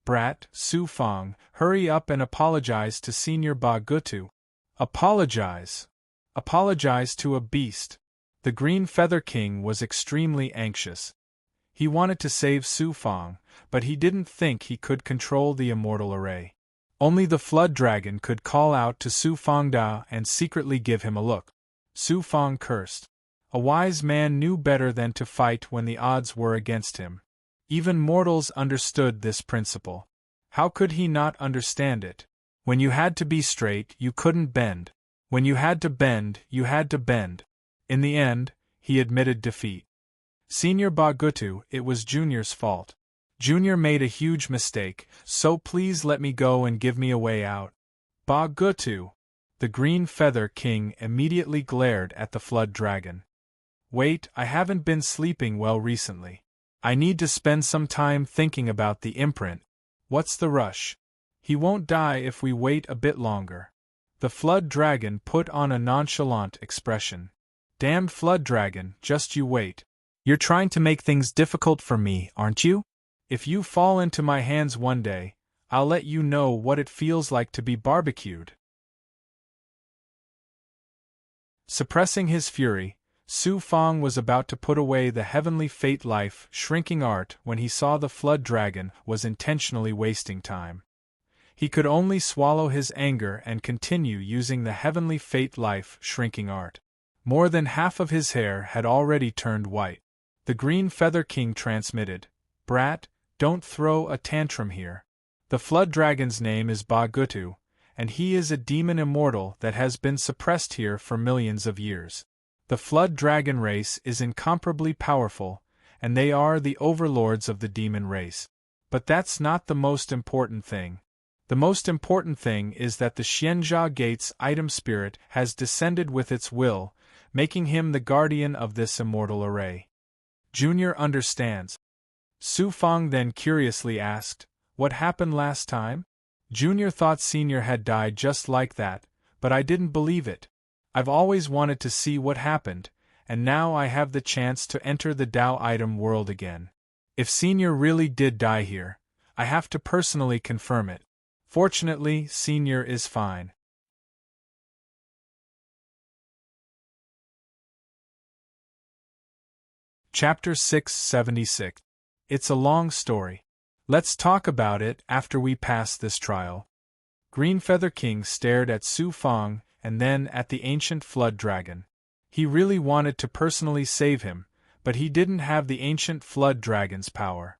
Brat, Su Fong, hurry up and apologize to Senior Ba Gutu. Apologize? Apologize to a beast. The Green Feather King was extremely anxious. He wanted to save Su Fong, but he didn't think he could control the immortal array. Only the Flood Dragon could call out to Su Fong Da and secretly give him a look. Su Fong cursed. A wise man knew better than to fight when the odds were against him. Even mortals understood this principle. How could he not understand it? When you had to be straight, you couldn't bend. When you had to bend, you had to bend. In the end, he admitted defeat. Senior Ba Gutu, it was Junior's fault. Junior made a huge mistake, so please let me go and give me a way out. Ba Gutu. The Green Feather King immediately glared at the Flood Dragon. Wait, I haven't been sleeping well recently. I need to spend some time thinking about the imprint. What's the rush? He won't die if we wait a bit longer. The Flood Dragon put on a nonchalant expression. Damned Flood Dragon, just you wait. You're trying to make things difficult for me, aren't you? If you fall into my hands one day, I'll let you know what it feels like to be barbecued. Suppressing his fury, Su Fong was about to put away the heavenly fate life shrinking art when he saw the Flood Dragon was intentionally wasting time. He could only swallow his anger and continue using the heavenly fate life shrinking art. More than half of his hair had already turned white. The Green Feather King transmitted, Brat, don't throw a tantrum here. The Flood Dragon's name is Ba Gutu, and he is a demon immortal that has been suppressed here for millions of years. The Flood Dragon race is incomparably powerful, and they are the overlords of the demon race. But that's not the most important thing. The most important thing is that the Xianjia Gate's item spirit has descended with its will, making him the guardian of this immortal array. Junior understands. Su Fong then curiously asked, What happened last time? Junior thought Senior had died just like that, but I didn't believe it. I've always wanted to see what happened, and now I have the chance to enter the Dao item world again. If Senior really did die here, I have to personally confirm it. Fortunately, Senior is fine. Chapter 676. It's a long story. Let's talk about it after we pass this trial. Green Feather King stared at Su Fong and then at the ancient Flood Dragon. He really wanted to personally save him, but he didn't have the ancient Flood Dragon's power.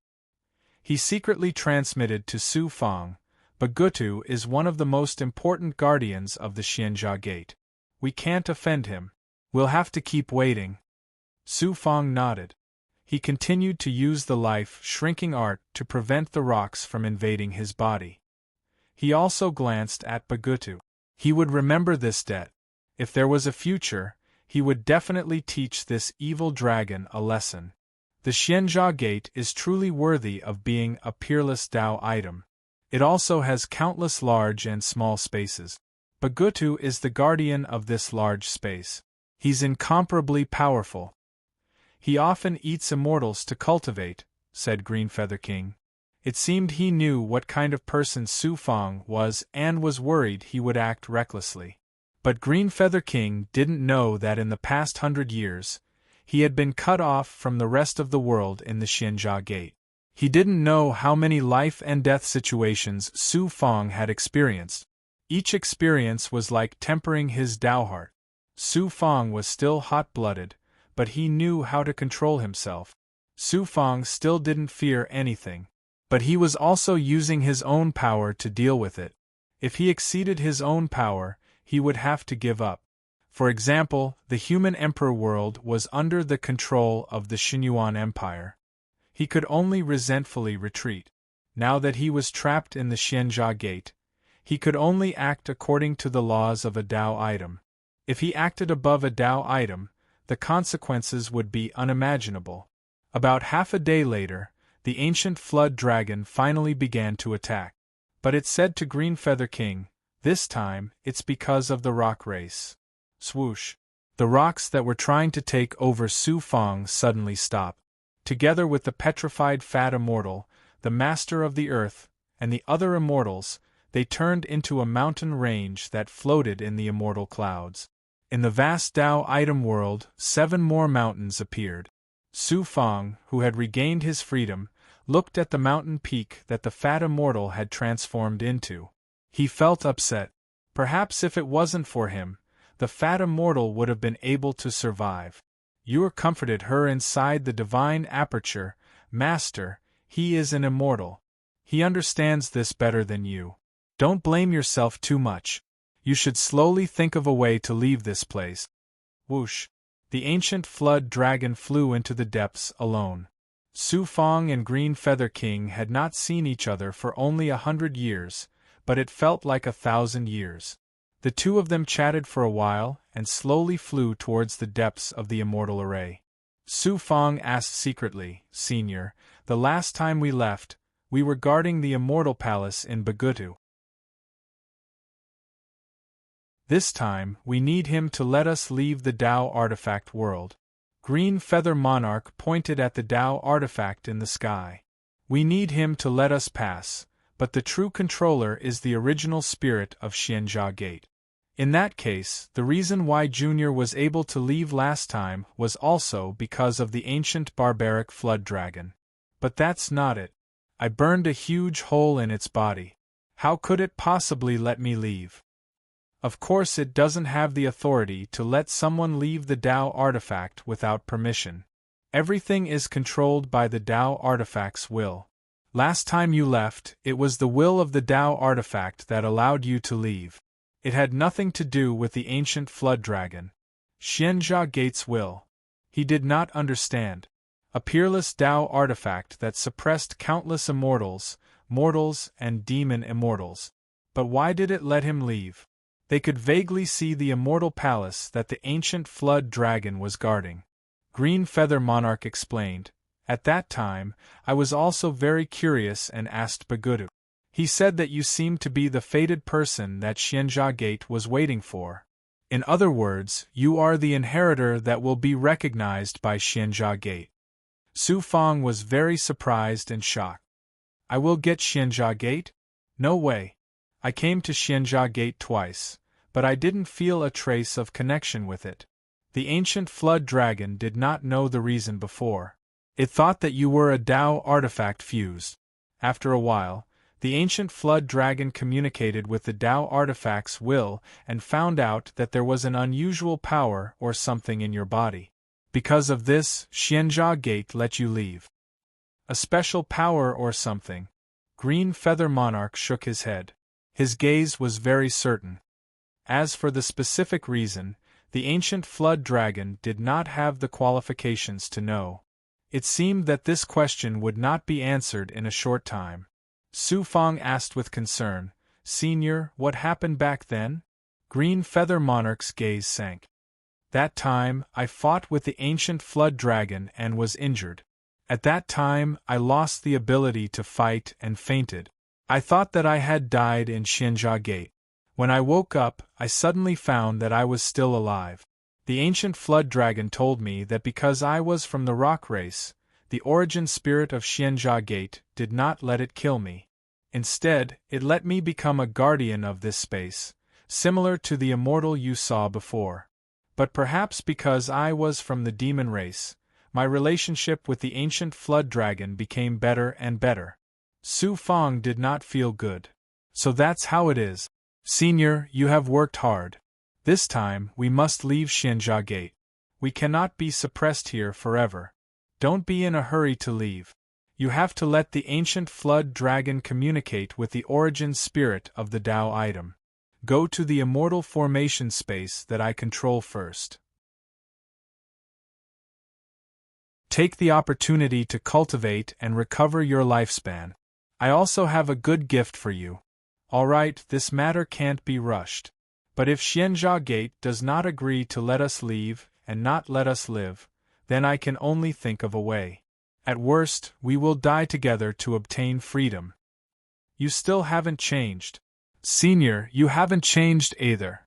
He secretly transmitted to Su Fong, Ba Gutu is one of the most important guardians of the Xianjia Gate. We can't offend him. We'll have to keep waiting. Su Fong nodded. He continued to use the life-shrinking art to prevent the rocks from invading his body. He also glanced at Ba Gutu. He would remember this debt. If there was a future, he would definitely teach this evil dragon a lesson. The Xianjia Gate is truly worthy of being a peerless Dao item. It also has countless large and small spaces. Ba Gutu is the guardian of this large space. He's incomparably powerful. He often eats immortals to cultivate, said Green Feather King. It seemed he knew what kind of person Su Fong was and was worried he would act recklessly. But Green Feather King didn't know that in the past 100 years, he had been cut off from the rest of the world in the Xianjia Gate. He didn't know how many life and death situations Su Fong had experienced. Each experience was like tempering his Dao heart. Su Fong was still hot-blooded, but he knew how to control himself. Su Fong still didn't fear anything, but he was also using his own power to deal with it. If he exceeded his own power, he would have to give up. For example, the human emperor world was under the control of the Xinyuan Empire. He could only resentfully retreat. Now that he was trapped in the Xianjia Gate, he could only act according to the laws of a Tao item. If he acted above a Tao item, the consequences would be unimaginable. About half a day later, the ancient flood dragon finally began to attack. But it said to Green Feather King, "This time, it's because of the rock race." Swoosh! The rocks that were trying to take over Su Fang suddenly stopped. Together with the petrified Fat Immortal, the Master of the Earth, and the other immortals, they turned into a mountain range that floated in the immortal clouds. In the vast Tao item world, 7 more mountains appeared. Su Fang, who had regained his freedom, looked at the mountain peak that the Fat Immortal had transformed into. He felt upset. Perhaps if it wasn't for him, the Fat Immortal would have been able to survive. Yu comforted her inside the divine aperture. "Master, he is an immortal. He understands this better than you. Don't blame yourself too much. You should slowly think of a way to leave this place." Whoosh! The ancient flood dragon flew into the depths alone. Su Fang and Green Feather King had not seen each other for only 100 years, but it felt like 1,000 years. The two of them chatted for a while and slowly flew towards the depths of the immortal array. Su Fang asked secretly, "Senior, the last time we left, we were guarding the immortal palace in Bagutu. This time, we need him to let us leave the Tao artifact world." Green Feather Monarch pointed at the Tao artifact in the sky. "We need him to let us pass, but the true controller is the original spirit of Xianjia Gate. In that case, the reason why Junior was able to leave last time was also because of the ancient barbaric flood dragon. But that's not it. I burned a huge hole in its body. How could it possibly let me leave? Of course it doesn't have the authority to let someone leave the Tao artifact without permission. Everything is controlled by the Tao artifact's will. Last time you left, it was the will of the Tao artifact that allowed you to leave. It had nothing to do with the ancient flood dragon. Xianjia Gate's will. He did not understand. A peerless Tao artifact that suppressed countless immortals, mortals, and demon immortals. But why did it let him leave? They could vaguely see the immortal palace that the ancient flood dragon was guarding. Green Feather Monarch explained, "At that time, I was also very curious and asked Bagutu. He said that you seemed to be the fated person that Xianjia Gate was waiting for. In other words, you are the inheritor that will be recognized by Xianjia Gate." Su Fang was very surprised and shocked. "I will get Xianjia Gate? No way. I came to Xianjia Gate twice, but I didn't feel a trace of connection with it. The ancient flood dragon did not know the reason before. It thought that you were a Tao artifact fused. After a while, the ancient flood dragon communicated with the Tao artifact's will and found out that there was an unusual power or something in your body. Because of this, Xianjia Gate let you leave. A special power or something." Green Feather Monarch shook his head. His gaze was very certain. As for the specific reason, the ancient flood dragon did not have the qualifications to know. It seemed that this question would not be answered in a short time. Su Fang asked with concern, "Senior, what happened back then?" Green Feather Monarch's gaze sank. "That time, I fought with the ancient flood dragon and was injured. At that time, I lost the ability to fight and fainted. I thought that I had died in Xianjia Gate. When I woke up, I suddenly found that I was still alive. The ancient flood dragon told me that because I was from the rock race, the origin spirit of Xianjia Gate did not let it kill me. Instead, it let me become a guardian of this space, similar to the immortal you saw before. But perhaps because I was from the demon race, my relationship with the ancient flood dragon became better and better." Su Fang did not feel good. "So that's how it is. Senior, you have worked hard. This time, we must leave Xianjia Gate. We cannot be suppressed here forever. Don't be in a hurry to leave. You have to let the ancient flood dragon communicate with the origin spirit of the Tao item. Go to the immortal formation space that I control first. Take the opportunity to cultivate and recover your lifespan. I also have a good gift for you. All right, this matter can't be rushed. But if Xianjia Gate does not agree to let us leave, and not let us live, then I can only think of a way. At worst, we will die together to obtain freedom. You still haven't changed. Senior, you haven't changed either.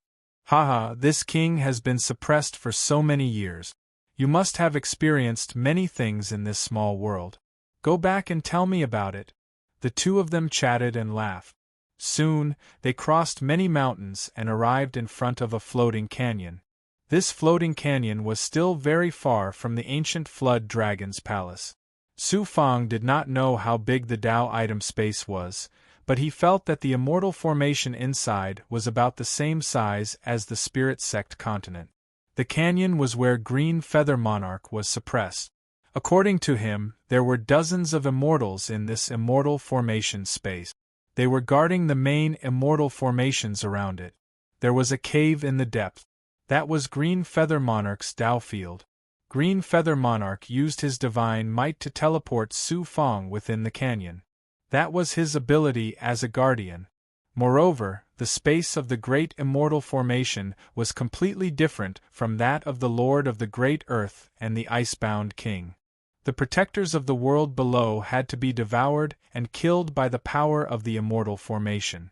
Haha, this king has been suppressed for so many years. You must have experienced many things in this small world. Go back and tell me about it. The two of them chatted and laughed. Soon, they crossed many mountains and arrived in front of a floating canyon. This floating canyon was still very far from the ancient flood dragon's palace. Su Fang did not know how big the Tao item space was, but he felt that the immortal formation inside was about the same size as the Spirit Sect continent. The canyon was where Green Feather Monarch was suppressed. According to him, there were dozens of immortals in this immortal formation space. They were guarding the main immortal formations around it. There was a cave in the depth. That was Green Feather Monarch's Tao field. Green Feather Monarch used his divine might to teleport Su Fang within the canyon. That was his ability as a guardian. Moreover, the space of the Great Immortal Formation was completely different from that of the Lord of the Great Earth and the Icebound King. The protectors of the world below had to be devoured and killed by the power of the Immortal Formation.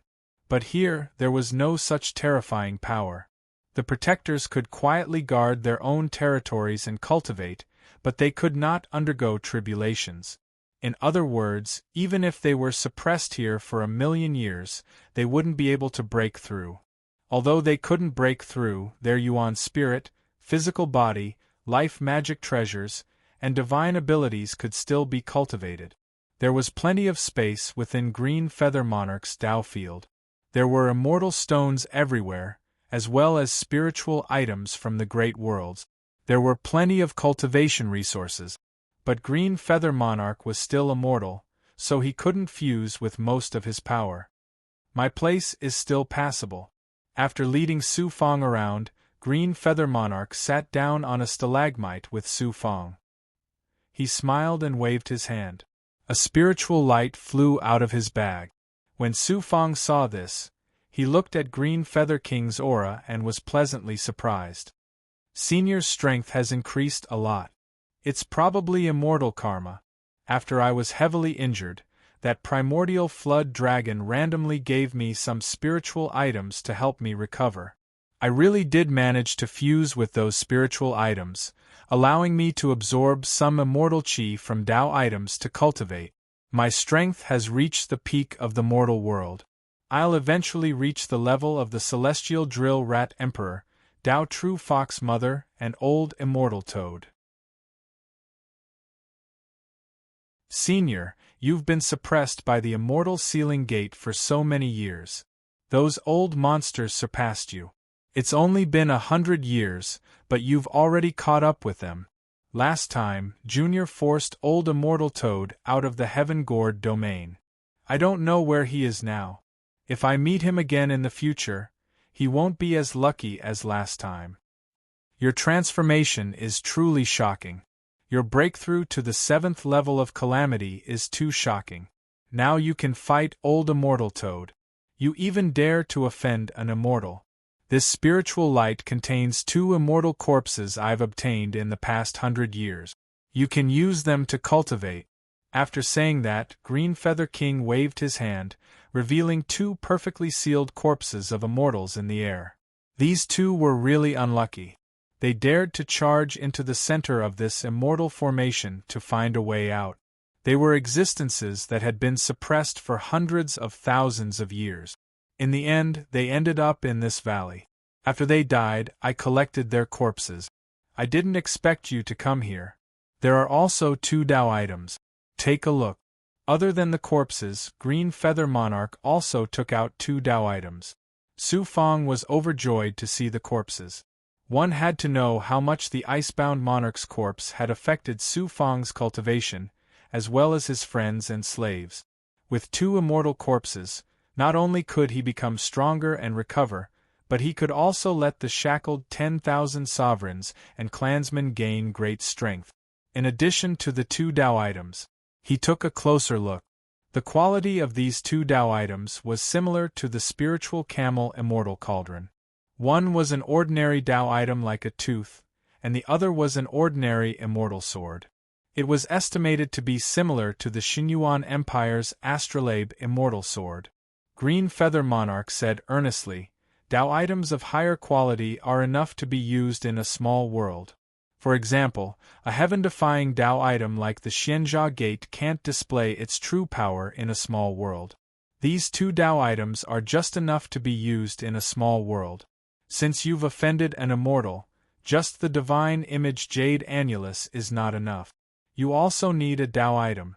But here, there was no such terrifying power. The protectors could quietly guard their own territories and cultivate, but they could not undergo tribulations. In other words, even if they were suppressed here for 1,000,000 years, they wouldn't be able to break through. Although they couldn't break through, their Yuan spirit, physical body, life magic treasures, and divine abilities could still be cultivated. There was plenty of space within Green Feather Monarch's Tao field. There were immortal stones everywhere, as well as spiritual items from the great worlds. There were plenty of cultivation resources. But Green Feather Monarch was still immortal, so he couldn't fuse with most of his power. My place is still passable. After leading Su Fang around, Green Feather Monarch sat down on a stalagmite with Su Fang. He smiled and waved his hand. A spiritual light flew out of his bag. When Su Fang saw this, he looked at Green Feather King's aura and was pleasantly surprised. Senior's strength has increased a lot. It's probably immortal karma. After I was heavily injured, that primordial flood dragon randomly gave me some spiritual items to help me recover. I really did manage to fuse with those spiritual items, allowing me to absorb some immortal chi from Tao items to cultivate. My strength has reached the peak of the mortal world. I'll eventually reach the level of the celestial drill rat emperor, Tao True Fox Mother, and old immortal toad. Senior, you've been suppressed by the immortal sealing gate for so many years. Those old monsters surpassed you. It's only been 100 years, but you've already caught up with them. Last time, Junior forced old immortal Toad out of the Heaven Gourd domain. I don't know where he is now. If I meet him again in the future, he won't be as lucky as last time. Your transformation is truly shocking. Your breakthrough to the 7th level of calamity is too shocking. Now you can fight old immortal Toad. You even dare to offend an immortal. This spiritual light contains 2 immortal corpses I've obtained in the past 100 years. You can use them to cultivate. After saying that, Green Feather King waved his hand, revealing 2 perfectly sealed corpses of immortals in the air. These 2 were really unlucky. They dared to charge into the center of this immortal formation to find a way out. They were existences that had been suppressed for hundreds of thousands of years. In the end, they ended up in this valley. After they died, I collected their corpses. I didn't expect you to come here. There are also 2 Tao items. Take a look. Other than the corpses, Green Feather Monarch also took out 2 Tao items. Su Fang was overjoyed to see the corpses. One had to know how much the Icebound Monarch's corpse had affected Su Fang's cultivation, as well as his friends and slaves. With 2 immortal corpses, not only could he become stronger and recover, but he could also let the shackled 10,000 sovereigns and clansmen gain great strength. In addition to the 2 Tao items, he took a closer look. The quality of these two Tao items was similar to the spiritual camel immortal cauldron. One was an ordinary Tao item like a tooth, and the other was an ordinary immortal sword. It was estimated to be similar to the Xinyuan Empire's astrolabe immortal sword. Green Feather Monarch said earnestly, Tao items of higher quality are enough to be used in a small world. For example, a heaven-defying Tao item like the Xianjia Gate can't display its true power in a small world. These two Tao items are just enough to be used in a small world. Since you've offended an immortal, just the divine image Jade Annulus is not enough. You also need a Tao item.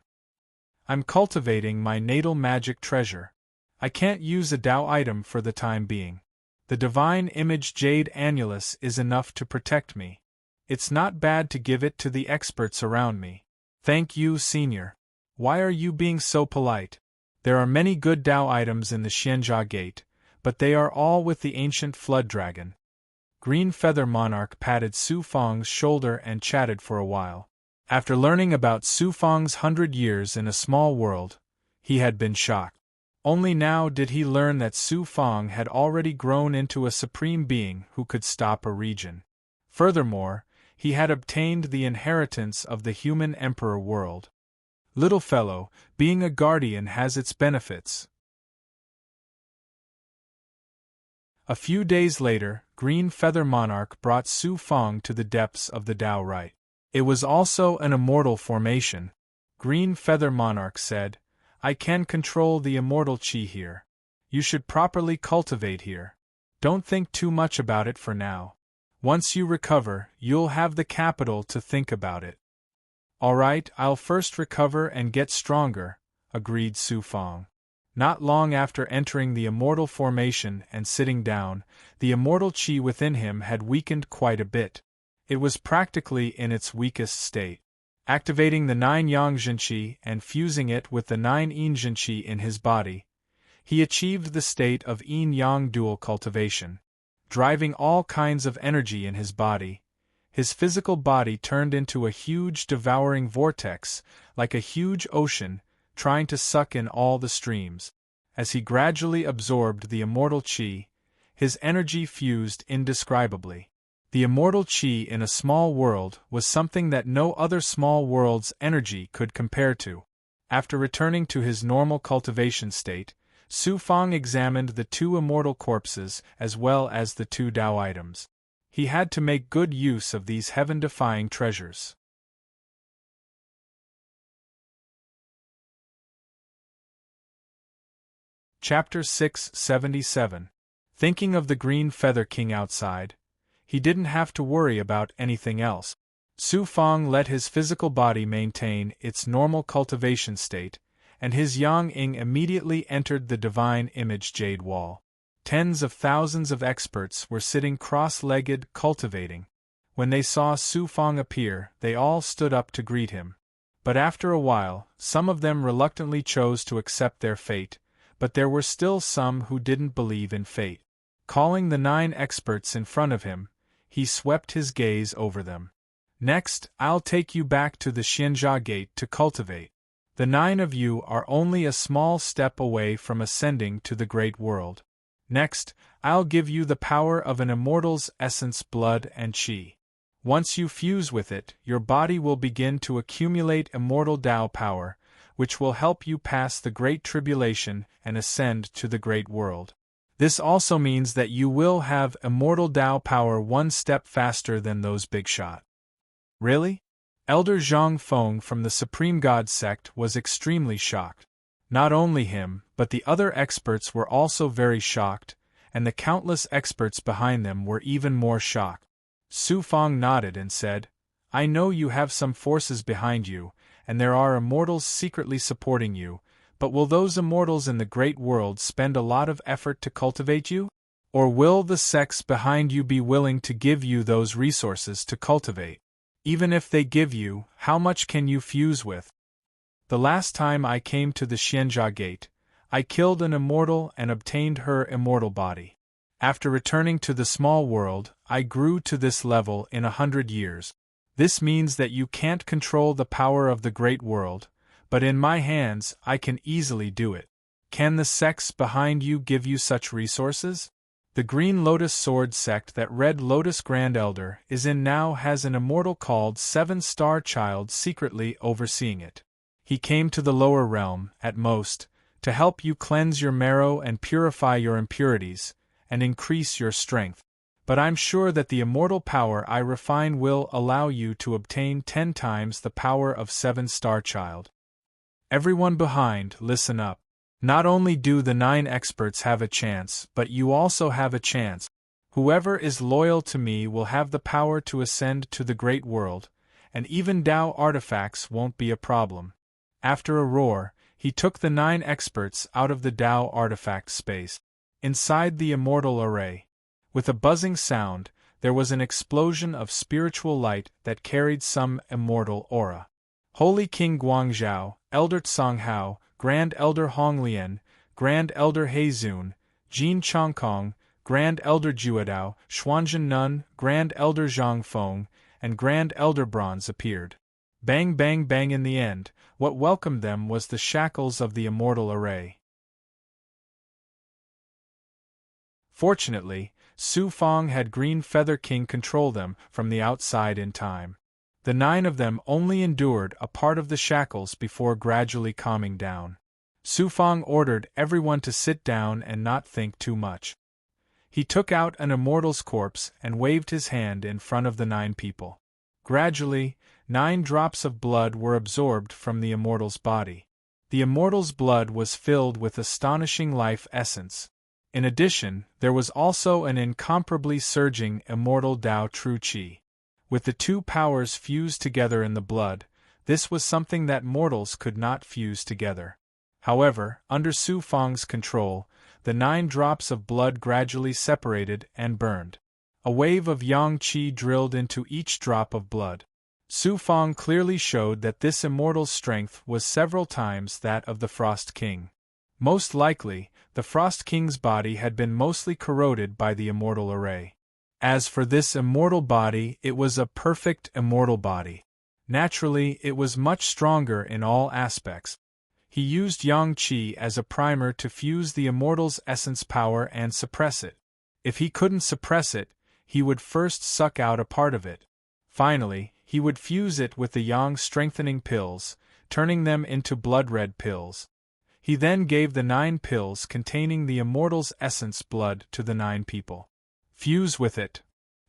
I'm cultivating my natal magic treasure. I can't use a Tao item for the time being. The divine image Jade Annulus is enough to protect me. It's not bad to give it to the experts around me. Thank you, Senior. Why are you being so polite? There are many good Tao items in the Xianjia Gate, but they are all with the ancient Flood Dragon. Green Feather Monarch patted Su Fang's shoulder and chatted for a while. After learning about Su Fang's 100 years in a small world, he had been shocked. Only now did he learn that Su Fang had already grown into a supreme being who could stop a region. Furthermore, he had obtained the inheritance of the human emperor world. Little fellow, being a guardian has its benefits. A few days later, Green Feather Monarch brought Su Fang to the depths of the Tao Right. It was also an immortal formation. Green Feather Monarch said, I can control the immortal chi here. You should properly cultivate here. Don't think too much about it for now. Once you recover, you'll have the capital to think about it. All right, I'll first recover and get stronger, agreed Su Fang. Not long after entering the immortal formation and sitting down, the immortal chi within him had weakened quite a bit. It was practically in its weakest state. Activating the 9 Yang Jinqi and fusing it with the 9 Yin Jinqi in his body, he achieved the state of yin-yang dual cultivation. Driving all kinds of energy in his body, his physical body turned into a huge devouring vortex, like a huge ocean, trying to suck in all the streams. As he gradually absorbed the immortal chi, his energy fused indescribably. The immortal chi in a small world was something that no other small world's energy could compare to. After returning to his normal cultivation state, Su Fang examined the 2 immortal corpses as well as the 2 Tao items. He had to make good use of these heaven-defying treasures. Chapter 677. Thinking of the Green Feather King outside, he didn't have to worry about anything else. Su Fang let his physical body maintain its normal cultivation state, and his Yang-ing immediately entered the divine image jade wall. Tens of thousands of experts were sitting cross-legged cultivating. When they saw Su Fang appear, they all stood up to greet him. But after a while, some of them reluctantly chose to accept their fate, but there were still some who didn't believe in fate. Calling the 9 experts in front of him, he swept his gaze over them. Next, I'll take you back to the Xianjia Gate to cultivate. The 9 of you are only a small step away from ascending to the great world. Next, I'll give you the power of an immortal's essence, blood and chi. Once you fuse with it, your body will begin to accumulate immortal Tao power, which will help you pass the Great Tribulation and ascend to the great world. This also means that you will have immortal Tao power 1 step faster than those big shot. Really? Elder Zhang Feng from the Supreme God sect was extremely shocked. Not only him, but the other experts were also very shocked, and the countless experts behind them were even more shocked. Su Fang nodded and said, I know you have some forces behind you, and there are immortals secretly supporting you, but will those immortals in the great world spend a lot of effort to cultivate you? Or will the sects behind you be willing to give you those resources to cultivate? Even if they give you, how much can you fuse with? The last time I came to the Xianjia Gate, I killed an immortal and obtained her immortal body. After returning to the small world, I grew to this level in 100 years. This means that you can't control the power of the great world, but in my hands I can easily do it. Can the sects behind you give you such resources? The Green Lotus Sword sect that Red Lotus Grand Elder is in now has an immortal called 7-Star Child secretly overseeing it. He came to the lower realm, at most, to help you cleanse your marrow and purify your impurities, and increase your strength. But I'm sure that the immortal power I refine will allow you to obtain 10 times the power of 7-Star Child. Everyone behind, listen up. Not only do the 9 experts have a chance, but you also have a chance. Whoever is loyal to me will have the power to ascend to the great world, and even Tao artifacts won't be a problem. After a roar, he took the 9 experts out of the Tao artifact space. Inside the immortal array, with a buzzing sound, there was an explosion of spiritual light that carried some immortal aura. Holy King Guangzhou, Elder Tsonghao, Grand Elder Honglian, Grand Elder Heizun, Jin Chongkong, Grand Elder Juadao, Xuanzhen Nun, Grand Elder Zhangfeng, and Grand Elder Bronze appeared. Bang bang bang. In the end, what welcomed them was the shackles of the immortal array. Fortunately, Su Fong had Green Feather King control them from the outside in time. The 9 of them only endured a part of the shackles before gradually calming down. Su Fong ordered everyone to sit down and not think too much. He took out an immortal's corpse and waved his hand in front of the 9 people. Gradually, 9 drops of blood were absorbed from the immortal's body. The immortal's blood was filled with astonishing life essence. In addition, there was also an incomparably surging immortal Tao True Qi. With the 2 powers fused together in the blood, this was something that mortals could not fuse together. However, under Su Fong's control, the 9 drops of blood gradually separated and burned. A wave of yang qi drilled into each drop of blood. Su Fong clearly showed that this immortal's strength was several times that of the Frost King. Most likely, the Frost King's body had been mostly corroded by the immortal array. As for this immortal body, it was a perfect immortal body. Naturally, it was much stronger in all aspects. He used yang qi as a primer to fuse the immortal's essence power and suppress it. If he couldn't suppress it, he would first suck out a part of it. Finally, he would fuse it with the yang strengthening pills, turning them into blood-red pills. He then gave the 9 pills containing the immortal's essence blood to the 9 people. Fuse with it.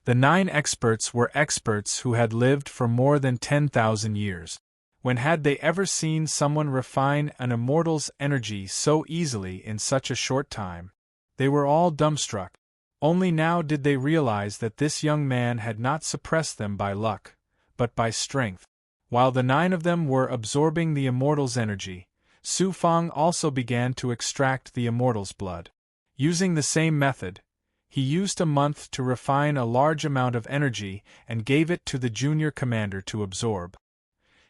The 9 experts were experts who had lived for more than 10,000 years. When had they ever seen someone refine an immortal's energy so easily in such a short time? They were all dumbstruck. Only now did they realize that this young man had not suppressed them by luck, but by strength. While the 9 of them were absorbing the immortal's energy, Su Fong also began to extract the immortal's blood. Using the same method, he used a month to refine a large amount of energy and gave it to the junior commander to absorb.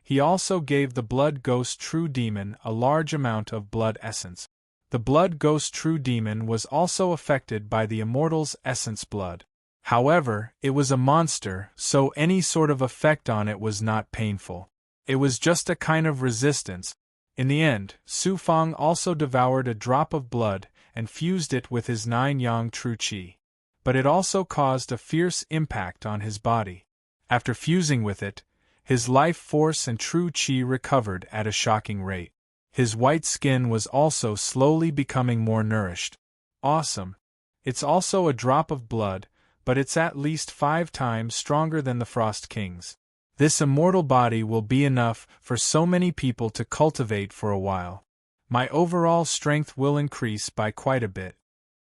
He also gave the Blood Ghost True Demon a large amount of blood essence. The Blood Ghost True Demon was also affected by the immortal's essence blood. However, it was a monster, so any sort of effect on it was not painful. It was just a kind of resistance. In the end, Su Fong also devoured a drop of blood and fused it with his 9 yang true qi. But it also caused a fierce impact on his body. After fusing with it, his life force and true qi recovered at a shocking rate. His white skin was also slowly becoming more nourished. Awesome. It's also a drop of blood, but it's at least 5 times stronger than the Frost King's. This immortal body will be enough for so many people to cultivate for a while. My overall strength will increase by quite a bit.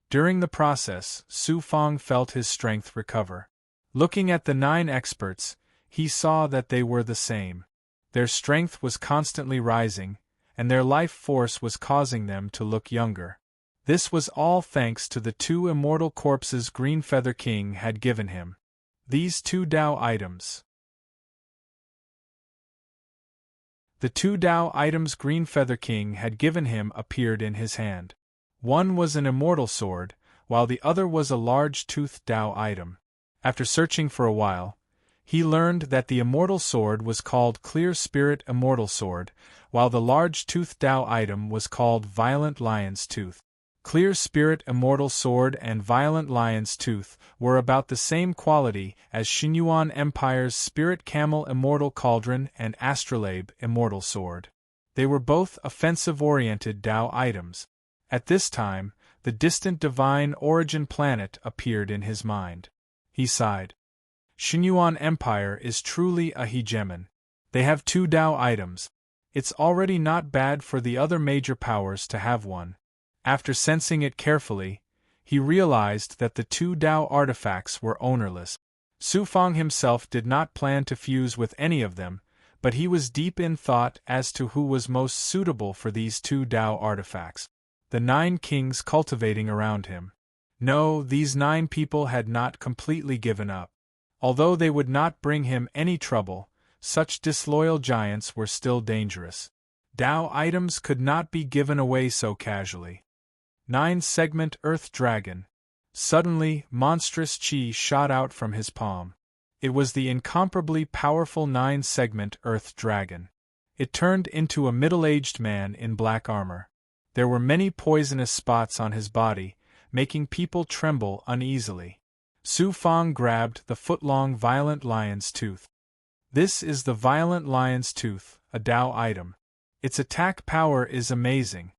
During the process, Su Fong felt his strength recover. Looking at the 9 experts, he saw that they were the same. Their strength was constantly rising, and their life force was causing them to look younger. This was all thanks to the 2 immortal corpses Green Feather King had given him. These 2 Tao items. The 2 Tao items Green Feather King had given him appeared in his hand. One was an immortal sword, while the other was a large toothed Tao item. After searching for a while, He learned that the immortal sword was called Clear Spirit Immortal Sword, while the large-toothed Tao item was called Violent Lion's Tooth. Clear Spirit Immortal Sword and Violent Lion's Tooth were about the same quality as Xinyuan Empire's Spirit Camel Immortal Cauldron and Astrolabe Immortal Sword. They were both offensive-oriented Tao items. At this time, the distant divine origin planet appeared in his mind. He sighed. Xinyuan Empire is truly a hegemon. They have 2 Tao items. It's already not bad for the other major powers to have one. After sensing it carefully, he realized that the 2 Tao artifacts were ownerless. Su Fang himself did not plan to fuse with any of them, but he was deep in thought as to who was most suitable for these 2 Tao artifacts. The 9 kings cultivating around him. No, these 9 people had not completely given up. Although they would not bring him any trouble, such disloyal giants were still dangerous. Tao items could not be given away so casually. 9-segment Earth Dragon. Suddenly, monstrous chi shot out from his palm. It was the incomparably powerful 9-segment Earth Dragon. It turned into a middle-aged man in black armor. There were many poisonous spots on his body, making people tremble uneasily. Su Fang grabbed the foot-long Violent Lion's Tooth. This is the Violent Lion's Tooth, a Tao item. Its attack power is amazing.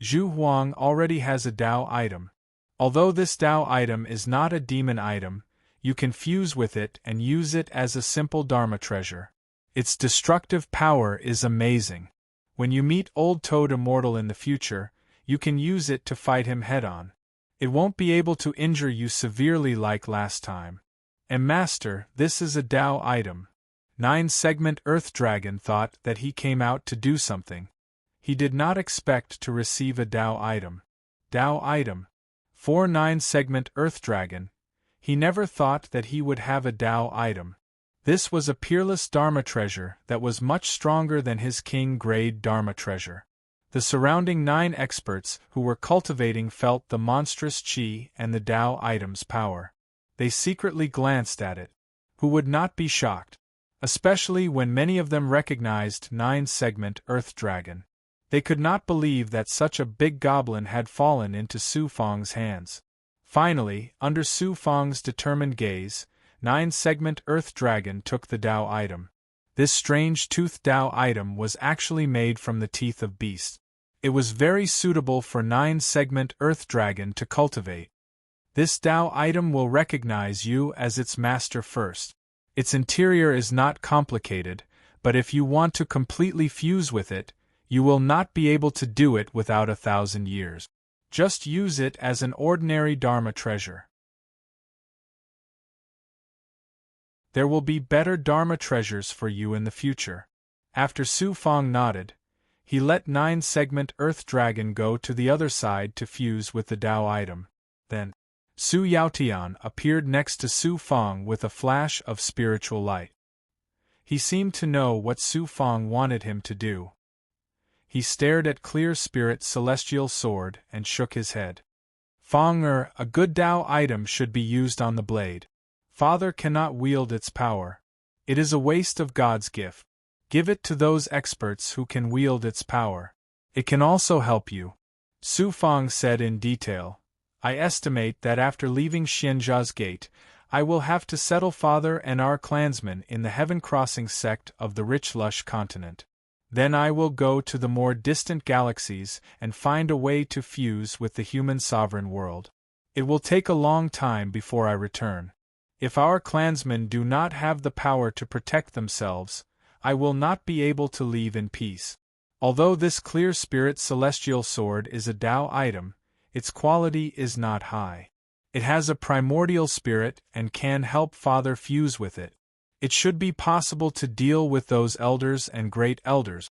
Zhu Huang already has a Tao item. Although this Tao item is not a demon item, you can fuse with it and use it as a simple Dharma treasure. Its destructive power is amazing. When you meet Old Toad Immortal in the future, you can use it to fight him head-on. It won't be able to injure you severely like last time. And Master, this is a Tao item. 9-segment Earth Dragon thought that he came out to do something. He did not expect to receive a Tao item. Tao item. For 9-segment Earth Dragon, he never thought that he would have a Tao item. This was a peerless Dharma treasure that was much stronger than his king-grade Dharma treasure. The surrounding 9 experts who were cultivating felt the monstrous chi and the Tao item's power. They secretly glanced at it. Who would not be shocked? Especially when many of them recognized 9-segment Earth Dragon. They could not believe that such a big goblin had fallen into Su Fang's hands. Finally, under Su Fang's determined gaze, 9-segment Earth Dragon took the Tao item. This strange toothed Tao item was actually made from the teeth of beasts. It was very suitable for 9-segment Earth Dragon to cultivate. This Tao item will recognize you as its master first. Its interior is not complicated, but if you want to completely fuse with it, you will not be able to do it without 1,000 years. Just use it as an ordinary Dharma treasure. There will be better Dharma treasures for you in the future. After Su Fang nodded, he let 9-segment Earth Dragon go to the other side to fuse with the Tao item. Then, Su Yaotian appeared next to Su Fang with a flash of spiritual light. He seemed to know what Su Fang wanted him to do. He stared at Clear Spirit Celestial Sword and shook his head. Fang-er, a good Tao item should be used on the blade. Father cannot wield its power. It is a waste of God's gift. Give it to those experts who can wield its power. It can also help you. Su Fang said in detail, I estimate that after leaving Xianjia's gate, I will have to settle Father and our clansmen in the Heaven Crossing sect of the rich lush continent. Then I will go to the more distant galaxies and find a way to fuse with the human sovereign world. It will take a long time before I return. If our clansmen do not have the power to protect themselves, I will not be able to leave in peace. Although this Clear Spirit Celestial Sword is a Tao item, its quality is not high. It has a primordial spirit and can help Father fuse with it. It should be possible to deal with those elders and great elders.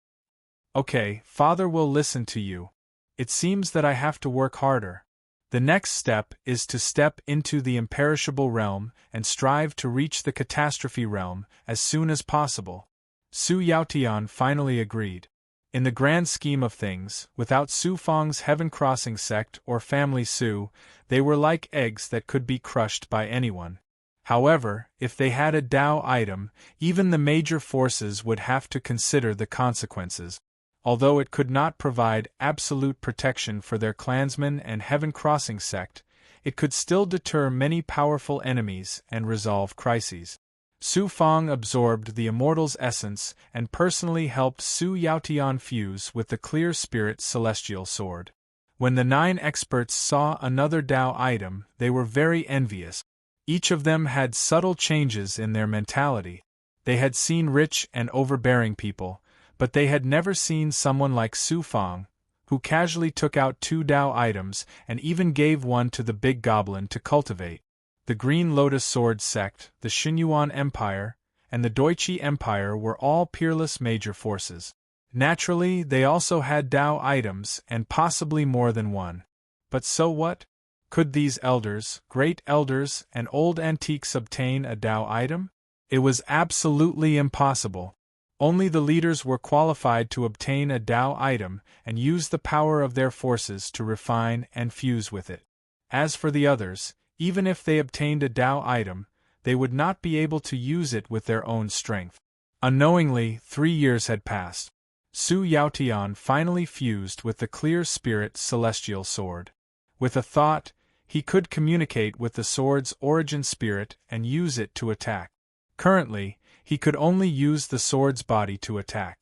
Okay, Father will listen to you. It seems that I have to work harder. The next step is to step into the imperishable realm and strive to reach the catastrophe realm as soon as possible. Su Yaotian finally agreed. In the grand scheme of things, without Su Fang's Heaven Crossing sect or family Su, they were like eggs that could be crushed by anyone. However, if they had a Tao item, even the major forces would have to consider the consequences. Although it could not provide absolute protection for their clansmen and Heaven Crossing sect, it could still deter many powerful enemies and resolve crises. Su Fang absorbed the Immortal's essence and personally helped Su Yaotian fuse with the Clear Spirit Celestial Sword. When the 9 experts saw another Tao item, they were very envious. Each of them had subtle changes in their mentality. They had seen rich and overbearing people, but they had never seen someone like Su Fang, who casually took out 2 Tao items and even gave one to the big goblin to cultivate. The Green Lotus Sword sect, the Xinyuan Empire, and the Doichi Empire were all peerless major forces. Naturally, they also had Tao items and possibly more than one. But so what? Could these elders, great elders, and old antiques obtain a Tao item? It was absolutely impossible. Only the leaders were qualified to obtain a Tao item and use the power of their forces to refine and fuse with it. As for the others, even if they obtained a Tao item, they would not be able to use it with their own strength. Unknowingly, 3 years had passed. Su Yaotian finally fused with the Clear Spirit Celestial Sword. With a thought, he could communicate with the sword's origin spirit and use it to attack. Currently, he could only use the sword's body to attack.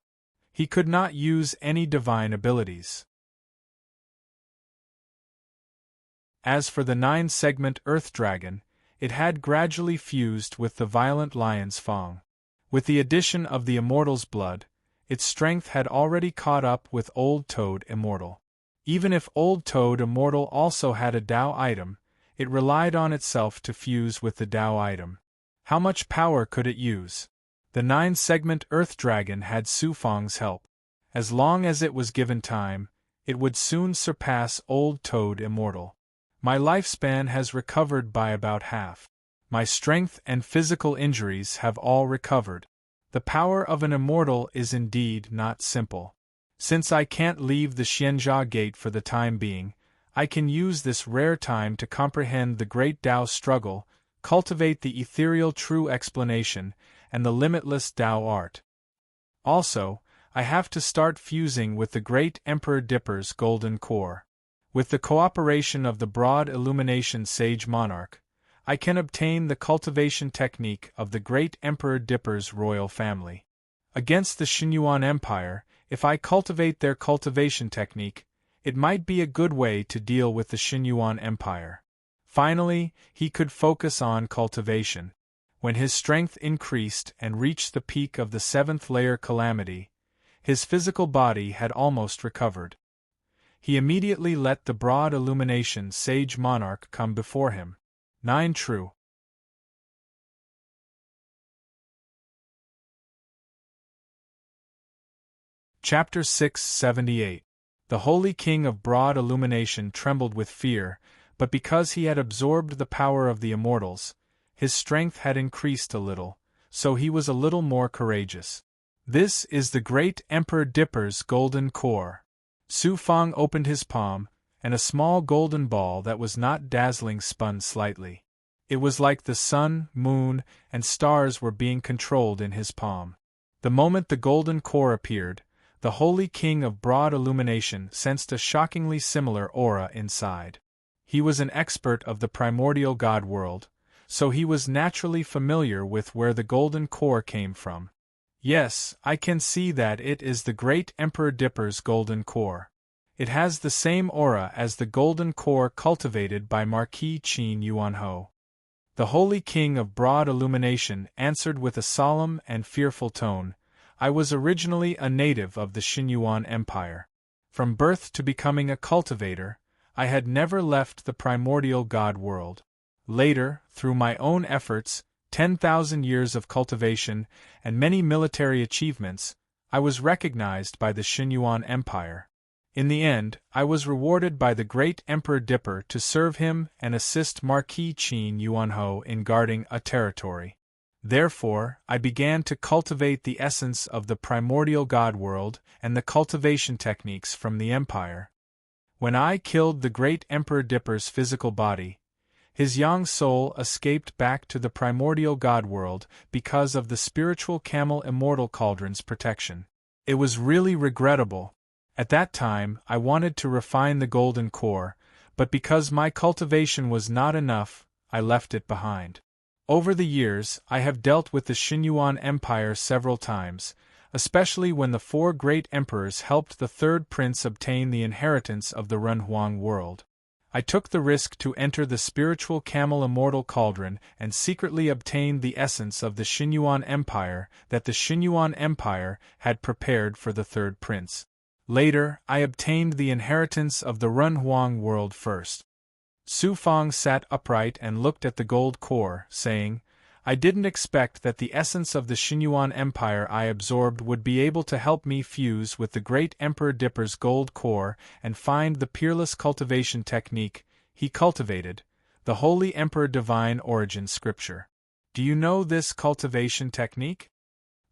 He could not use any divine abilities. As for the 9-segment Earth Dragon, it had gradually fused with the violent lion's Fang. With the addition of the Immortal's blood, its strength had already caught up with Old Toad Immortal. Even if Old Toad Immortal also had a Tao item, it relied on itself to fuse with the Tao item. How much power could it use? The 9-segment Earth Dragon had Su Fang's help. As long as it was given time, it would soon surpass Old Toad Immortal. My lifespan has recovered by about half. My strength and physical injuries have all recovered. The power of an immortal is indeed not simple. Since I can't leave the Xianjia Gate for the time being, I can use this rare time to comprehend the great Tao struggle, cultivate the ethereal true explanation, and the limitless Tao art. Also, I have to start fusing with the great Emperor Dipper's golden core. With the cooperation of the broad illumination sage monarch, I can obtain the cultivation technique of the great Emperor Dipper's royal family. Against the Xinyuan Empire, if I cultivate their cultivation technique, it might be a good way to deal with the Xinyuan Empire. Finally, he could focus on cultivation. When his strength increased and reached the peak of the 7th layer calamity, his physical body had almost recovered. He immediately let the broad illumination sage monarch come before him. 9 True. Chapter 678. The Holy King of Broad Illumination trembled with fear, but because he had absorbed the power of the Immortals, his strength had increased a little, so he was a little more courageous. This is the great Emperor Dipper's golden core. Su Fang opened his palm, and a small golden ball that was not dazzling spun slightly. It was like the sun, moon, and stars were being controlled in his palm. The moment the golden core appeared, the Holy King of Broad Illumination sensed a shockingly similar aura inside. He was an expert of the primordial god world, so he was naturally familiar with where the golden core came from. Yes, I can see that it is the great Emperor Dipper's golden core. It has the same aura as the golden core cultivated by Marquis Qin Yuanhou. The Holy King of Broad Illumination answered with a solemn and fearful tone, I was originally a native of the Xinyuan Empire. From birth to becoming a cultivator, I had never left the primordial god world. Later, through my own efforts, 10,000 years of cultivation, and many military achievements, I was recognized by the Xinyuan Empire. In the end, I was rewarded by the great Emperor Dipper to serve him and assist Marquis Qin Yuanhou in guarding a territory. Therefore, I began to cultivate the essence of the primordial god world and the cultivation techniques from the empire. When I killed the great Emperor Dipper's physical body, His young soul escaped back to the primordial god world because of the spiritual camel immortal cauldron's protection. It was really regrettable. At that time, I wanted to refine the golden core, but because my cultivation was not enough, I left it behind. Over the years, I have dealt with the Xinyuan Empire several times, especially when the four great emperors helped the third prince obtain the inheritance of the Renhuang world. I took the risk to enter the spiritual camel immortal cauldron and secretly obtained the essence of the Xinyuan Empire that the Xinyuan Empire had prepared for the third prince. Later, I obtained the inheritance of the Renhuang world first. Su Fang sat upright and looked at the gold core, saying, I didn't expect that the essence of the Xinyuan Empire I absorbed would be able to help me fuse with the great Emperor Dipper's gold core and find the peerless cultivation technique he cultivated, the Holy Emperor Divine Origin Scripture. Do you know this cultivation technique?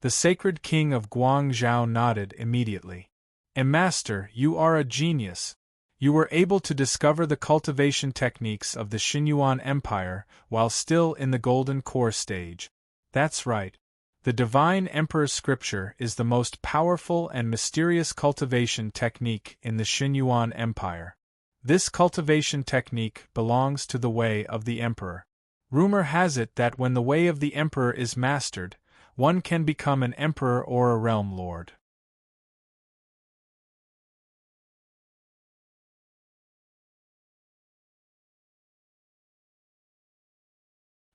The sacred king of Guangzhou nodded immediately. Master, you are a genius. You were able to discover the cultivation techniques of the Xinyuan Empire while still in the golden core stage. That's right. The Divine Emperor Scripture is the most powerful and mysterious cultivation technique in the Xinyuan Empire. This cultivation technique belongs to the way of the Emperor. Rumor has it that when the way of the Emperor is mastered, one can become an emperor or a realm lord.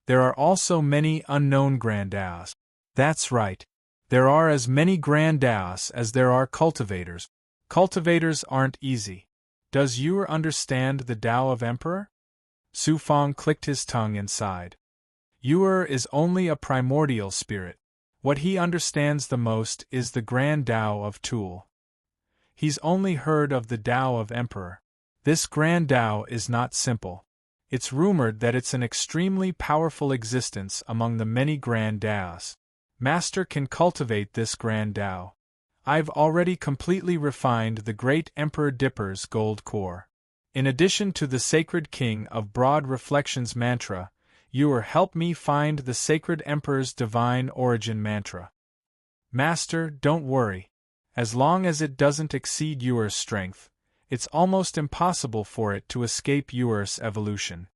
There are also many unknown grandaos. That's right. There are as many grandaos as there are cultivators. Cultivators aren't easy. Does Yuer understand the Tao of Emperor? Su Fang clicked his tongue and sighed. Yuer is only a primordial spirit. What he understands the most is the grand Tao of Tool. He's only heard of the Tao of Emperor. This grand Tao is not simple. It's rumored that it's an extremely powerful existence among the many grand Taos. Master can cultivate this grand Tao. I've already completely refined the great Emperor Dipper's gold core. In addition to the Sacred King of Broad Reflections mantra, Yuer help me find the Sacred Emperor's Divine Origin mantra. Master, don't worry. As long as it doesn't exceed Yuer's strength, it's almost impossible for it to escape Yuer's evolution.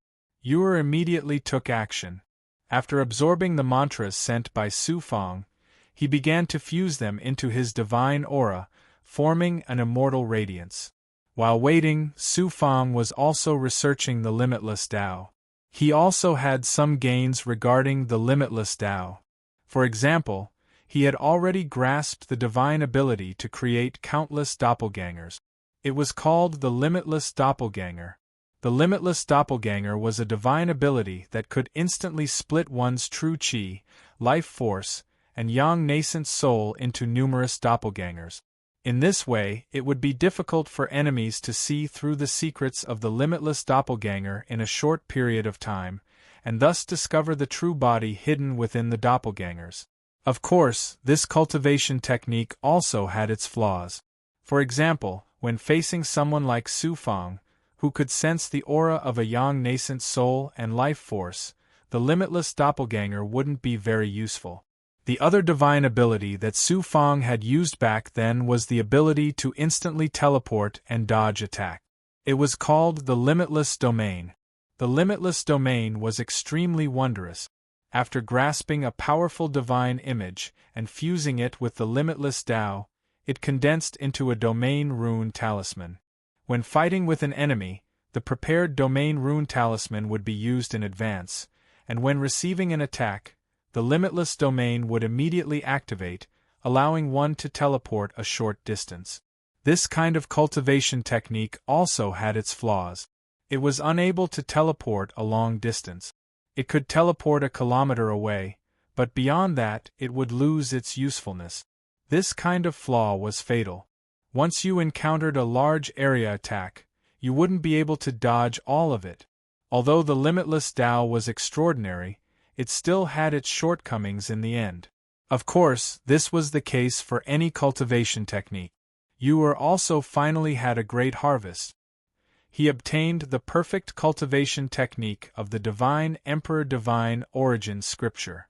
Yuer immediately took action. After absorbing the mantras sent by Su Fang, he began to fuse them into his divine aura, forming an immortal radiance. While waiting, Su Fang was also researching the limitless Tao. He also had some gains regarding the limitless Tao. For example, he had already grasped the divine ability to create countless doppelgangers. It was called the Limitless Doppelganger. The Limitless Doppelganger was a divine ability that could instantly split one's true chi, life force, and young nascent soul into numerous doppelgangers. In this way, it would be difficult for enemies to see through the secrets of the Limitless Doppelganger in a short period of time, and thus discover the true body hidden within the doppelgangers. Of course, this cultivation technique also had its flaws. For example, when facing someone like Su Fang, who could sense the aura of a young nascent soul and life force, the limitless doppelganger wouldn't be very useful. The other divine ability that Su Fang had used back then was the ability to instantly teleport and dodge attack. It was called the Limitless Domain. The Limitless Domain was extremely wondrous. After grasping a powerful divine image and fusing it with the limitless Tao, it condensed into a domain rune talisman. When fighting with an enemy, the prepared domain rune talisman would be used in advance, and when receiving an attack, the limitless domain would immediately activate, allowing one to teleport a short distance. This kind of cultivation technique also had its flaws. It was unable to teleport a long distance. It could teleport a kilometer away, but beyond that it would lose its usefulness. This kind of flaw was fatal. Once you encountered a large area attack, you wouldn't be able to dodge all of it. Although the limitless Tao was extraordinary, it still had its shortcomings in the end. Of course, this was the case for any cultivation technique. Yuer also finally had a great harvest. he obtained the perfect cultivation technique of the divine Emperor Divine Origin scripture.